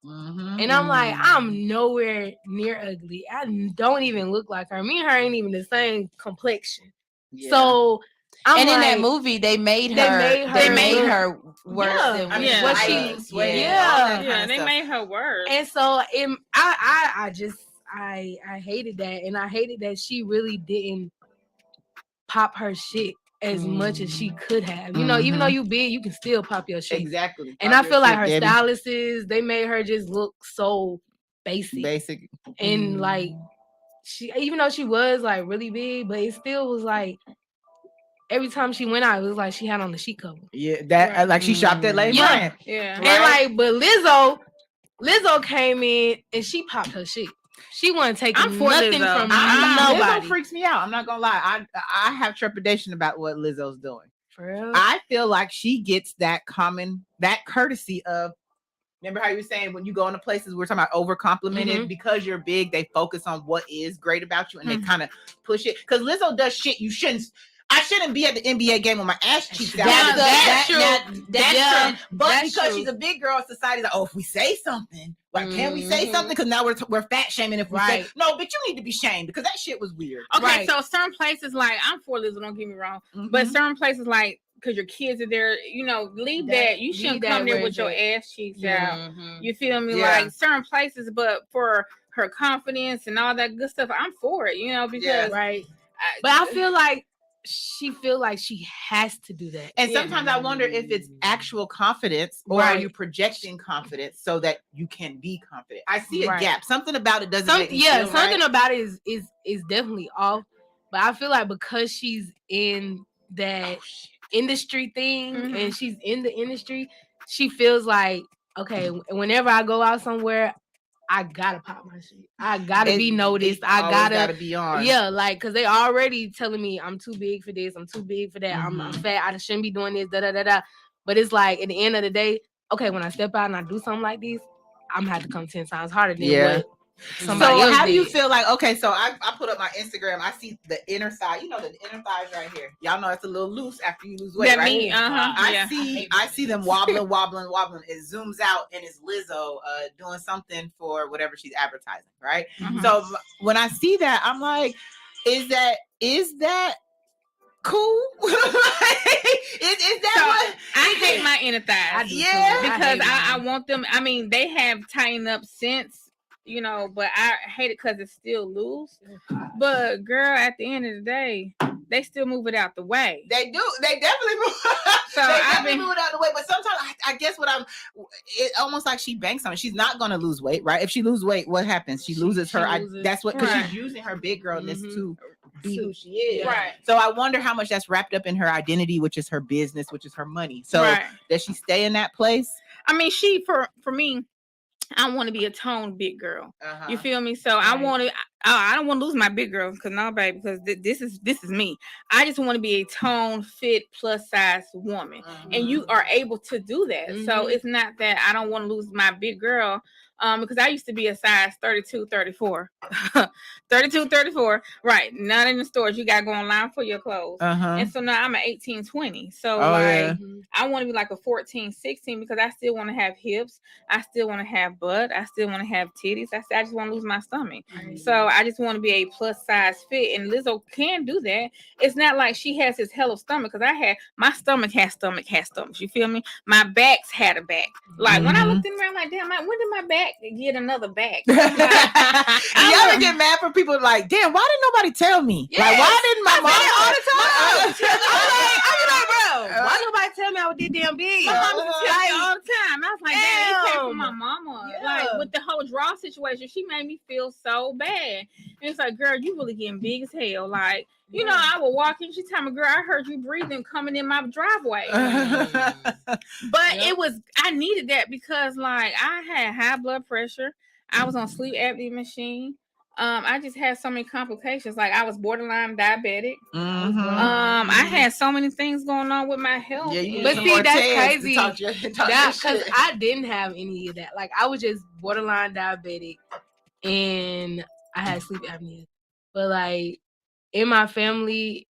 And I'm like, I'm nowhere near ugly. I don't even look like her. Me and her ain't even the same complexion. Yeah. So in that movie, they made her worse than what she. They made her worse. And so I hated that, and I hated that she really didn't pop her shit as much as she could have. You know, even though you big, you can still pop your shit. Exactly. And I feel like her stylists, they made her just look so basic. And like she, even though she was like really big, but it still was like every time she went out, it was like she had on the sheet cover. Yeah, that like she shopped at Lane Bryant. Yeah. And like, but Lizzo came in and she popped her shit. She wasn't taking nothing from nobody. Lizzo freaks me out. I'm not gonna lie. I have trepidation about what Lizzo's doing. For real? I feel like she gets that courtesy of. Remember how you were saying when you go into places we're talking about over complimented because you're big, they focus on what is great about you and they kind of push it. Because Lizzo does shit you shouldn't. I shouldn't be at the NBA game with my ass cheeks out. That's true. But because she's a big girl, society's like, oh, if we say something, like, can we say something? Because now we're fat shaming if we say no, but you need to be shamed because that shit was weird. Okay, so certain places like I'm for Lizzo, don't get me wrong, but certain places like because your kids are there, you know, leave that. You shouldn't come there with your ass cheeks out. You feel me? Like certain places, but for her confidence and all that good stuff, I'm for it, you know, because right. But I feel like she has to do that. And sometimes I wonder if it's actual confidence or are you projecting confidence so that you can be confident. I see a gap. Something about it doesn't make me feel something right. about it is definitely off. But I feel like because she's in that industry thing and she's in the industry, she feels like, okay, whenever I go out somewhere, I gotta pop my shit. I gotta be noticed. I gotta be on. Yeah, like, cause they already telling me I'm too big for this. I'm too big for that. I'm fat. I shouldn't be doing this. Da da da da. But it's like at the end of the day, okay, when I step out and I do something like this, I'm gonna have to come 10 times harder than what somebody else how do did. you feel like, okay, so I put up my Instagram. I see the inner thigh. You know, the inner thighs right here. Y'all know it's a little loose after you lose weight, right? I see them wobbling. It zooms out and it's Lizzo doing something for whatever she's advertising, right? So when I see that, I'm like, is that cool? is that what I hate my inner thighs? Because I want them. I mean, they have tightened up since, you know, but I hate it because it's still loose. But girl, at the end of the day, they still move it out the way. They do. They definitely move. So they move it out the way. But sometimes I guess it almost like she banks on it. She's not going to lose weight, right? If she loses weight, what happens? She loses her. That's what, because she's using her big girlness to be who she is. Right. So I wonder how much that's wrapped up in her identity, which is her business, which is her money. So does she stay in that place? I mean, for me, I want to be a toned big girl. You feel me? So I want to. I don't want to lose my big girl because this is me. I just want to be a toned, fit, plus size woman, and you are able to do that. So it's not that I don't want to lose my big girl. Because I used to be a size 32, 34. 32, 34. Right. Not in the stores. You got to go online for your clothes. And so now I'm an 18, 20. So I want to be like a 14, 16 because I still want to have hips. I still want to have butt. I still want to have titties. I just want to lose my stomach. So I just want to be a plus size fit. And Lizzo can do that. It's not like she has this hell of stomach because my stomach has stomachs. You feel me? My back's had a back. Like when I looked in there, I'm like, damn, when did my back get another back? You ever get mad for people like, damn, why didn't nobody tell me? Yes. Like, why didn't my mom all the time? I'm like, bro, why nobody tell me I was this damn big? My mom used to tell me all the time. I was like, damn, it came from my mama. Like with the whole draw situation, she made me feel so bad. And it's like, girl, you really getting big as hell. Like, you know, I would walk in, she told me, girl, I heard you breathing coming in my driveway. But I needed that because like I had high blood pressure. I was on sleep apnea machine. I just had so many complications. Like I was borderline diabetic. I had so many things going on with my health. But see, that's crazy. Because I didn't have any of that. Like I was just borderline diabetic and I had sleep apnea. But like in my family,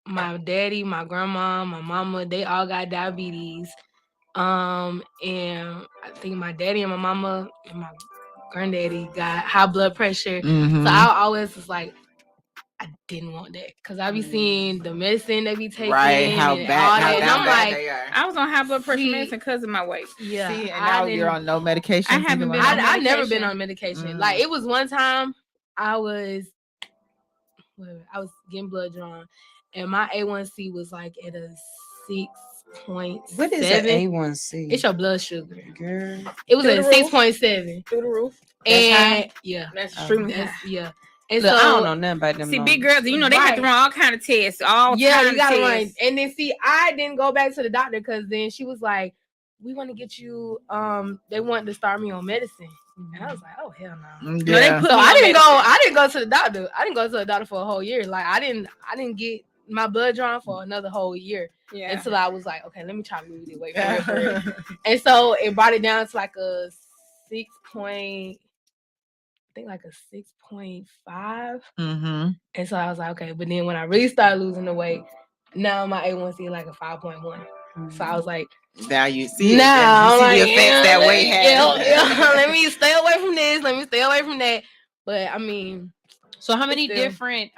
my daddy, my grandma, my mama, they all got diabetes. And I think my daddy and my mama and my granddaddy got high blood pressure. So I always was like, I didn't want that because I be seeing the medicine they be taking, how and bad, all that. And I'm bad like, they are. I was on high blood pressure medicine because of my weight. Yeah, see, and now you're on no medication. I haven't been. I never been on medication. Like it was one time I was getting blood drawn, and my A1C was like at a 6.7. What is an A1C? It's your blood sugar, girl. It was at 6.7 through the roof. And that's extremely high. Yeah. And look, so I don't know nothing about them. See, big girls, you know, they have to run all kind of tests. You gotta run. And then see, I didn't go back to the doctor because then she was like, "We want to get you." They wanted to start me on medicine, and I was like, "Oh hell no!" Yeah. So I didn't go to the doctor. I didn't go to the doctor for a whole year. Like I didn't get my blood drawn for another whole year. Yeah. Until I was like, okay, let me try to lose it weight. And so it brought it down to like a 6.5. And so I was like, okay. But then when I really started losing the weight, now my A1C is like a 5.1. So I was like, now you see the effects that weight has. Let me stay away from this. Let me stay away from that. But I mean, so how many different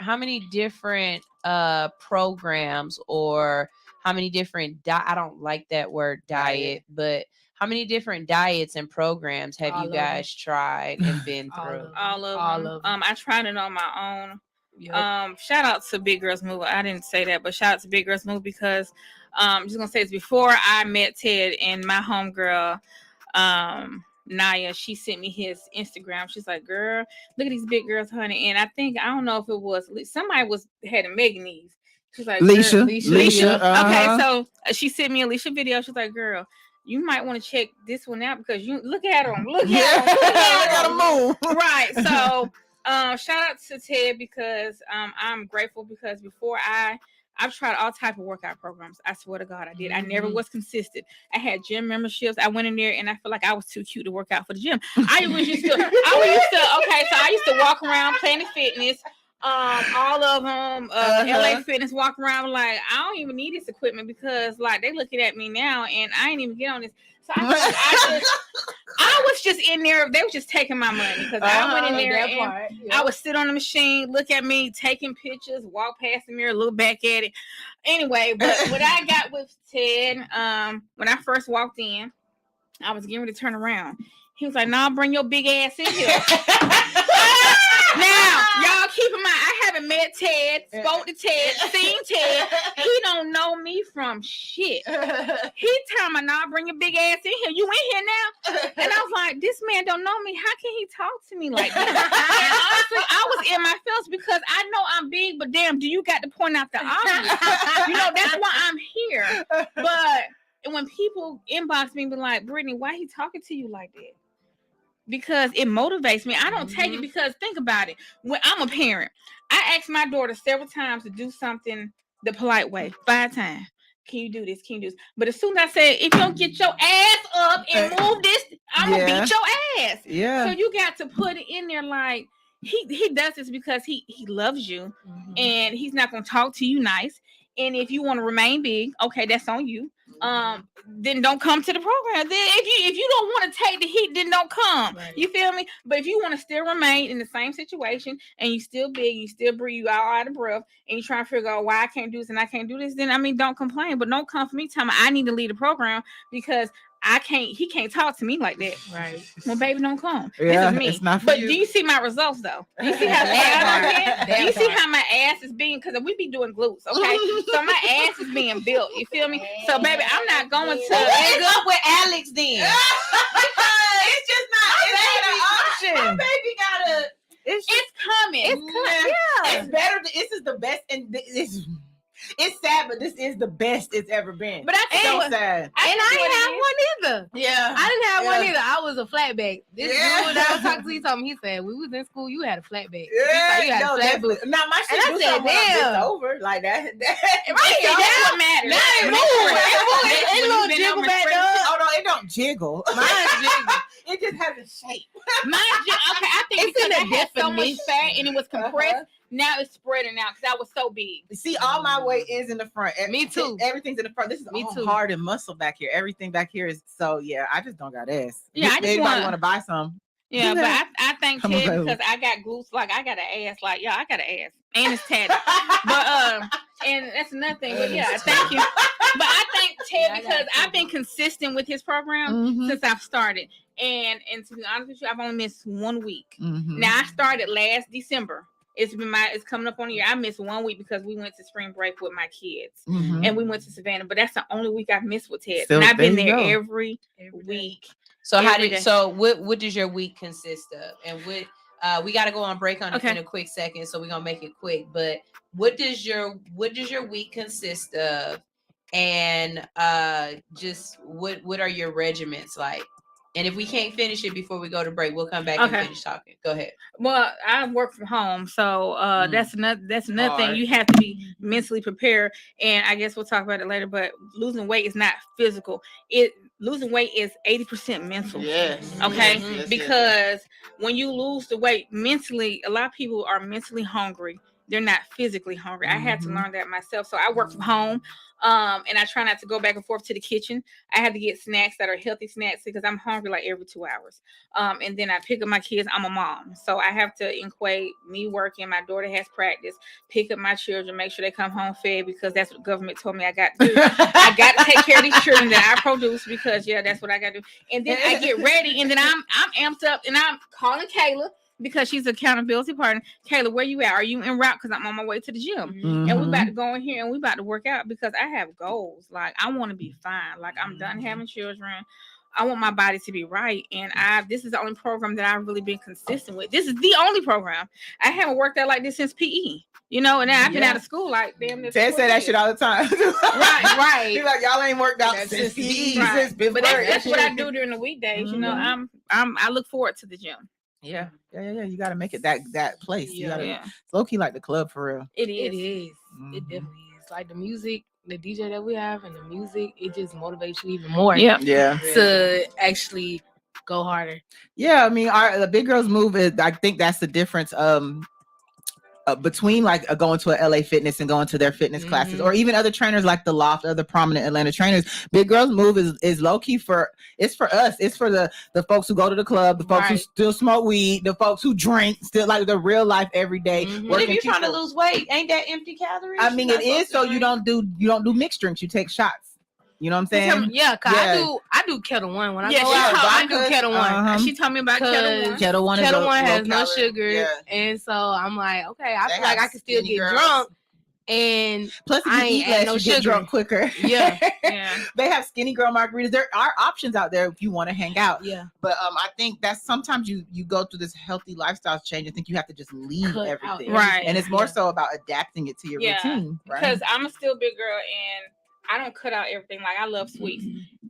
programs or how many different I don't like that word diet, but How many different diets and programs have you guys tried and been through? All of them. I tried it on my own. Yep. Shout out to Big Girls Move. I didn't say that, but shout out to Big Girls Move because I'm just gonna say this before I met Ted and my homegirl, Naya, she sent me his Instagram. She's like, girl, look at these big girls, honey. And I don't know if it was somebody had a Megan knees. She's like, Alicia. Okay, so she sent me Alicia video. She's like, girl, you might want to check this one out because you look at them. Look at them. I gotta move. Right. So shout out to Ted because I'm grateful because before I've tried all type of workout programs. I swear to God, I did. I never was consistent. I had gym memberships. I went in there and I feel like I was too cute to work out for the gym. I used to walk around Planet Fitness, all of them, LA Fitness, walk around like I don't even need this equipment because like they looking at me now and I ain't even get on this. So I was just in there. They were just taking my money because I went in there and I would sit on the machine, look at me, taking pictures, walk past the mirror, look back at it. Anyway, but what I got with Ted, when I first walked in, I was getting ready to turn around. He was like, "Nah, bring your big ass in here." Now, y'all keep in mind, I haven't met Ted, spoke to Ted, seen Ted. He don't know me from shit. He telling me, "Nah, bring your big ass in here. You in here now?" And I was like, "This man don't know me. How can he talk to me like that?" And honestly, I was in my feelings because I know I'm big, but damn, do you got to point out the obvious? That's why I'm here. But when people inbox me and be like, "Brittany, why he talking to you like that?" Because it motivates me. I don't take it because think about it. When I'm a parent, I asked my daughter several times to do something the polite way. 5 times. Can you do this? Can you do this? But as soon as I said, if you don't get your ass up and move this, I'm gonna beat your ass. Yeah. So you got to put it in there like he does this because he loves you and he's not gonna talk to you nice. And if you want to remain big, okay, that's on you. Then don't come to the program. Then if you don't want to take the heat, then don't come. Right. You feel me? But if you want to still remain in the same situation and you still big, you still breathe, you out of breath, and you try to figure out why I can't do this and I can't do this, then don't complain. But don't come for me telling me I need to lead the program because he can't talk to me like that. Right. Well, baby, don't come. Yeah, this is me. It's not for but you. Do you see my results though? Do you see how do you see how my ass is being? Because we be doing glutes, okay? So my ass is being built. You feel me? So baby, I'm not going to. What's up with Alix then? It's just not. My baby gotta. It's coming. It's coming. Yeah. It's better. This is the best, and it's sad, but this is the best it's ever been. But that's so sad. And I didn't have one either. Yeah. I didn't have one either. I was a flatback. This dude that I was talking to, he told me, he said, we was in school, you had a flatback. Yeah. You had a flat boot. Now my shit do something when I'm over. Like that. Right, that's what matters. Now it moves. It a little jiggle back up. Oh no, it don't jiggle. Mine's jiggle. It just has a shape. Mine's okay, I think it's because I had so much fat and it was compressed. Now it's spreading out because I was so big. See, all my weight is in the front. Me too. Everything's in the front. This is all hard and muscle back here. Everything back here is so. Yeah, I just don't got ass. Yeah, I just want to buy some. Yeah, but I thank Ted because I got glutes. Like I got an ass. Like I got an ass and it's tatted. But and that's another thing. But yeah, thank you. But I thank Ted because I've been consistent with his program since I've started. And to be honest with you, I've only missed 1 week. Now I started last December. It's coming up on a year. I missed 1 week because we went to spring break with my kids and we went to Savannah. But that's the only week I've missed with Ted. And I've been there every week. So what does your week consist of? And what we got to go on break in a quick second, so we're gonna make it quick. But what does your week consist of? And just what are your regiments like? And if we can't finish it before we go to break, we'll come back and finish talking. Go ahead. Well, I work from home, so that's another thing. You have to be mentally prepared. And I guess we'll talk about it later. But losing weight is not physical. Losing weight is 80% mental. Yes. Okay. Yes, because when you lose the weight mentally, a lot of people are mentally hungry. they're not physically hungry. I had to learn that myself. So I work from home. And I try not to go back and forth to the kitchen. I had to get snacks that are healthy snacks because I'm hungry like every 2 hours. And then I pick up my kids. I'm a mom, so I have to equate me working. My daughter has practice. Pick up my children, make sure they come home fed because that's what government told me I got to do. I got to take care of these children that I produce because that's what I got to do. And then I get ready, and then I'm amped up, and I'm calling Kayla, because she's an accountability partner. Kayla, where you at? Are you en route? Because I'm on my way to the gym. And we about to go in here and we about to work out because I have goals. Like, I want to be fine. Like, I'm done having children. I want my body to be right. And this is the only program that I've really been consistent with. This is the only program. I haven't worked out like this since PE. And then I've been out of school like damn. Ted say that shit all the time. right. He's like, y'all ain't worked out since PE. But that's what I do during the weekdays. I look forward to the gym. Yeah. You got to make it that place. It's low key like the club for real. It is. It definitely is. Like the music, the DJ that we have, and the music, it just motivates you even more. Yeah. To actually go harder. Yeah, I mean, the Big Girls Move is. I think that's the difference. Between like going to a LA Fitness and going to their fitness classes, or even other trainers like the Loft, other prominent Atlanta trainers. Big Girls Move is low key for us. It's for the folks who go to the club, the folks who still smoke weed, the folks who drink, still like the real life every day. But if you're trying to lose weight, ain't that empty calories? I mean, it is. So you don't do mixed drinks. You take shots. You know what I'm saying? Yeah, cause I do Ketel One when I go out. I do Ketel One. She told me about Ketel One. Ketel One has no sugar, and so I'm like, okay, I feel like I can still get drunk. And plus, if you eat less, you get drunk quicker. Yeah. They have skinny girl margaritas. There are options out there if you want to hang out. Yeah. But I think that's sometimes you go through this healthy lifestyle change and think you have to just leave everything. Right. And it's more so about adapting it to your routine. Right. Because I'm a still big girl and I don't cut out everything. Like, I love sweets.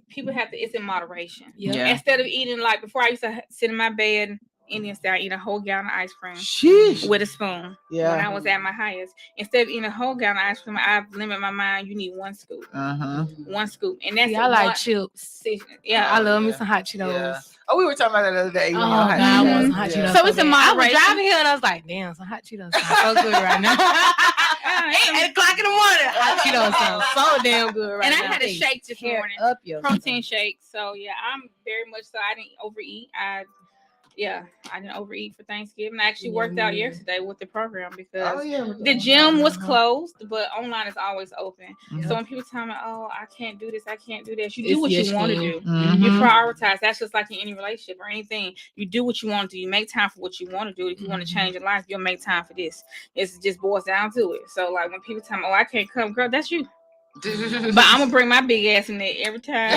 People have to, it's in moderation. Yeah. Instead of eating, like, before I used to sit in my bed, Indian style, eat a whole gallon of ice cream with a spoon. Yeah. When I was at my highest. Instead of eating a whole gallon of ice cream, I've limited my mind. You need one scoop. One scoop. And that's I like chips. Yeah. I love me some hot Cheetos. Yeah. Oh, we were talking about that the other day. I want some hot Cheetos. So it's in moderation. I was driving here and I was like, damn, some hot Cheetos sound so good right now. 8 o'clock in the morning. Hot Cheetos sound so damn good right now. And I had a shake this morning. Protein shake. So yeah, I'm very much so. I didn't overeat. I didn't overeat for Thanksgiving. I actually worked out yesterday with the program because the gym was closed, but online is always open. So when people tell me, oh, I can't do this, I can't do that, you do what you want to do. You prioritize. That's just like in any relationship or anything. You do what you want to do. You make time for what you want to do. If you want to change your life, you'll make time for this. It just boils down to it. So like when people tell me, oh, I can't come, girl, that's you. But I'm gonna bring my big ass in there every time.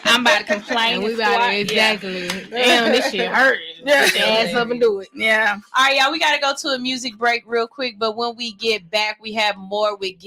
I'm about to complain. We about to exactly. Damn, this shit hurt. Get your ass up and do it. Yeah. All right, y'all. We gotta go to a music break real quick. But when we get back, we have more with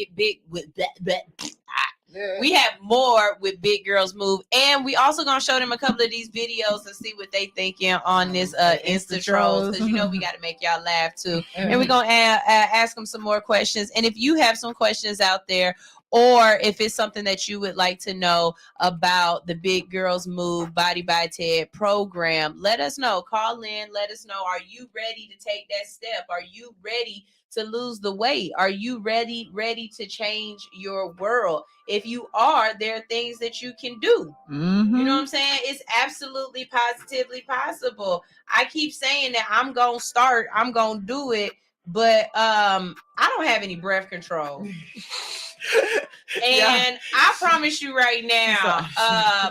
We have more with Big Girls Move, and we also gonna show them a couple of these videos and see what they thinking on this Insta trolls, because we got to make y'all laugh too. And we're gonna ask them some more questions. And if you have some questions out there, or if it's something that you would like to know about the Big Girls Move Body by Ted program, let us know. Call in. Let us know. Are you ready to take that step? Are you ready to lose the weight? Are you ready to change your world? If you are, there are things that you can do. You know what I'm saying? It's absolutely positively possible. I keep saying that I'm going to do it, but I don't have any breath control. And I promise you right now,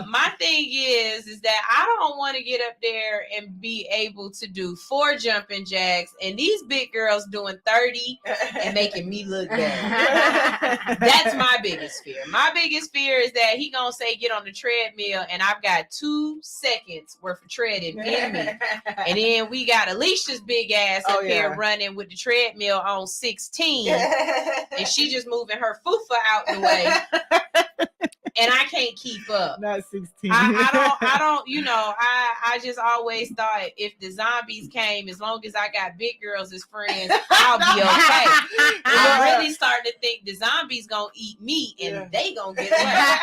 my thing is that I don't want to get up there and be able to do 4 jumping jacks and these big girls doing 30 and making me look bad. That's my biggest fear. My biggest fear is that he gonna say get on the treadmill and I've got 2 seconds worth of treading in me, and then we got Alicia's big ass up here running with the treadmill on 16, and she just moving her fufa out the way. And I can't keep up. Not 16. I don't, I just always thought if the zombies came, as long as I got big girls as friends, I'll be okay. I'm really starting to think the zombies gonna eat me and they gonna get away.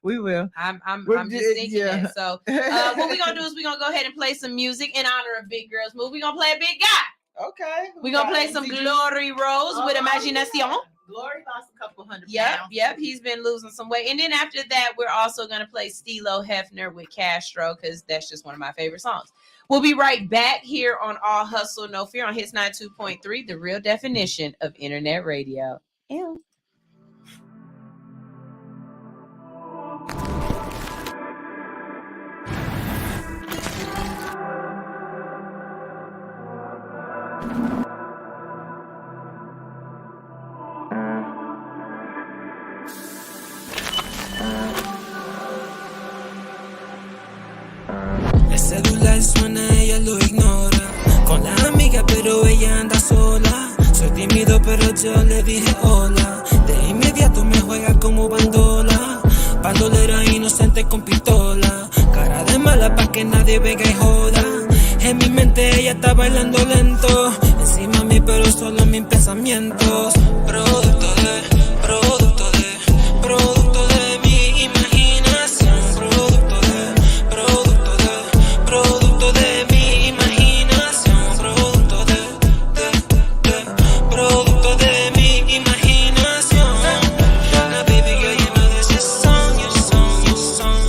We will. I'm just thinking that. So what we're gonna do is we're gonna go ahead and play some music in honor of Big Girls Move. We're gonna play a big guy. Okay. We're going to play some Glory Rose with Imagination. Glory lost a couple hundred pounds. Yep. He's been losing some weight. And then after that, we're also going to play Stilo Hefner with Castro because that's just one of my favorite songs. We'll be right back here on All Hustle, No Fear on Hits 92.3, the real definition of internet radio. Ew. El celular suena, ella lo ignora. Con la amiga, pero ella anda sola. Soy tímido, pero yo le dije hola. De inmediato me juega como bandola. Bandolera inocente con pistola. Cara de mala pa' que nadie venga y joda. En mi mente ella está bailando lento. Encima mí, pero solo en mis pensamientos. Producto de mi imaginación. Producto de mi imaginación. Producto de mi imaginación. Now baby girl, you know this is your song.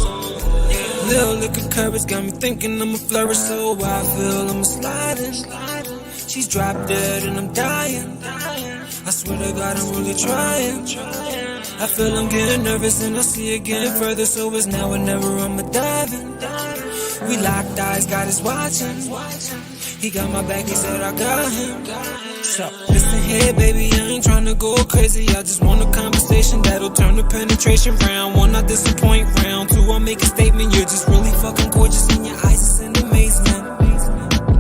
Yeah. Little liquor courage got me thinking I'ma flourish, so I feel I'm sliding. She's drop dead and I'm dying. I swear to God I'm really trying. I feel I'm getting nervous and I see it getting further, so it's now or never, I'ma dive in. We locked eyes, God is watching. He got my back, he said I got him. So listen here, baby, I ain't tryna go crazy. I just want a conversation that'll turn the penetration round. One, not disappoint, round two, I'll make a statement. You're just really fucking gorgeous and your eyes is in amazement.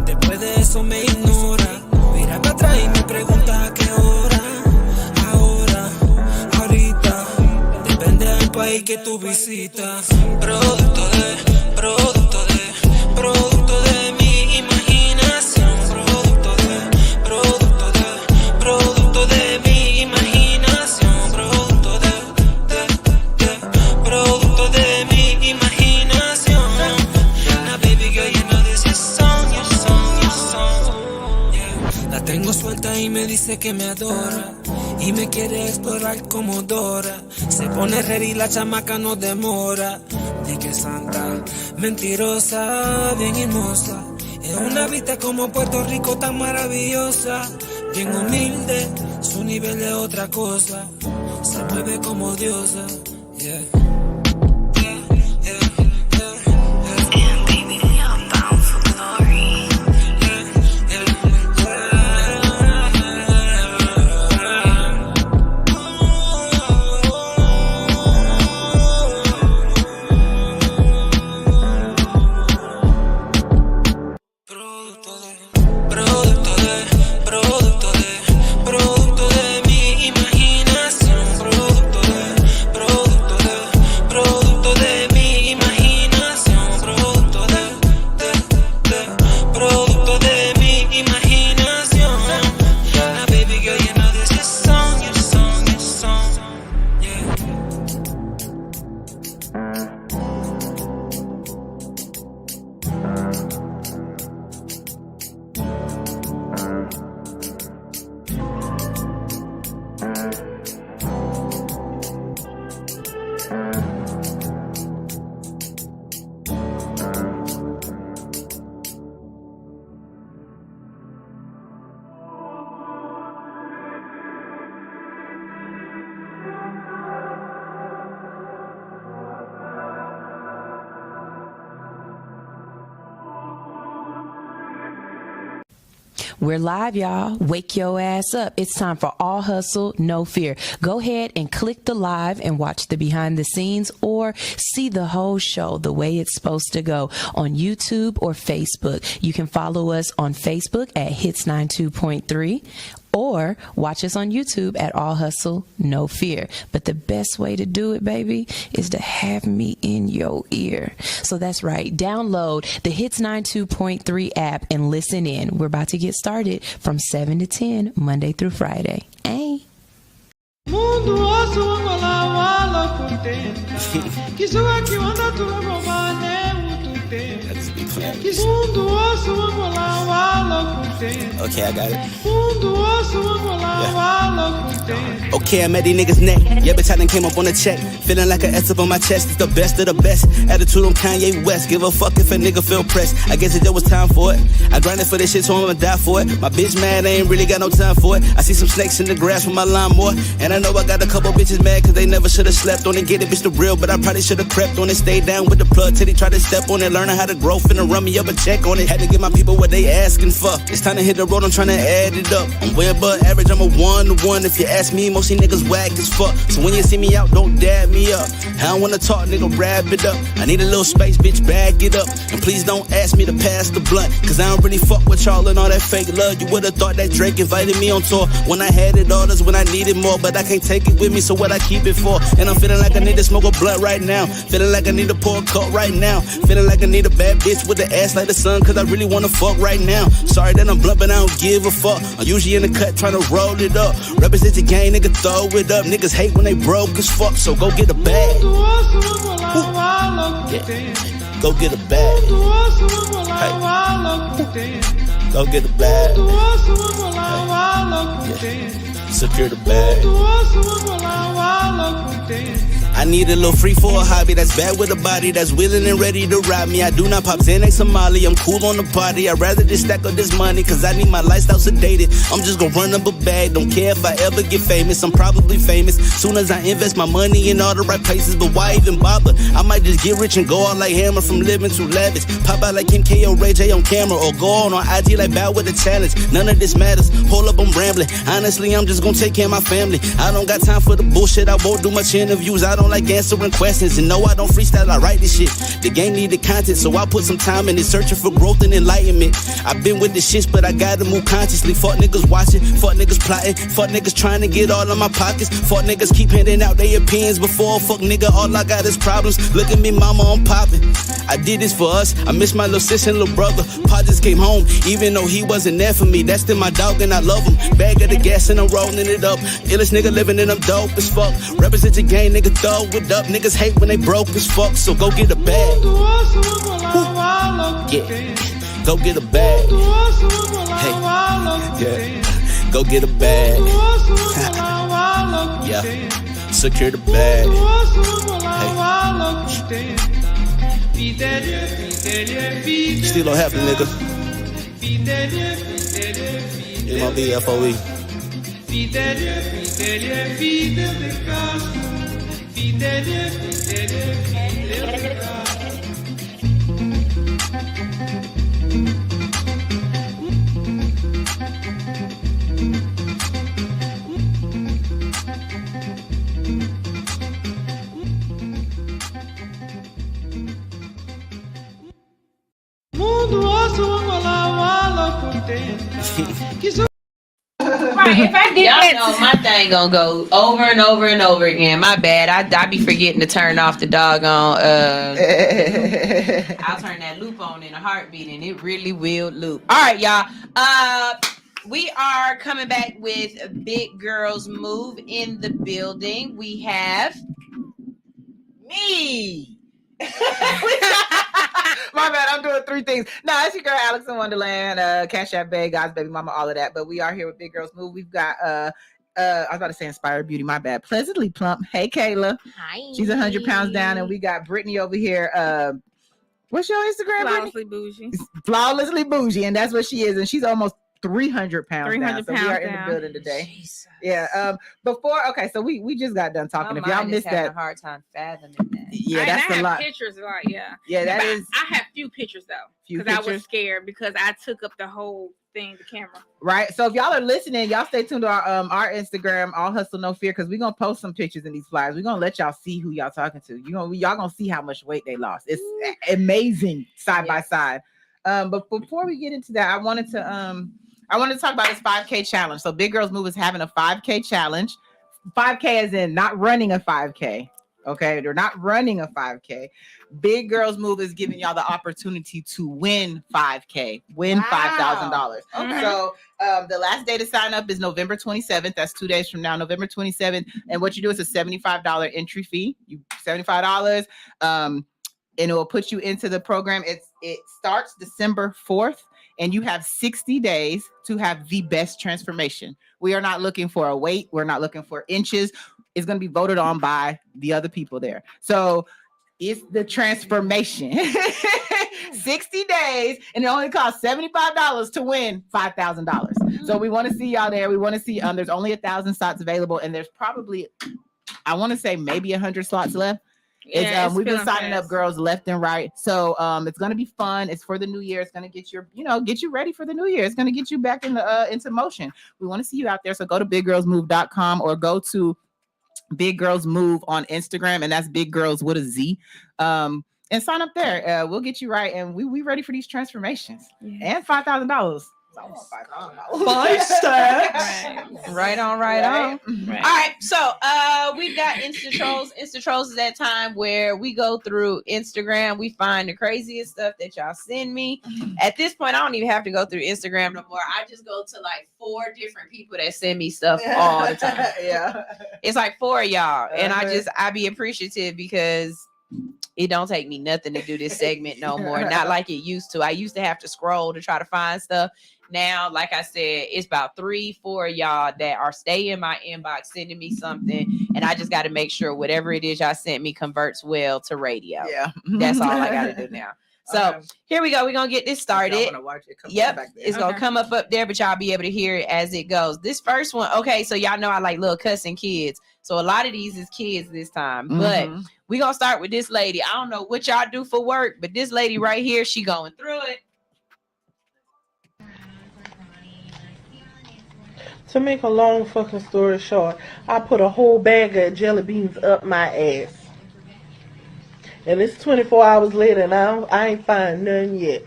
Después de eso me ignora. Mira para atrás y me pregunta a qué hora. Ahora, ahorita. Depende del país que tú visitas. Producto de mi imaginación. Producto de mi imaginación. Producto de mi imaginación. Now baby girl, you know this is your song. Yeah. La tengo suelta y me dice que me adora y me quiere explorar como Dora. Se pone ready, la chamaca no demora. De que santa, mentirosa, bien hermosa. Es una vista como Puerto Rico tan maravillosa. Bien humilde, su nivel es otra cosa. Se mueve como diosa, yeah. Producto de mi imaginación. Producto de mi imaginación. Producto de mi imaginación. Now baby girl, you know this is your song. Yeah. We're live, y'all. Wake your ass up. It's time for All Hustle, No Fear. Go ahead and click the live and watch the behind the scenes or see the whole show the way it's supposed to go on YouTube or Facebook. You can follow us on Facebook at Hits 92.3 or watch us on YouTube at All Hustle, No Fear. But the best way to do it, baby, is to have me in your ear. So that's right. Download the Hits 92.3 app and listen in. We're about to get started from 7 to 10, Monday through Friday. Hey. Mundo osso wala wala contenta. Kizuwa kiwanda tu robane utu just be playing. Okay, I got it. Yeah. Okay, I'm at these niggas' neck. Yeah, bitch, I done came up on a check. Feeling like an S up on my chest. It's the best of the best. Attitude on Kanye West. Give a fuck if a nigga feel pressed. I guess it just was time for it. I grinded for this shit, so I'ma die for it. My bitch mad, I ain't really got no time for it. I see some snakes in the grass with my lawnmower. And I know I got a couple bitches mad cause they never should've slept on it. Get it, bitch, the real, but I probably should've crept on it. Stayed down with the plug till they try to step on it. Learning how to grow, finna run me up a check on it. Had to give my people what they asking for. It's time to hit the road, I'm trying to add it up. I'm way above average, I'm a 1-to-1. If you ask me, most of these niggas whack as fuck. So when you see me out, don't dab me up. I don't wanna talk, nigga, wrap it up. I need a little space, bitch, bag it up. And please don't ask me to pass the blunt, cause I don't really fuck with y'all and all that fake love. You would've thought that Drake invited me on tour. When I had it all, that's when I needed more. But I can't take it with me, so what I keep it for? And I'm feeling like I need to smoke a blunt right now. Feeling like I need to pour a cup right now. Feeling like I need a bad bitch with the ass like the sun, cause I really wanna fuck right now. Sorry that I'm blunt, but I don't give a fuck. I'm usually in the cut trying to roll it up. Represent the gang, nigga, throw it up. Niggas hate when they broke as fuck, so go get a bag. Yeah. Go get a bag. Hey. Go get a bag. Hey. Yeah. Secure the bag. I need a little free for a hobby that's bad with a body that's willing and ready to ride me. I do not pop 10 Somali, I'm cool on the party. I'd rather just stack up this money, cause I need my lifestyle sedated. I'm just gonna run up a bag, don't care if I ever get famous. I'm probably famous soon as I invest my money in all the right places. But why even bother? I might just get rich and go out like Hammer from living too lavish. Pop out like Kim K or Ray J on camera, or go on IG like Bow with a challenge. None of this matters, hold up, I'm rambling. Honestly, I'm just gonna take care of my family. I don't got time for the bullshit, I won't do much interviews. I don't like answering questions, and no, I don't freestyle, I write this shit. The game need the content, so I put some time in it, searching for growth and enlightenment. I've been with the shits, but I gotta move consciously. Fuck niggas watching, fuck niggas plotting, fuck niggas trying to get all of my pockets. Fuck niggas keep handing out their opinions before. Fuck nigga, all I got is problems. Look at me, mama, I'm popping. I did this for us, I miss my little sister and little brother. Pa just came home, even though he wasn't there for me. That's still my dog and I love him. Bag of the gas and I'm rolling it up. Illest nigga living and I'm dope as fuck. Represent the game, nigga, throw it up. Niggas hate when they broke as fuck, so go get a bag. Yeah, go get a bag. Hey, yeah, go get a bag. Yeah, secure the bag. Hey, still don't happen, nigga. MLB, Right, if I did that, know my thing gonna go over and over and over again. My bad. I be forgetting to turn off the doggone. I'll turn that loop on in a heartbeat, and it really will loop. All right, y'all. We are coming back with Big Girls Move in the building. We have me. My bad, I'm doing three things. No, it's your girl Alix in Wonderland, Cash App Bae, God's baby mama, all of that. But we are here with Big Girls Move. We've got I was about to say Inspired Beauty, my bad. Pleasantly Plump. Hey Kayla. Hi. She's 100 pounds down, and we got Brittany over here. What's your Instagram? Flawlessly Bougie. Flawlessly Bougie, and that's what she is, and she's almost 300 pounds 300 down. So we are in the building today. Jesus. Yeah. So we just got done talking. My if y'all mind is missed having that, a hard time fathoming that. Yeah, that's a lot. Pictures, like, yeah. Yeah, that is. I have few pictures though, because I was scared because I took up the whole thing, the camera. Right. So if y'all are listening, y'all stay tuned to our Instagram, All Hustle No Fear, because we're gonna post some pictures in these flyers. We're gonna let y'all see who y'all talking to. Y'all gonna see how much weight they lost. It's amazing side by side. But before we get into that, I wanted to talk about this 5K challenge. So Big Girls Move is having a 5K challenge. 5K as in not running a 5K. Okay, they're not running a 5K. Big Girls Move is giving y'all the opportunity to win 5K, win $5,000. Okay. So the last day to sign up is November 27th. That's 2 days from now, November 27th. And what you do is a $75 entry fee. $75. and it will put you into the program. It starts December 4th, and you have 60 days to have the best transformation. We are not looking for a weight. We're not looking for inches. It's going to be voted on by the other people there. So it's the transformation. 60 days, and it only costs $75 to win $5,000. So we want to see y'all there. We want to see there's only 1,000 slots available, and there's probably, I want to say maybe 100 slots left. Yeah, We've been signing up girls left and right. So it's gonna be fun. It's for the new year. It's gonna get you ready for the new year. It's gonna get you back into motion. We want to see you out there. So go to biggirlsmove.com or go to Big Girls Move on Instagram, and that's Big Girls with a Z. And sign up there. We'll get you right, and we ready for these transformations. And $5,000. Five stacks. Right on. Right. All right. So we've got Insta Trolls. Insta Trolls is that time where we go through Instagram. We find the craziest stuff that y'all send me. At this point, I don't even have to go through Instagram no more. I just go to like 4 different people that send me stuff all the time. Yeah. It's like 4 of y'all. And I be appreciative because it don't take me nothing to do this segment no more. Not like it used to. I used to have to scroll to try to find stuff. Now, like I said, it's about 3-4 y'all that are stay in my inbox sending me something, and I just got to make sure whatever it is y'all sent me converts well to radio. Yeah, that's all I got to do now. So here we go. We're gonna get this started. Yep, it's gonna come up there, but y'all be able to hear it as it goes. This first one, okay. So y'all know I like little cussing kids. So a lot of these is kids this time, but we gonna start with this lady. I don't know what y'all do for work, but this lady right here, she going through it. To make a long fucking story short, I put a whole bag of jelly beans up my ass. And it's 24 hours later and I ain't find none yet.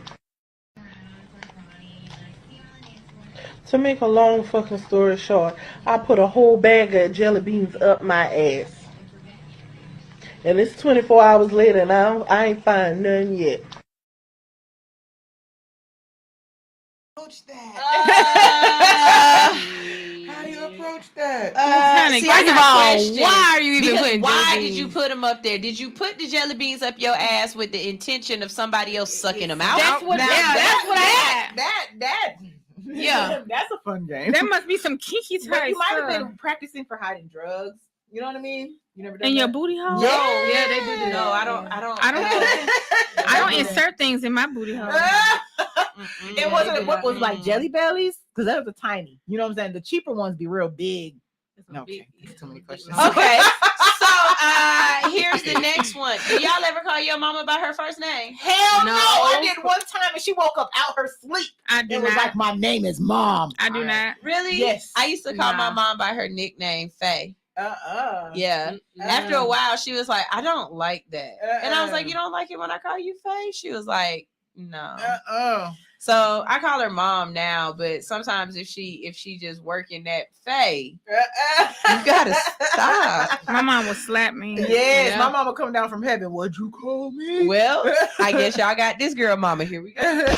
To make a long fucking story short, I put a whole bag of jelly beans up my ass. And it's 24 hours later and I ain't find none yet. Approach that. How do you approach that? First of all, why are you even putting? Why did you put them up there? Did you put the jelly beans up your ass with the intention of somebody else sucking them out? That's what I had. Yeah, that's a fun game. There must be some kinky type. But you might have been practicing for hiding drugs. You know what I mean? You never done in that? Your booty hole? Yeah, they do. No, I don't insert things in my booty hole. It wasn't what was like Jelly Bellies, because that was a tiny. You know what I'm saying? The cheaper ones be real big. Okay, too many questions. Okay, so here's the next one. Do y'all ever call your mama by her first name? Hell no! I did one time, and she woke up out her sleep. I do. It was like, my name is Mom. I do not. Really? Yes. I used to call my mom by her nickname, Faye. Yeah. After a while, she was like, I don't like that. And I was like, you don't like it when I call you Faye? She was like, no. So I call her Mom now, but sometimes if she just working that Faye, you gotta stop. My mom would slap me. Yes, my mama come down from heaven. What'd you call me? Well, I guess y'all got this girl mama. Here we go.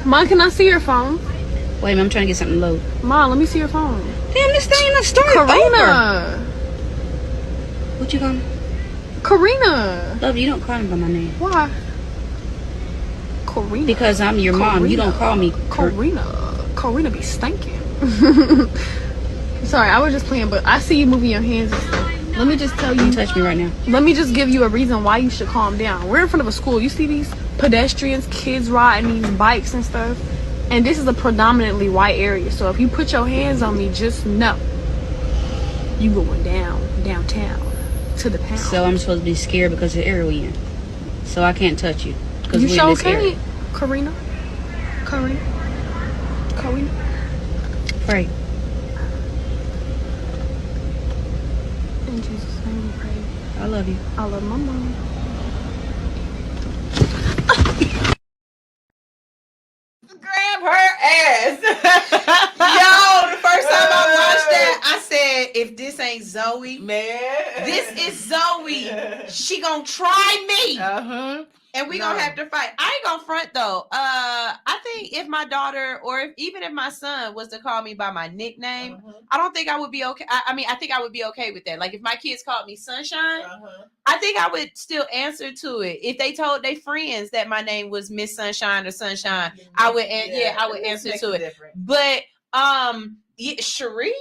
Mom, can I see your phone? Wait a minute, I'm trying to get something low. Mom, let me see your phone. Damn, this thing in the story Karina. over. What you call me? Karina. Love, you don't call me by my name. Why? Karina. Because I'm your mom. You don't call me Karina. Karina be stinking. Sorry, I was just playing, but I see you moving your hands and stuff. Let me just tell you. Don't touch me right now. Let me just give you a reason why you should calm down. We're in front of a school. You see these pedestrians, kids riding these bikes and stuff? And this is a predominantly white area. So if you put your hands on me, just know you going downtown to the pound. So I'm supposed to be scared because of the area we in. So I can't touch you. You sure can't. Karina. Pray. In Jesus' name we pray. I love you. I love my mom. Grab her ass. Yo, the first time I watched that, I said, if this ain't Zoe, man, this is Zoe. She gonna try me. And we gonna have to fight. I ain't gonna front though. I think if my daughter or even if my son was to call me by my nickname, I don't think I would be okay. I mean, I think I would be okay with that. Like if my kids called me Sunshine, I think I would still answer to it. If they told their friends that my name was Miss Sunshine or Sunshine, I would I would answer to it. But Cherie.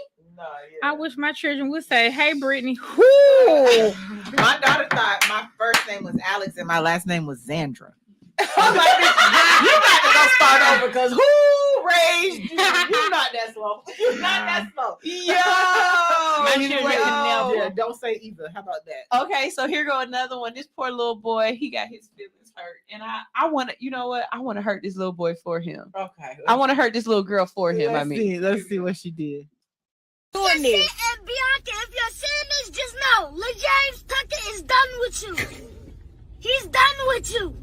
I wish my children would say, "Hey, Brittany." Whoo! My daughter thought my first name was Alex and my last name was Zandra. I'm like, you got to go start over because who raised you? You're not that slow. You're not that slow. Yo, my children can never. Don't say either. How about that? Okay, so here go another one. This poor little boy, he got his feelings hurt, and I want to. You know what? I want to hurt this little boy for him. Okay. I want to hurt this little girl for him. Let's see what she did. And Bianca, if you're seeing this, just know, Lil James Tucker is done with you. He's done with you.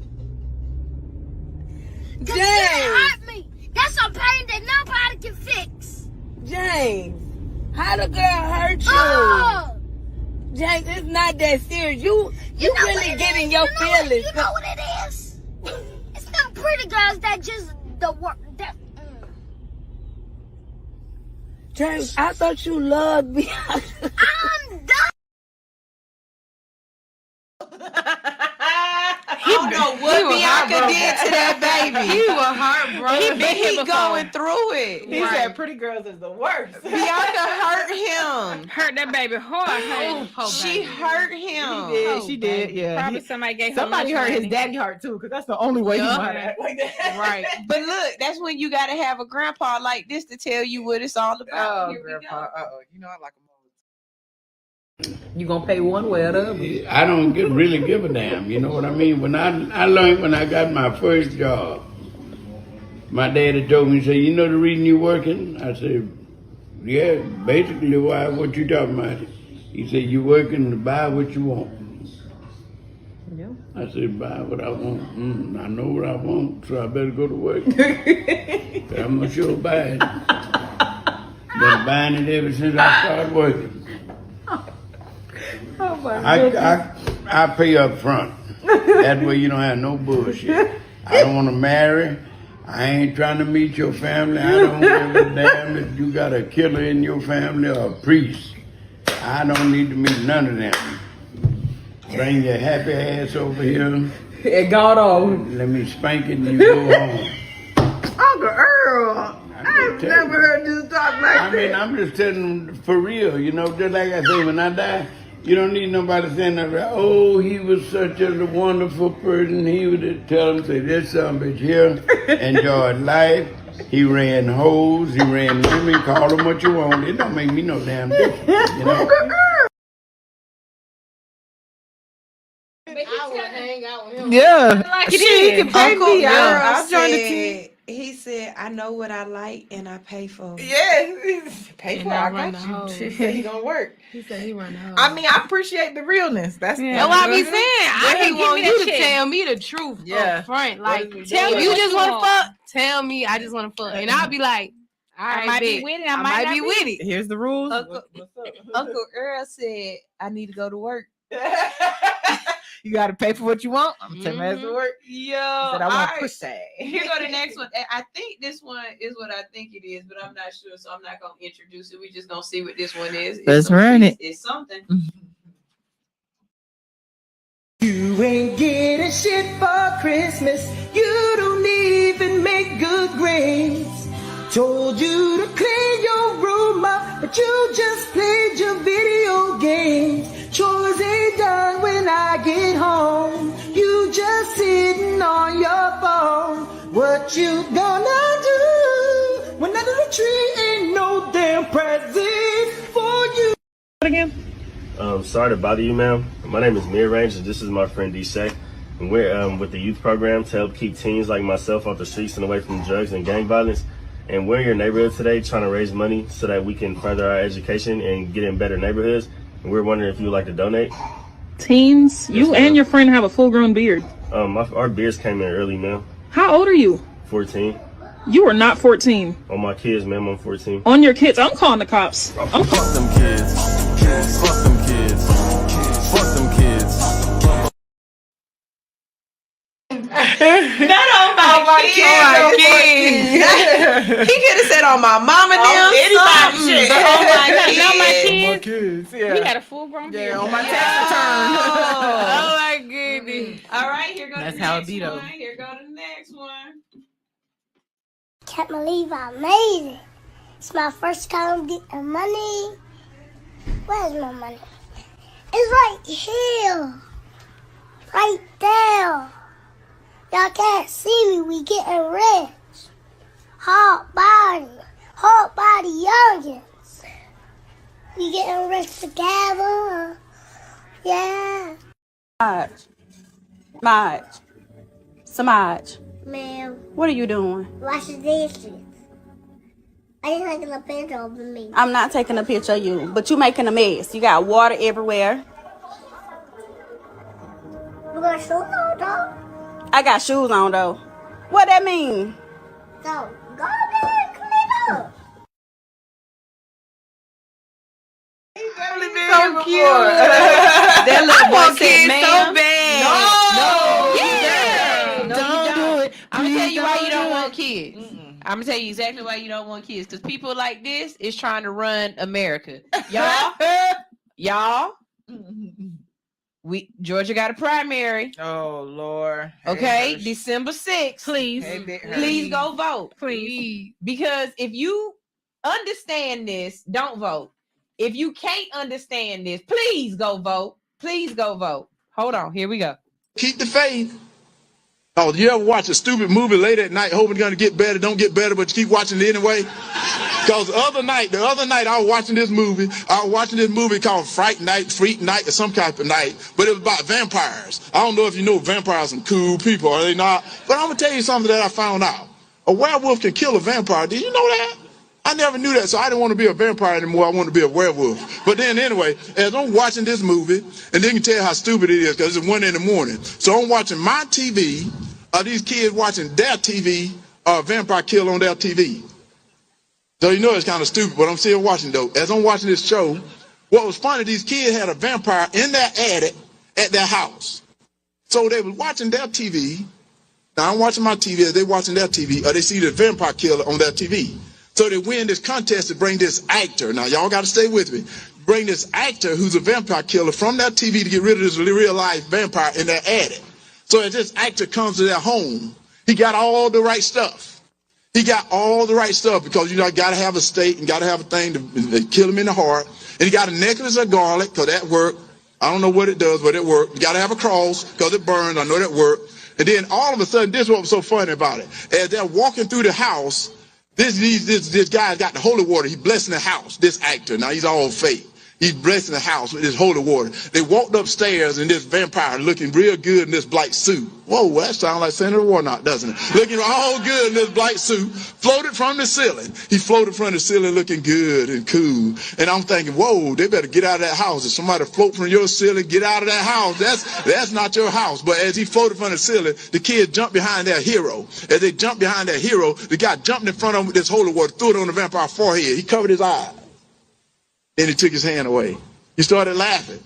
Cause you hurt me. That's some pain that nobody can fix. James, how the girl hurt you? James, it's not that serious. You really getting your feelings. You know what it is? It's them pretty girls that just the work. James, I thought you loved me. I'm done. I don't know what Bianca did to that baby. He was heartbroken. He going through it. He said pretty girls is the worst. Bianca hurt him. Hurt that baby hard. She hurt him. She did. Yeah. Probably somebody hurt his daddy heart too, because that's the only way he know how to act like that. Right. But look, that's when you got to have a grandpa like this to tell you what it's all about. Oh, grandpa. You know I like him. You gonna pay one way or the other? I don't really give a damn. You know what I mean? When I learned when I got my first job, my daddy told me, he said, "You know the reason you working?" I said, "Yeah, basically why? What you talking about?" He said, "You working to buy what you want." Yeah. I said, "Buy what I want." I know what I want, so I better go to work. I'm gonna sure buy it. Been buying it ever since I started working. Oh my goodness. I pay up front. That way you don't have no bullshit. I don't want to marry. I ain't trying to meet your family. I don't give a damn if you got a killer in your family or a priest. I don't need to meet none of them. Bring your happy ass over here. It got on. Let me spank it and you go home. Uncle Earl, I've never heard you talk like I mean, I'm just telling them for real, you know, just like I say, when I die, you don't need nobody saying that, oh, he was such a wonderful person. He would tell them, say, this son bitch here enjoyed life. He ran hoes, he ran women, call them what you want. It don't make me no damn difference, you know? I would hang out with him. Yeah. Like She it can is. pay Uncle me. I'll Earl join the said, team. he said, "I know what I like and I pay for it." Yeah. Pay And for it. I I run got the you. whole- She said he gonna work. He said he run the house. I mean, I appreciate the realness. That's That's what I be saying. I Give be me want that you to shit. tell me the truth Yeah. up front. Like, What is tell it? me you just want to want? fuck. Tell me I just want to fuck, and I'll be like, all right, I might be bet. with it. I might not be with it. Here's the rules. Uncle, Uncle Earl said, "I need to go to work." You got to pay for what you want. I'm telling you, that's the work. Yo, I said, I want pussy. Here go the next one. I think this one is what I think it is, but I'm not sure, so I'm not gonna introduce it. We just gonna see what this one is. Let's run it. It's something. You ain't getting shit for Christmas. You don't even make good grades. Told you to clean your room up, but you just played your video games. Chores ain't done when I get home. You just sitting on your phone. What you gonna do when under the tree ain't no damn present for you? Again? Sorry to bother you, ma'am. My name is Mid-Range, and this is my friend D-Shay. And we're with the youth program to help keep teens like myself off the streets and away from drugs and gang violence. And we're in your neighborhood today trying to raise money so that we can further our education and get in better neighborhoods. And we're wondering if you would like to donate. Teens? Yes, You ma'am. and your friend have a full-grown beard. Our beards came in early, ma'am. How old are you? 14. You are not 14. On my kids, ma'am, I'm 14. On your kids, I'm calling the cops. I'm Fuck them kids. Fuck them kids. Fuck them kids. Not on my kids. He could have said on my mama them. Anybody. On my kids. Yeah. He got a full grown beard. On my tax return. Oh my goodness. All right, here goes That's the how it next be, though. one. Here go the next one. Can't believe I made it. It's my first time getting money. Where's my money? It's right here. Right there. Y'all can't see me. We getting rich. Hard body youngins. We getting rich together. Yeah. Samaj, Ma'am, what are you doing? wash the dishes. I just taking a picture of me. I'm not taking a picture of you, but you making a mess. You got water everywhere. You got shoes on, though? I got shoes on, though. What that mean? So, go there and clean up. So cute. That little boy said, "Ma'am, so bad. no, don't do it." I'm gonna tell you why you don't want kids. I'm gonna tell you exactly why you don't want kids. Because people like this is trying to run America, y'all. Georgia got a primary. Oh Lord. Okay, December 6th. Please go vote. Please. Because if you understand this, don't vote. If you can't understand this, please go vote. Please go vote. Hold on. Here we go. Keep the faith. Oh, you ever watch a stupid movie late at night hoping it's going to get better, don't get better, but you keep watching it anyway? Because the other night I was watching this movie. I was watching this movie called Freak Night, or some type of night, but it was about vampires. I don't know if you know vampires are some cool people, are they not? But I'm going to tell you something that I found out. A werewolf can kill a vampire. Did you know that? I never knew that, so I didn't want to be a vampire anymore. I wanted to be a werewolf. But then anyway, as I'm watching this movie, and they can tell how stupid it is because it's 1 a.m. So I'm watching my TV, these kids watching their TV, a vampire kill on their TV. So you know it's kind of stupid, but I'm still watching though. As I'm watching this show, what was funny, these kids had a vampire in their attic at their house. So they was watching their TV. Now I'm watching my TV as they watching their TV, or they see the vampire killer on their TV. So they win this contest to bring this actor. Now y'all got to stay with me. Bring this actor who's a vampire killer from that TV to get rid of this real life vampire in their attic. So as this actor comes to their home, he got all the right stuff. He got all the right stuff because you know got to have a stake and got to have a thing to kill him in the heart. And he got a necklace of garlic because that worked. I don't know what it does, but it worked. You got to have a cross because it burns. I know that worked. And then all of a sudden, this is what was so funny about it. As they're walking through the house, this guy's got the holy water. He's blessing the house. This actor, now he's all fake. He's blessing the house with this holy water. They walked upstairs and this vampire looking real good in this black suit. Whoa, that sounds like Senator Warnock, doesn't it? Looking all good in this black suit, floated from the ceiling. He floated from the ceiling looking good and cool. And I'm thinking, whoa, they better get out of that house. If somebody float from your ceiling, get out of that house. That's not your house. But as he floated from the ceiling, the kids jumped behind their hero. As they jumped behind their hero, the guy jumped in front of him with this holy water, threw it on the vampire's forehead. He covered his eyes. Then he took his hand away. He started laughing.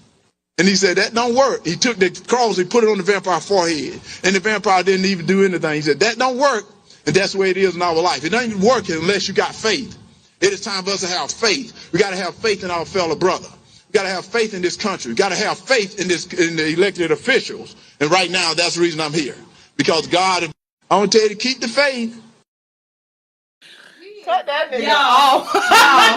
And he said, that don't work. He took the cross, he put it on the vampire's forehead. And the vampire didn't even do anything. He said, that don't work. And that's the way it is in our life. It doesn't even work unless you got faith. It is time for us to have faith. We got to have faith in our fellow brother. We got to have faith in this country. We got to have faith in the elected officials. And right now, that's the reason I'm here. Because God, I want to tell you to keep the faith. Cut that nigga off.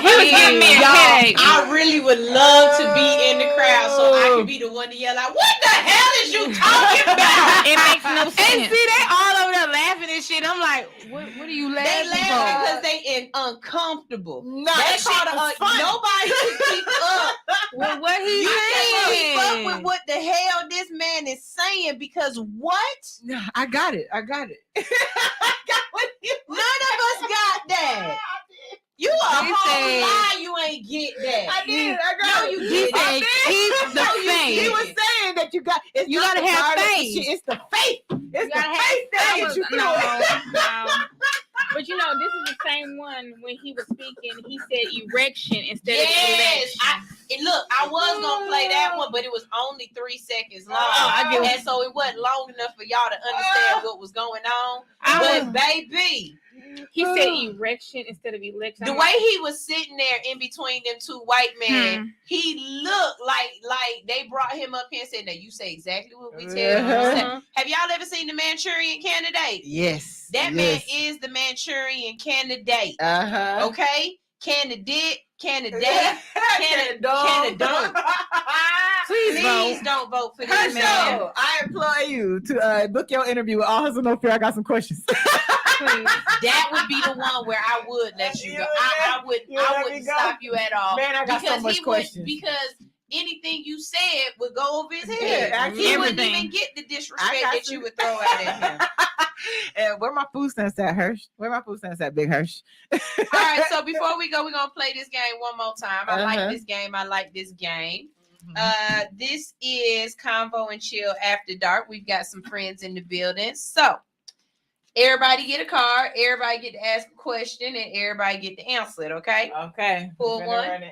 He was giving me a headache. I really would love to be in the crowd so I could be the one to yell out, what the hell is you talking about? It makes no sense. And see, they all over there laughing and shit. I'm like, what are you laughing They for? laughing because they uncomfortable. No, they that shit was funny. Nobody can keep up with what he's saying. Keep up saying. with what the hell this man is saying because what? I got it. None of us got that. You a whole lie. You ain't get that. I did. I got it. You did. Keep the faith. He was saying that you got. You gotta have faith. It's the faith. It's the faith that gets you through it. But you know, this is the same one when he was speaking. He said erection instead of election. Look, I was gonna play that one, but it was only 3 seconds long. And so it wasn't long enough for y'all to understand what was going on. But baby, he said erection instead of election. The way he was sitting there in between them two white men, he looked like they brought him up here and said, "Now you say exactly what we tell you to say." Have y'all ever seen the Manchurian Candidate? Yes. That man is the Manchurian Candidate. Okay? Candidate. Please don't vote for this man. I implore you to book your interview with All Hustle No Fear. I got some questions. That would be the one where I would let you go. I wouldn't stop you at all. Man, I got so much questions. Because anything you said would go over his head. He wouldn't even get the disrespect that you would throw at him. And where my food stamps at, Hirsch? Where my food stamps at, Big Hirsch? All right, so before we go, we're going to play this game one more time. I like this game. This is Convo and Chill After Dark. We've got some friends in the building. So, everybody get a card. Everybody get to ask a question, and everybody get to answer it, okay? Okay. Pull one.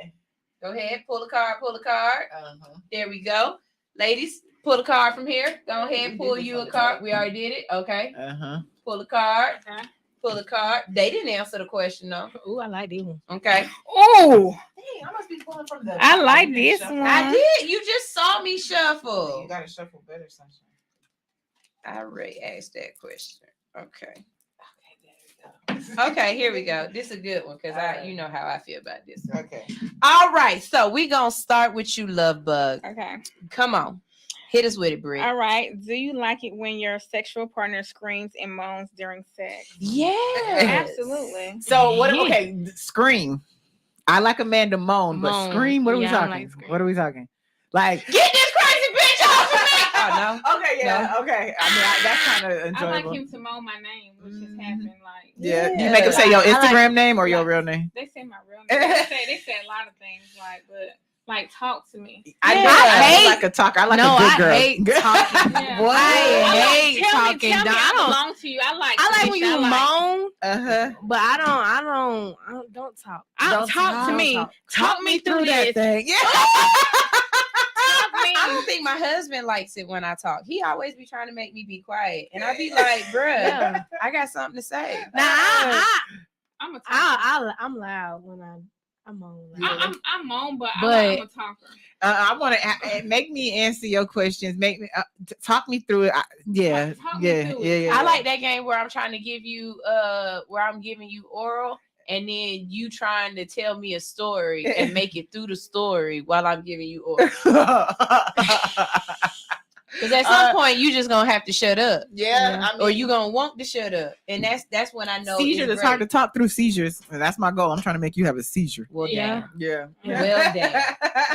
Go ahead. Pull a card. There we go. Ladies, pull a card from here. Go ahead. Pull you a card. We already did it. Okay. Pull a card. Pull a card. They didn't answer the question, though. Ooh, I like this one. Okay. Oh, dang, I must be pulling from the I like this one. I did. You just saw me shuffle. You got to shuffle better, Sunshine. I already asked that question. Okay. Okay, here we go. This is a good one because you know how I feel about this. Okay. All right. So we're going to start with you, Love Bug. Okay. Come on. Hit us with it, Brie. All right. Do you like it when your sexual partner screams and moans during sex? Yeah. Absolutely. So what? Okay, scream. I like a man to moan, but scream. What are we talking? What are we talking? Like, get this crazy bitch off of me. Oh no. Okay. Yeah. No. Okay. I mean, that's kind of enjoyable. I like him to moan my name, which has happened. Like, yeah. You make him say your Instagram name or your real name? They say my real name. They say a lot of things, like, but. Like, talk to me. I hate like a talker. I like a good girl. I hate talking. Boy, I hate talking. Tell me I belong to you. I like when you moan. But I don't talk. Don't talk to me. Talk me through that thing. Yeah. I don't think my husband likes it when I talk. He always be trying to make me be quiet, and I be like, "Bruh, I got something to say." Now I'm loud when I'm moan. I'm moan, but I'm a talker. I want to make me answer your questions. Make me talk me through it. Yeah. I like that game where I'm trying to give you, where I'm giving you oral, and then you trying to tell me a story and make it through the story while I'm giving you oral. Because at some point you just gonna have to shut up. Yeah. I mean, or you gonna want to shut up, and that's when I know seizures. It's hard to talk through seizures. That's my goal. I'm trying to make you have a seizure. Well, yeah. Well, damn.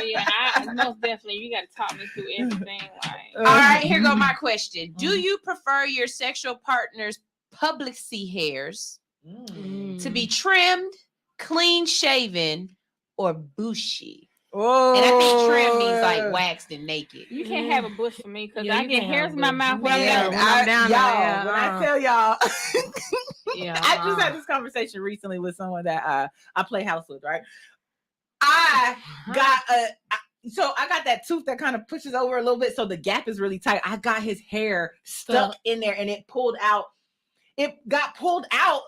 Yeah, most definitely. You got to talk me through everything. Like, all right, here go my question. Do you prefer your sexual partner's publicity hairs to be trimmed, clean shaven, or bushy? Oh, and I think trim means like waxed and naked. You can't have a bush for me because I get hairs in my mouth. When I tell y'all, I just had this conversation recently with someone that I play house with, right? I got that tooth that kind of pushes over a little bit, so the gap is really tight. I got his hair stuck in there, and it pulled out. It got pulled out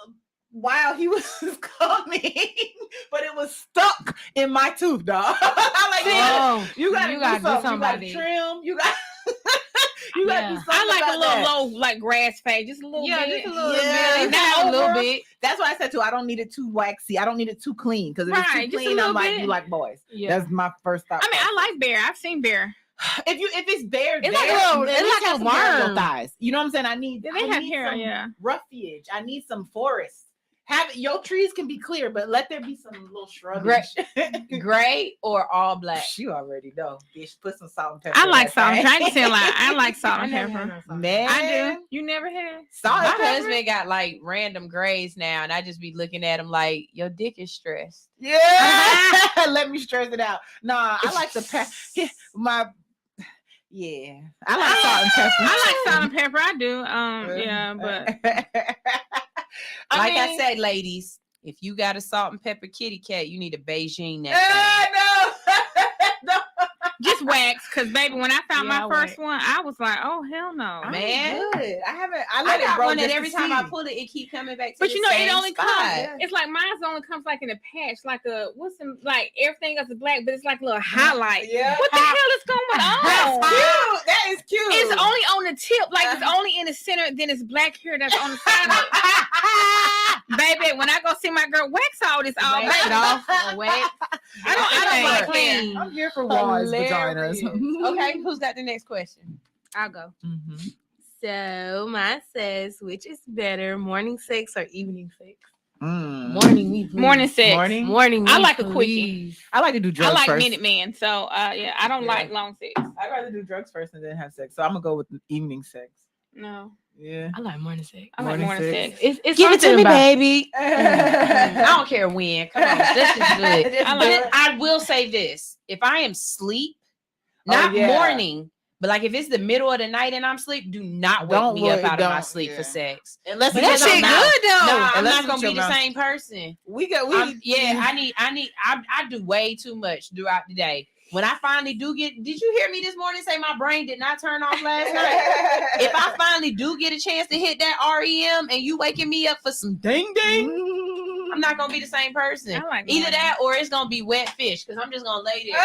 while he was coming, but it was stuck in my tooth, dog. You gotta do something. You gotta trim. You got. You gotta do something. I like a little low, like grass fade, just a little bit. Just a little bit. Not a little bit. That's why I said too. I don't need it too waxy. I don't need it too clean because if it's too clean, I'm like, you like boys. Yeah. That's my first thought. I mean, I like bare. I've seen bare. If it's bare, it's like a worm. Thighs. You know what I'm saying? I need hair. Yeah. Roughage. I need some forest. Your trees can be clear, but let there be some little shrubs. Gray or all black. You already know. Bitch, put some salt and pepper. I like salt and pepper. I like salt and pepper. Man, I do. You never had salt? My husband got like random grays now, and I just be looking at him like, your dick is stressed. Yeah, let me stress it out. Nah, I like the pepper. Yeah, I like salt and pepper. I like salt and pepper. I do. Yeah, but. I said, ladies, if you got a salt and pepper kitty cat, you need a Beijing that no. Just wax Because baby, when I found my first one, I was like, oh hell no, man. Good. I got one that every time I pull it keep coming back to but the you know, same it only spot. comes. It's like mine's only comes like in a patch, like like everything else is black, but it's like a little highlight. Yeah. What the hell is going on? That's cute. That is cute. It's only on the tip, like it's only in the center. Then it's black hair that's on the side. Baby, when I go see my girl, wax all this all back off. Wax. I don't like clean. I'm here for wise vaginas. Okay, who's got the next question? I'll go. So mine says, which is better, morning sex or evening sex? Morning, me, please. Morning sex. Morning. I like a please. quickie. I like to do drugs I like first. Minute Man. So yeah, I don't like long sex. I'd rather do drugs first and then have sex. So I'm gonna go with evening sex. No. Yeah. I like morning sex. I like morning sex. It's Give it to me, about- baby. I don't care when. Come on, this is good. I will say this: if I am asleep, not morning, but like if it's the middle of the night and I'm asleep, do not wake me up out of my sleep for sex. Unless but that shit good though. though. No, I'm Unless not gonna it's be your the mouth. same person. I do way too much throughout the day. When I finally do get, did you hear me this morning say my brain did not turn off last night? If I finally do get a chance to hit that REM and you waking me up for some ding ding, I'm not gonna be the same person. Either that or it's gonna be wet fish because I'm just gonna lay there.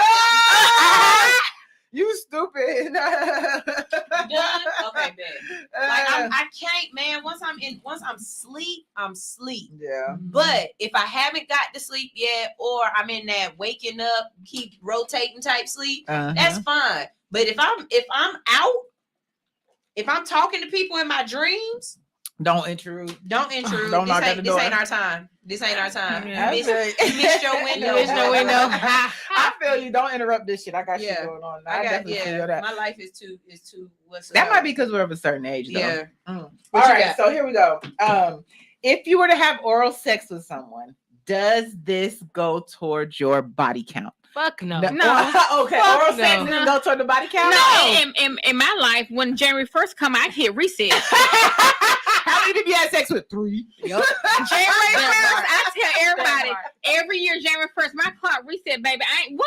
You stupid. Done? Okay, babe. Like I can't, man. Once I'm sleep, I'm sleep. Yeah. But if I haven't got to sleep yet, or I'm in that waking up, keep rotating type sleep, that's fine. But if I'm out, if I'm talking to people in my dreams, don't intrude. Don't intrude. Don't knock at the door. This ain't our time. This ain't our time. Yeah. You missed your window. You missed your window. I feel you. Don't interrupt this shit. I got shit going on. I definitely feel that. My life is too. That might be because we're of a certain age, though. Yeah. All right. So here we go. If you were to have oral sex with someone, does this go towards your body count? Fuck no. Okay. Oral sex doesn't go toward the body count. No. In my life, when January 1st come, I hit reset. How many did you have sex with? 3. Yep. January 1st, I tell everybody every year January 1st, my clock reset, baby. I ain't what?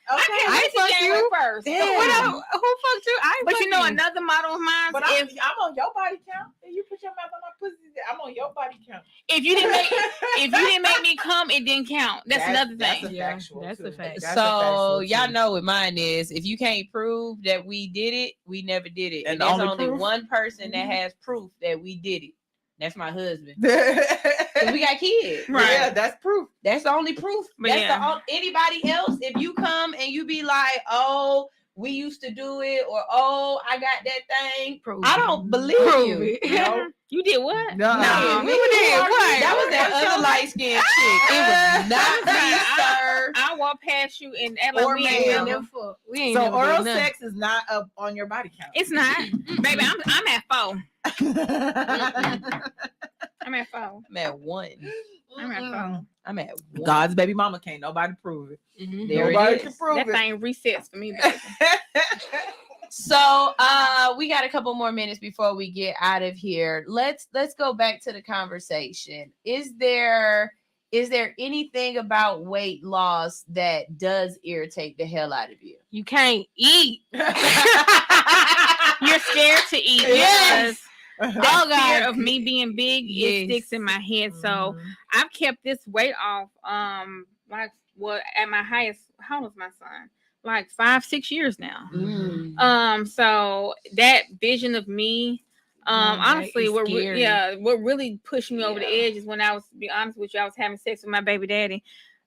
Okay, I can't wait to January 1st. Who fucked you? But you know another model of mine. But I'm on your body count. If you put your mouth on my pussy, I'm on your body count. If you didn't make me come, it didn't count. That's another thing. That's a fact. So y'all know what mine is. If you can't prove that we did it, we never did it. And there's only one person that has proof that we did it. That's my husband. We got kids. Right. Yeah, that's proof. That's the only proof. But That's anybody else. If you come and you be like, oh, we used to do it, or oh, I got that thing. I don't believe you. No. You did what? No. We did what? That was that other light skinned chick. It was not me, sir. I walk past you and act like we ain't So oral sex is not up on your body count. It's not, baby. I'm at 4. I'm at 4. I'm at 1. I'm at 4. I'm at 1. God's baby mama can't nobody prove it. There Nobody it can is. prove That it. thing resets for me, baby. So we got a couple more minutes before we get out of here. Let's go back to the conversation. Is there anything about weight loss that does irritate the hell out of you? You can't eat. You're scared to eat. Yes. That fear of me being big, it sticks in my head. So I've kept this weight off. At my highest, how old is my son? Like 5-6 years now. So that vision of me, honestly, what really pushed me over the edge is when I was, to be honest with you, I was having sex with my baby daddy,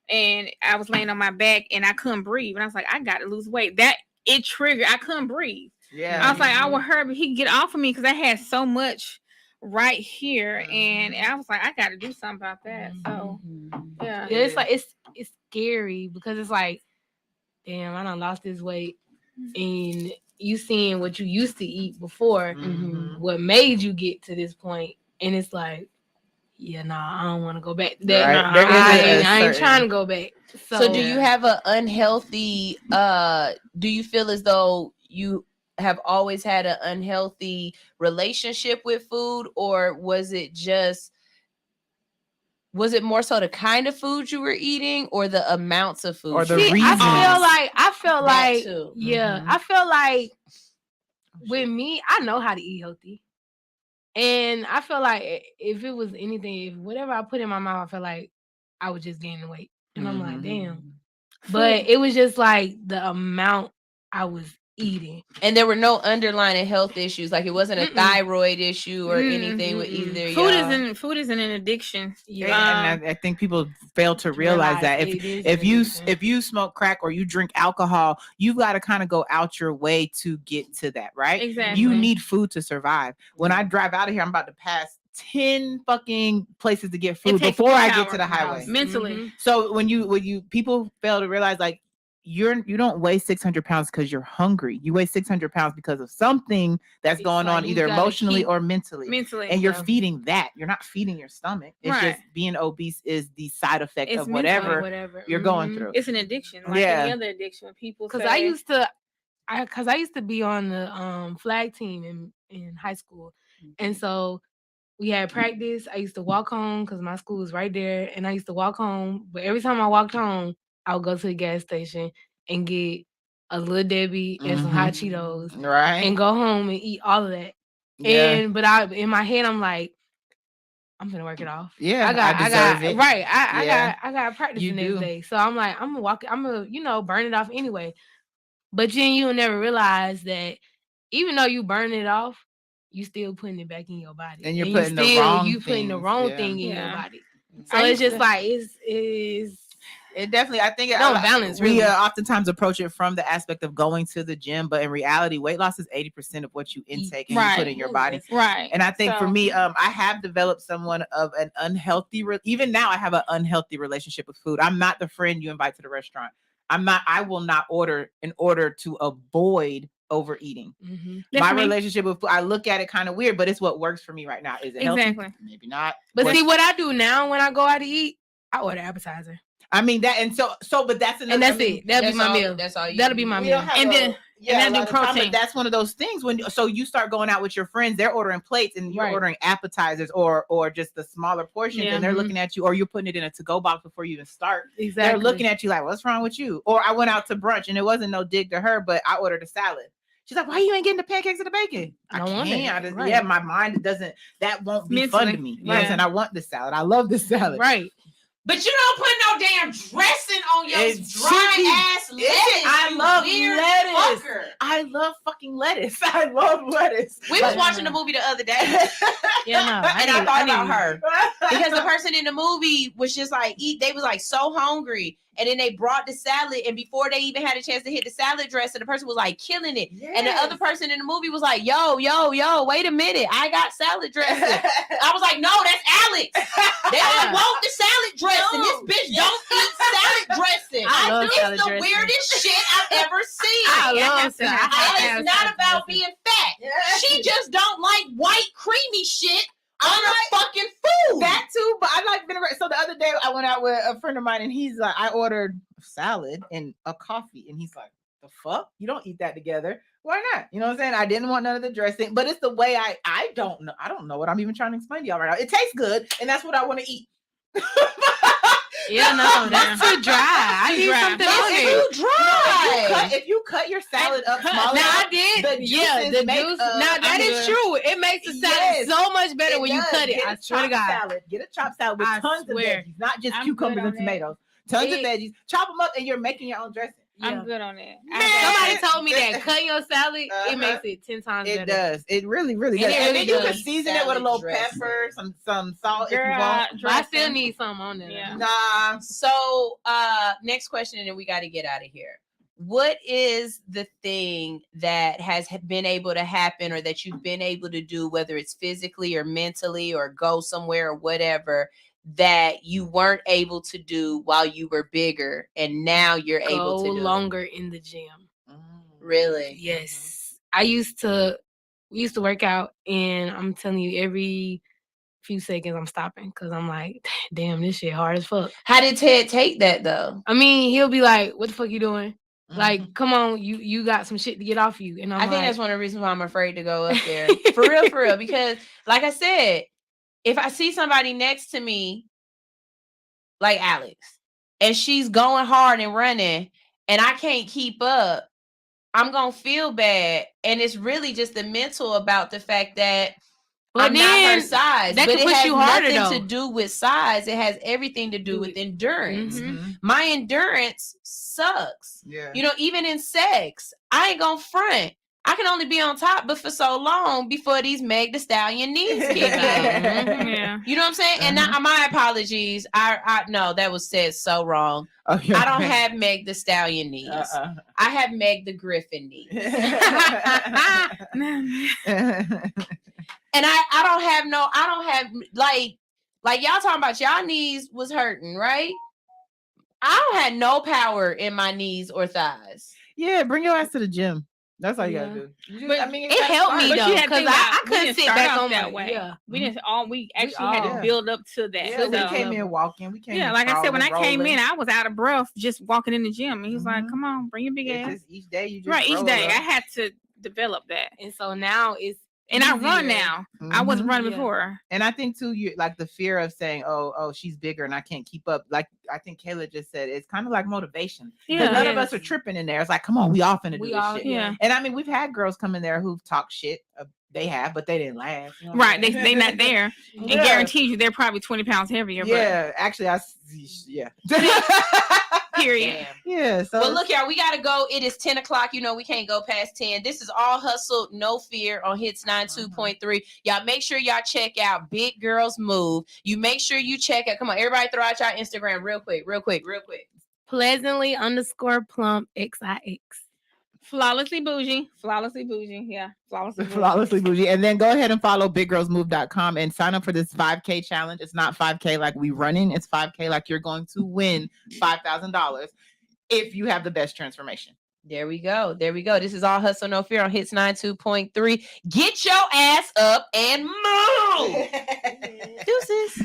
and I was laying on my back and I couldn't breathe, and I was like, I got to lose weight. That it triggered. I couldn't breathe. Yeah, I was like, I would hurt, but he could get off of me because I had so much right here, and I was like, I got to do something about that. So yeah, it's like it's scary because it's like, damn, I done lost this weight, and you seeing what you used to eat before, what made you get to this point, and it's like, yeah, I don't want to go back to that. Right. I ain't trying to go back. So do you have an unhealthy? Do you feel as though you have always had an unhealthy relationship with food, or was it more so the kind of food you were eating or the amounts of food? Or the reason? I felt that like, too. I felt like with me, I know how to eat healthy. And I feel like if it was anything, if whatever I put in my mouth, I feel like I was just gaining weight. And I'm like, damn. But it was just like the amount I was eating. And there were no underlying health issues. Like it wasn't a thyroid issue or anything with either. Food isn't an addiction. Yeah. And I think people fail to realize that if you smoke crack or you drink alcohol, you've got to kind of go out your way to get to that, right? Exactly. You need food to survive. When I drive out of here, I'm about to pass 10 fucking places to get food before I get to the highway. Mentally. So when you people fail to realize, like, you don't weigh 600 pounds because you're hungry. You weigh 600 pounds because of something that's going on, either emotionally or mentally. And you're feeding that. You're not feeding your stomach. It's just being obese is the side effect of whatever you're going through. It's an addiction, like any other addiction. People because I used to be on the flag team in high school, and so we had practice. I used to walk home because my school was right there, and I used to walk home. But every time I walked home, I would go to the gas station and get a Little Debbie and some hot Cheetos, and go home and eat all of that. And but in my head, I'm like, I'm gonna work it off. Yeah, I got it. Right. I got practice the next day, so I'm like, I'm gonna walk. I'm gonna burn it off anyway. But then you'll never realize that even though you burn it off, you still putting it back in your body, and you're putting the wrong thing in your body. So it's just like it definitely, I think don't balance. Really. We oftentimes approach it from the aspect of going to the gym, but in reality, weight loss is 80% of what you intake and you put in your body. Right. And I think for me, I have developed somewhat of an unhealthy, even now I have an unhealthy relationship with food. I'm not the friend you invite to the restaurant. I will not order in order to avoid overeating. My relationship with food, I look at it kind of weird, but it's what works for me right now. Is it healthy? Maybe not. But see, what I do now when I go out to eat, I order appetizer. I mean that, and so, but that's another. And that's it. That'll be my meal. That's all. That'll be my meal. And then do protein. But that's one of those things so you start going out with your friends, they're ordering plates and you're ordering appetizers or just the smaller portions, and they're looking at you, or you're putting it in a to-go box before you even start. Exactly. They're looking at you like, what's wrong with you? Or I went out to brunch and it wasn't no dig to her, but I ordered a salad. She's like, why you ain't getting the pancakes and the bacon? I can't. Yeah, my mind doesn't. That won't be fun to me. Yes, and I want this salad. I love this salad. Right. But you don't put no damn dressing on your dry ass lettuce. I love lettuce. Fucker. I love fucking lettuce. I love lettuce. We was watching the movie the other day. And I thought about her. Because the person in the movie was just like, they was like so hungry. And then they brought the salad, and before they even had a chance to hit the salad dressing, the person was like killing it. Yes. And the other person in the movie was like, yo, wait a minute. I got salad dressing. I was like, no, that's Alix. They don't want the salad dressing. No. This bitch don't eat salad dressing. It's the weirdest shit I've ever seen. I love salad. It's not about being fat. Yes. She just don't like white creamy shit on her fucking food. That too, but I like vinegar. So the other day I went out with a friend of mine and he's like, I ordered salad and a coffee. And he's like, the fuck? You don't eat that together. Why not? You know what I'm saying? I didn't want none of the dressing, but it's the way I don't know. I don't know what I'm even trying to explain to y'all right now. It tastes good, and that's what I want to eat. Yeah, no, that's too dry. I need something on it. Too dry. If you cut your salad up smaller, now I did. The juice. Now that is true. It makes the salad so much better when you cut it. I swear to God. Get a chopped salad with tons of veggies, not just cucumbers and tomatoes. Tons of veggies. Chop them up, and you're making your own dressing. I'm good on that. Somebody told me that cutting your salad, it makes it 10 times better. It does. It really, really does. And then you can season it with a little pepper, some salt if you want. I still need some on there. Yeah. Nah. So next question, and then we got to get out of here. What is the thing that has been able to happen or that you've been able to do, whether it's physically or mentally or go somewhere or whatever, that you weren't able to do while you were bigger and now you're able to do longer in the gym? Really? Yes. We used to work out, and I'm telling you, every few seconds I'm stopping because I'm like, damn, this shit hard as fuck. How did Ted take that though? I mean, he'll be like, what the fuck you doing? Like, come on, you got some shit to get off you. And I think that's one of the reasons why I'm afraid to go up there. For real. Because like I said, if I see somebody next to me, like Alix, and she's going hard and running, and I can't keep up, I'm gonna feel bad. And it's really just the mental about the fact that I'm not her size. That but can it push has you harder, nothing though. to do with size. It has everything to do with endurance. My endurance sucks. Yeah. You know, even in sex, I ain't gonna front. I can only be on top, but for so long before these Meg Thee Stallion knees kick in. Yeah. You know what I'm saying? And now, my apologies. I no, that was said so wrong. Okay. I don't have Meg Thee Stallion knees. I have Meg the Griffin knees. And I don't have like y'all talking about y'all knees was hurting, right? I don't have no power in my knees or thighs. Yeah, bring your ass to the gym. That's all you gotta do. But it helped me though, because I couldn't sit back on that way. Yeah, we actually had to build up to that. Yeah, we came in walking. We came in like I said, when I came rolling. in, I was out of breath just walking in the gym. And he was like, "Come on, bring your big ass." Just each day you just right. Each roll day up. I had to develop that, and so now it's. And I run now. I wasn't running before. And I think too, you like the fear of saying, "Oh, she's bigger and I can't keep up." Like I think Kayla just said, it's kind of like motivation. Yeah, none of us are tripping in there. It's like, come on, we all finna do this shit. Yeah. And I mean, we've had girls come in there who've talked shit. They have, but they didn't last. You know what Right? I'm saying? They not there. And guarantee you, they're probably 20 pounds heavier. Yeah, actually, Period. Yeah. So well, look, y'all, we gotta go. It is 10 o'clock. You know, we can't go past 10. This is All Hustle, No Fear on Hits 92.3. Y'all make sure y'all check out Big Girls Move. You make sure you check out. Come on, everybody, throw out y'all Instagram real quick. Pleasantly_plump XIX. Flawlessly bougie. Yeah. Flawlessly bougie. And then go ahead and follow biggirlsmove.com and sign up for this 5K challenge. It's not 5K like we running. It's 5K like you're going to win $5,000 if you have the best transformation. There we go. This is All Hustle, No Fear on Hits 92.3. Get your ass up and move. Deuces.